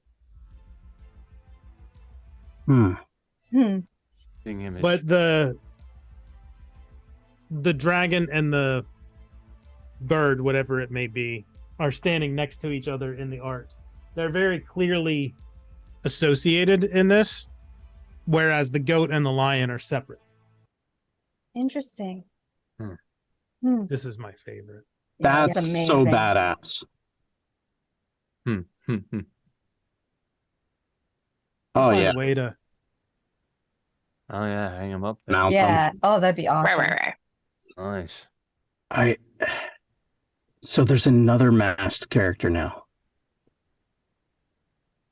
Hmm. image. But the dragon and the bird, whatever it may be, are standing next to each other in the art. They're very clearly associated in this, whereas the goat and the lion are separate. Interesting. This is my favorite. Yeah, That's it's so amazing. badass. Oh, Find yeah. a way to Oh yeah, hang him up there. Mount Yeah. them. Oh, that'd be awesome. Nice. So there's another masked character now.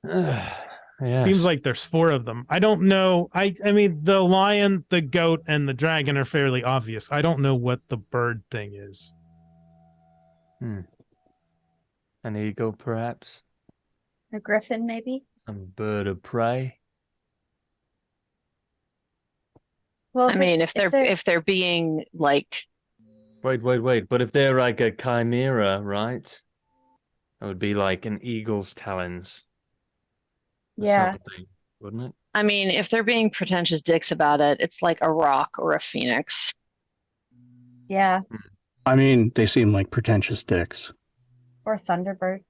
Yeah. Seems like there's 4 of them. I don't know. I mean, the lion, the goat, and the dragon are fairly obvious. I don't know what the bird thing is. An eagle, perhaps. A griffin, maybe? A bird of prey. Well, I mean, if they're being like, Wait. But if they're like a chimera, right? That would be like an eagle's talons. Or Yeah. something, wouldn't it? I mean, if they're being pretentious dicks about it, it's like a rock or a phoenix. Yeah. I mean, they seem like pretentious dicks. Or Thunderbird.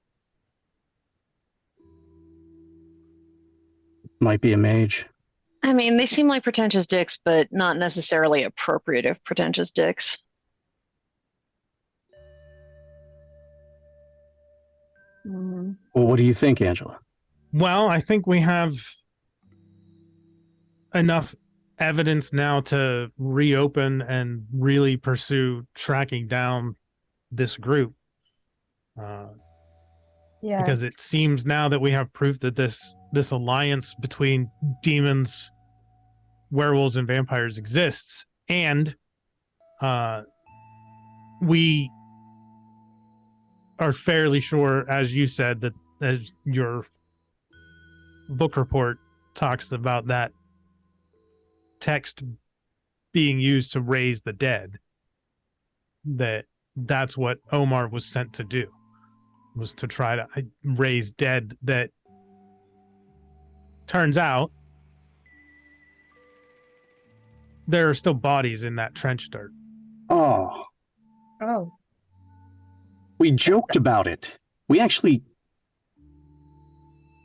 Might be a mage. I mean, they seem like pretentious dicks, but not necessarily appropriative pretentious dicks. Mm. Well, what do you think, Angela? Well, I think we have enough evidence now to reopen and really pursue tracking down this group. Yeah. Because it seems now that we have proof that this alliance between demons, werewolves, and vampires exists, and we are fairly sure, as you said, that as your book report talks about that text being used to raise the dead, that's what Omar was sent to do, was to try to raise dead that turns out there are still bodies in that trench dirt. Oh, Oh. we joked about it. We actually...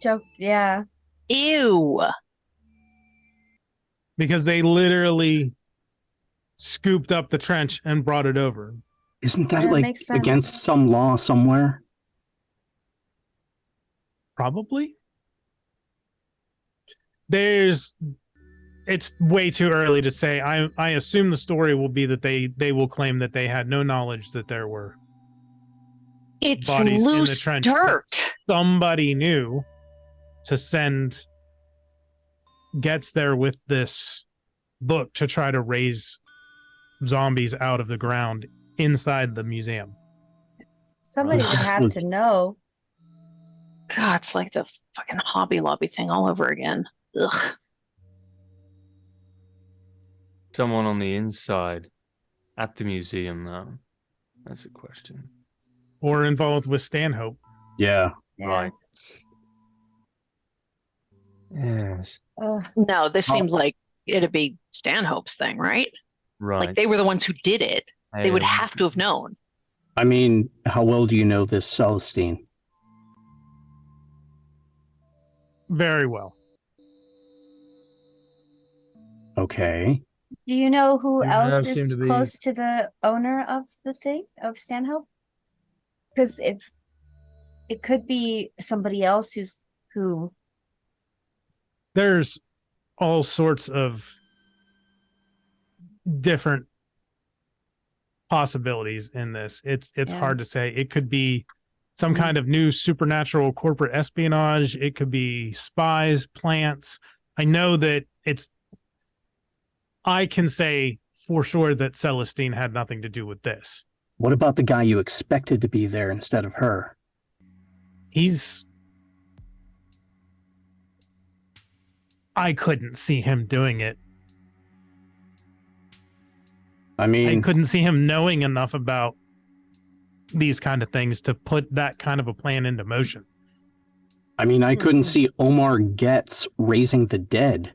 Joked, yeah. Ew. Because they literally scooped up the trench and brought it over. Isn't that Yeah, like makes sense. against some law somewhere? Probably. It's way too early to say. I assume the story will be that they will claim that they had no knowledge that there were It's bodies in the loose trench. dirt. Somebody knew to send gets there with this book to try to raise zombies out of the ground inside the museum. Somebody would have to know. God, it's like the fucking Hobby Lobby thing all over again. Ugh. Someone on the inside at the museum, though. That's a question. Or involved with Stanhope. Yeah. Yeah. Right. Yes. Ugh. No, this seems like it'd be Stanhope's thing, right? Right. Like they were the ones who did it. They would have to have known. I mean, how well do you know this Celestine? Very well. Okay. Do you know who You else have seemed is to be- close to the owner of the thing, of Stanhope? Because if it could be somebody else who There's all sorts of different possibilities in this. It's Yeah. hard to say. It could be some kind of new supernatural corporate espionage. It could be spies, plants. I know that I can say for sure that Celestine had nothing to do with this. What about the guy you expected to be there instead of her? I couldn't see him doing it. I I mean, couldn't see him knowing enough about these kind of things to put that kind of a plan into motion. I couldn't see Omar Getz raising the dead.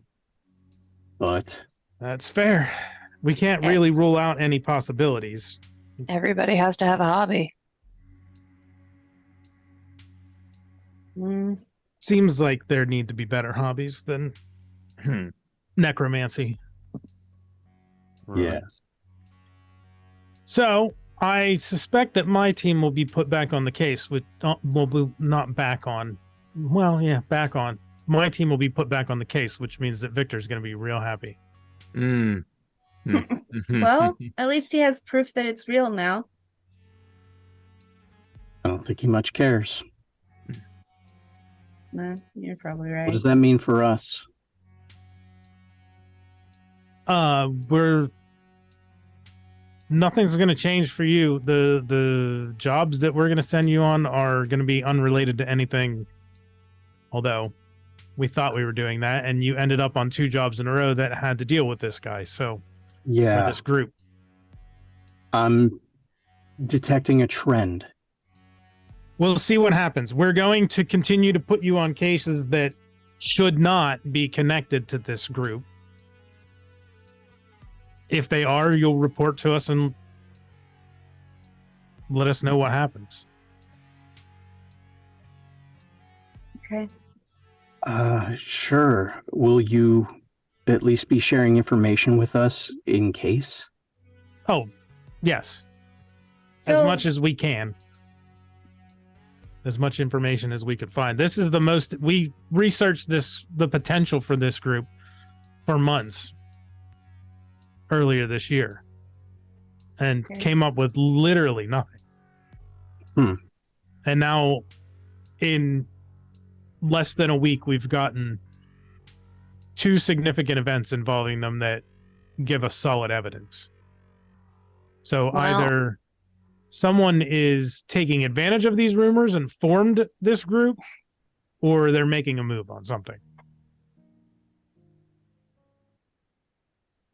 But That's fair. We can't really rule out any possibilities. Everybody has to have a hobby. Seems like there need to be better hobbies than necromancy. yeah. So I suspect that my team will be put back on the case with not back on. Well, yeah, back on. My team will be put back on the case, which means that Victor's going to be real happy. well, at least he has proof that it's real now. I don't think he much cares. No, you're probably right. What does that mean for us? Nothing's going to change for you. The jobs that we're going to send you on are going to be unrelated to anything. Although we thought we were doing that, and you ended up on 2 jobs in a row that had to deal with this guy. So, or Yeah. this group. I'm detecting a trend. We'll see what happens. We're going to continue to put you on cases that should not be connected to this group. If they are, you'll report to us and let us know what happens. Okay. Sure. Will you at least be sharing information with us in case? Oh, yes. So, As much as we can. As much information as we could find. This is the most we researched the potential for this group for months earlier this year and came up with literally nothing. And now in less than a week we've gotten 2 significant events involving them that give us solid evidence. So either someone is taking advantage of these rumors and formed this group, or they're making a move on something.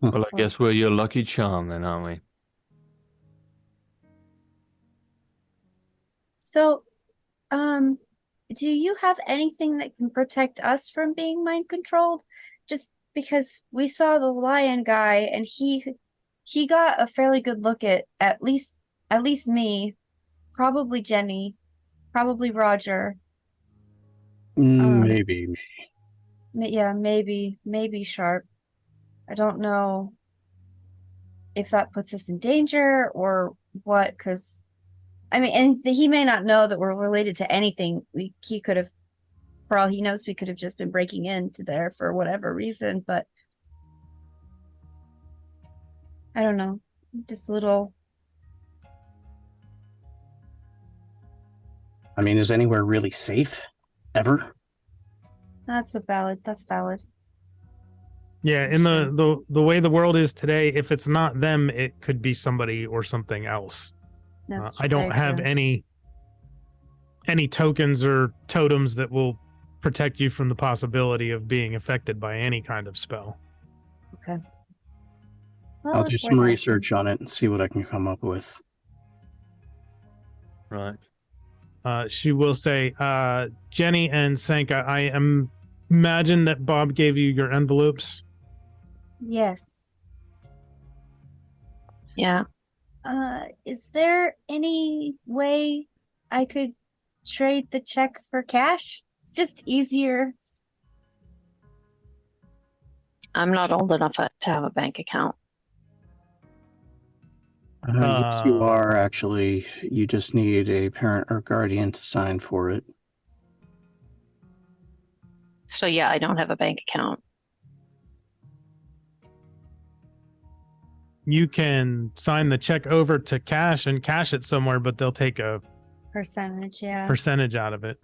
Well, I guess we're your lucky charm then, aren't we? So, do you have anything that can protect us from being mind controlled? Just because we saw the lion guy and he got a fairly good look at least me, probably Jenny, probably Roger. Maybe. Yeah, maybe Sharp. I don't know if that puts us in danger or what, because I mean, and he may not know that we're related to anything. He could have, for all he knows, we could have just been breaking into there for whatever reason, but I don't know. Just a little. I mean, is anywhere really safe? Ever? That's valid. Yeah, in the way the world is today, if it's not them, it could be somebody or something else. I don't have any tokens or totems that will protect you from the possibility of being affected by any kind of spell. Okay. Well, I'll do some research on it and see what I can come up with. Right. She will say, Jenny and Sanka, I imagine that Bob gave you your envelopes. Yes. Yeah. Is there any way I could trade the check for cash? It's just easier. I'm not old enough to have a bank account. Yes, you are, actually. You just need a parent or guardian to sign for it. So yeah, I don't have a bank account. You can sign the check over to cash and cash it somewhere, but they'll take a percentage out of it.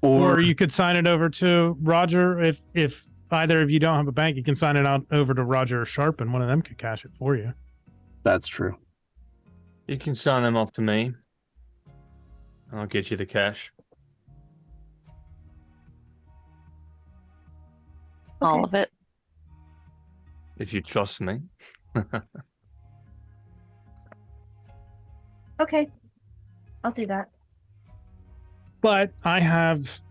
Or you could sign it over to Roger. If either of you don't have a bank, you can sign it out over to Roger or Sharp, and one of them could cash it for you. That's true. You can sign them off to me. I'll get you the cash. All of it. If you trust me. Okay. I'll do that. But I have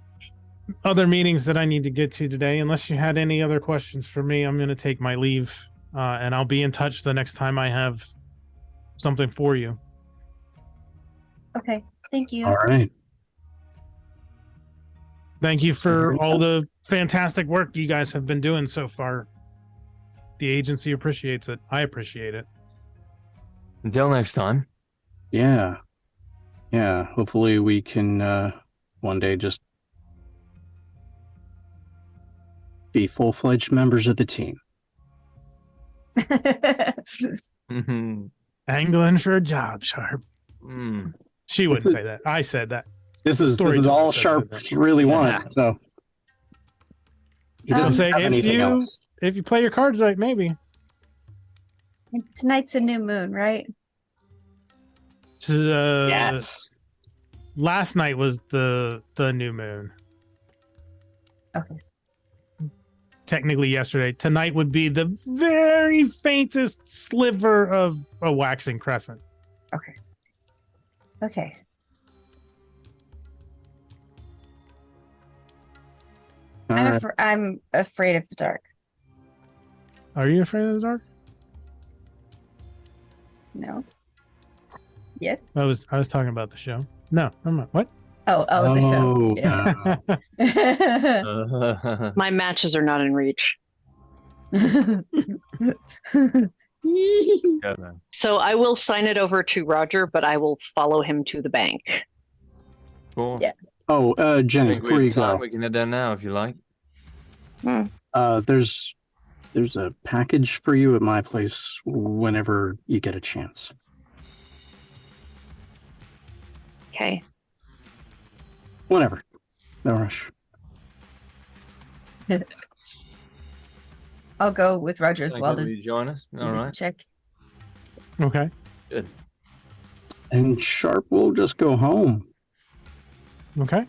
other meetings that I need to get to today. Unless you had any other questions for me, I'm going to take my leave, and I'll be in touch the next time I have something for you. Okay. Thank you. All right. Thank you for all the fantastic work you guys have been doing so far. The agency appreciates it. I appreciate it. Until next time. Yeah. Hopefully we can one day just be full-fledged members of the team. Angling for a job, Sharp. She wouldn't say that. I said that. This is all Sharp really want. So he doesn't say have anything else. If you play your cards right, maybe. Tonight's a new moon, right? Yes. Last night was the new moon. Okay. Technically yesterday. Tonight would be the very faintest sliver of a waxing crescent. Okay. All right. I'm afraid of the dark. Are you afraid of the dark? No. Yes. I was talking about the show. No, never mind. What? Oh, the show. Yeah. My matches are not in reach. So I will sign it over to Roger, but I will follow him to the bank. Cool. Yeah. Oh, I Jenny, think before we you have time. go, We can head there now if you like. there's a package for you at my place whenever you get a chance. Okay. Whenever. No rush. I'll go with Roger as Thank well you. Will to you join us? All right. check. Okay. Good. And Sharp will just go home. Okay.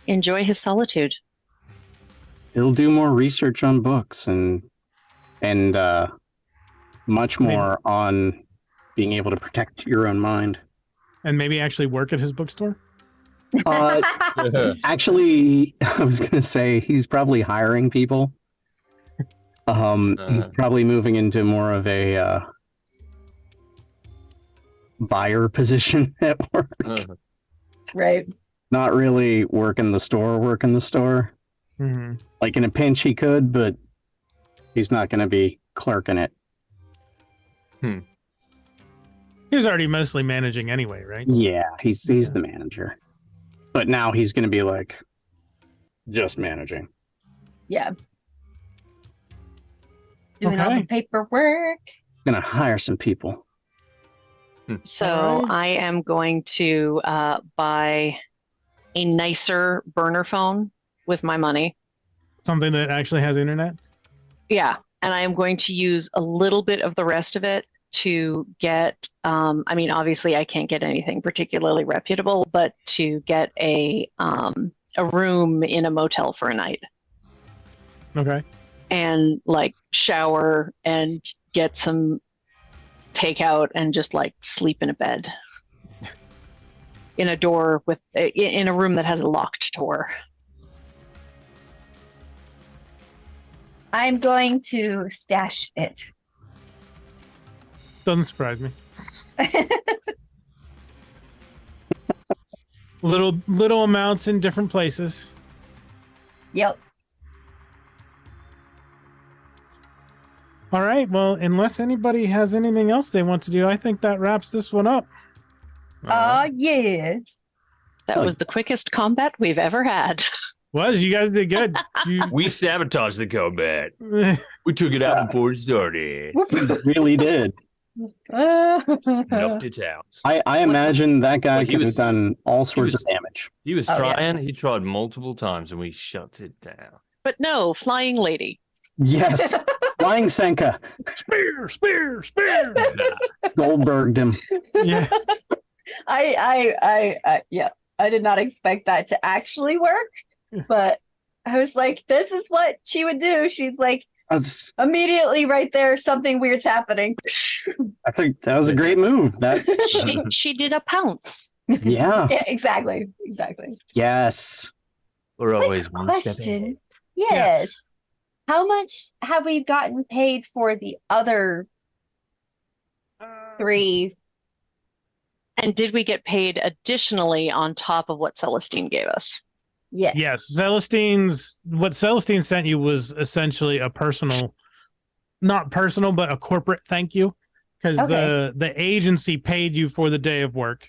Enjoy his solitude. He'll do more research on books and much more on being able to protect your own mind. And maybe actually work at his bookstore? Actually, I was gonna say he's probably hiring people. He's probably moving into more of a buyer position at work. Right. Not really working the store. Mm-hmm. Like in a pinch, he could, but he's not going to be clerking it. He was already mostly managing anyway, right? Yeah, he's the manager, but now he's going to be like just managing. Yeah. Doing all the paperwork. Going to hire some people. So I am going to buy a nicer burner phone with my money. Something that actually has internet? Yeah. And I am going to use a little bit of the rest of it to get, I mean, obviously I can't get anything particularly reputable, but to get a room in a motel for a night. Okay. And like shower and get some takeout and just like sleep in a bed in a door with in a room that has a locked door. I'm going to stash it. Doesn't surprise me. little amounts in different places. Yep. All right. Well, unless anybody has anything else they want to do, I think that wraps this one up. Yeah. That was the quickest combat we've ever had. You guys did good. We sabotaged the combat. We took it out before it started. We really did. Nuffed it out. I imagine that guy Well, he could have was- done all sorts of damage. He was Oh, yeah. trying. He tried multiple times, and we shut it down. But no, flying lady. Yes. Flying Senka. Spear. Goldberged him. Yeah. Yeah. I did not expect that to actually work, but I was like, this is what she would do. She's like, immediately right there, something weird's happening. That was a great move. That she did a pounce. yeah. Yeah, exactly. Yes. We're always one step ahead. Question. Yes. How much have we gotten paid for the other 3? And did we get paid additionally on top of what Celestine gave us? Yes. Yes. What Celestine sent you was essentially a personal, not personal, but a corporate thank you. Because the agency paid you for the day of work,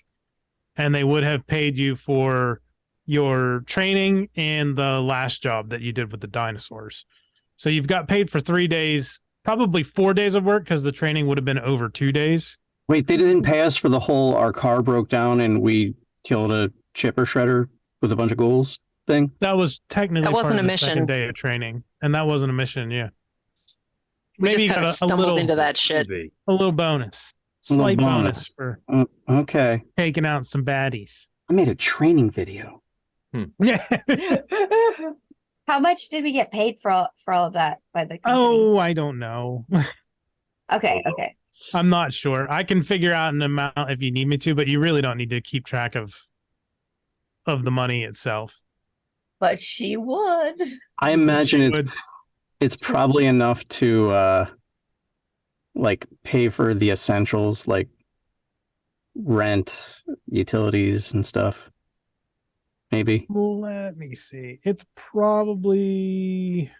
and they would have paid you for your training and the last job that you did with the dinosaurs. So you've got paid for 3 days, probably 4 days of work, because the training would have been over 2 days. Wait, they didn't pay us for the whole our car broke down and we killed a chipper shredder with a bunch of ghouls thing? That was technically That wasn't part of a the mission. second day of training, and that wasn't a mission. Yeah, We maybe just you kind got of stumbled into that shit. a little bonus, A little slight bonus. bonus for Okay. taking out some baddies. I made a training video. Yeah. How much did we get paid for all of that by the company? Oh, I don't know. Okay. I'm not sure. I can figure out an amount if you need me to, but you really don't need to keep track of the money itself. But she would. I imagine She it's would. it's probably enough to like pay for the essentials like rent, utilities and stuff. Maybe. Let me see. It's probably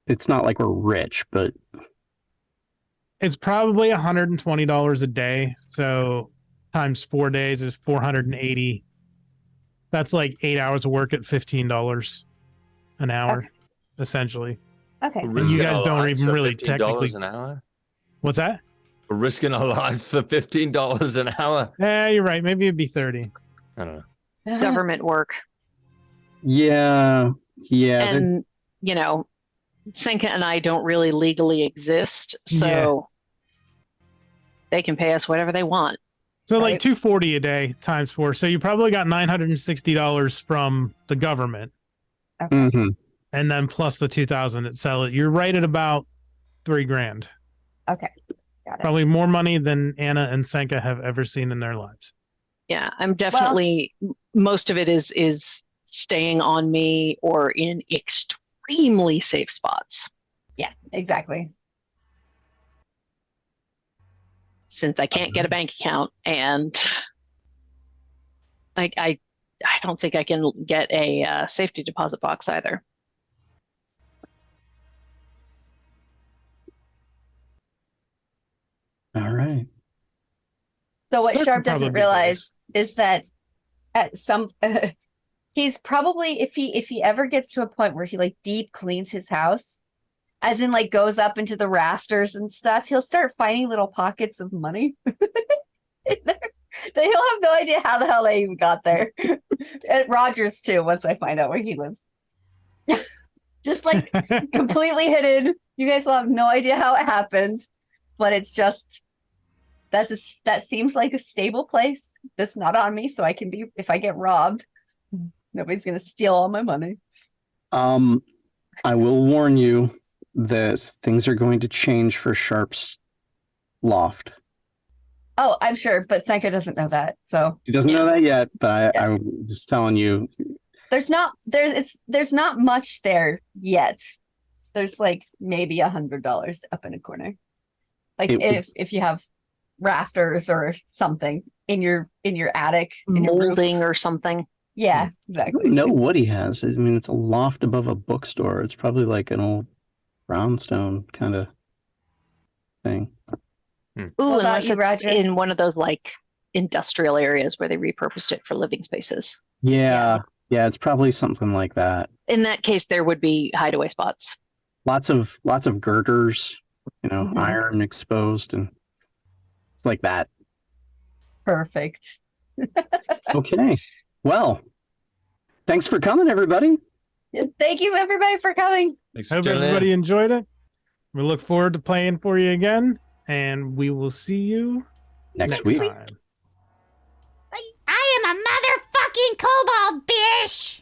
It's not like we're rich, but $120 a day. So times 4 days is 480. That's like 8 hours of work at $15 an hour, Okay. essentially. Okay. We're And risking you guys our don't lives even for really $15 technically. an hour. What's that? We're risking our lives for $15 an hour. You're right. Maybe it'd be 30. I don't know. Government work. yeah. And, you know, Senka and I don't really legally exist, so they can pay us whatever they want. So Right. like 240 a day times 4. So you probably got $960 from the government, Mhm. and then plus the 2,000 at sell it. You're right at about $3,000. Okay. Got it. Probably more money than Anna and Senka have ever seen in their lives. Yeah, I'm definitely most of it is staying on me or in extremely safe spots. Yeah, exactly. Since I can't get a bank account and I don't think I can get a safety deposit box either. All right. So what There Sharp could probably doesn't be realize is that at some he's probably if he ever gets to a point where he like deep cleans his house, as in like goes up into the rafters and stuff, he'll start finding little pockets of money. in there. He'll have no idea how the hell they even got there. At Rogers too, once I find out where he lives. Just like completely hidden. You guys will have no idea how it happened, but it's just that seems like a stable place that's not on me, so I can be if I get robbed, nobody's gonna steal all my money. I will warn you that things are going to change for Sharp's loft. Oh, I'm sure, but Senka doesn't know that. So He doesn't know that yet, but Yeah. I'm just telling you. there's not much there yet. There's like maybe $100 up in a corner. Like if you have rafters or something in your attic, in your roof. Molding or something. Yeah, I don't exactly. know what he has. I mean, it's a loft above a bookstore. It's probably like an old brownstone kind of thing. Ooh, What about unless you, it's Roger? in one of those like industrial areas where they repurposed it for living spaces. Yeah, it's probably something like that. In that case, there would be hideaway spots. Lots of girders, Mhm. iron exposed, and it's like that. Perfect. Okay. Well, thanks for coming, everybody. Yes, thank you everybody for coming. Thanks for Hope tuning in. everybody enjoyed it. We look forward to playing for you again, and we will see you Next week. time. I am a motherfucking kobold, bitch!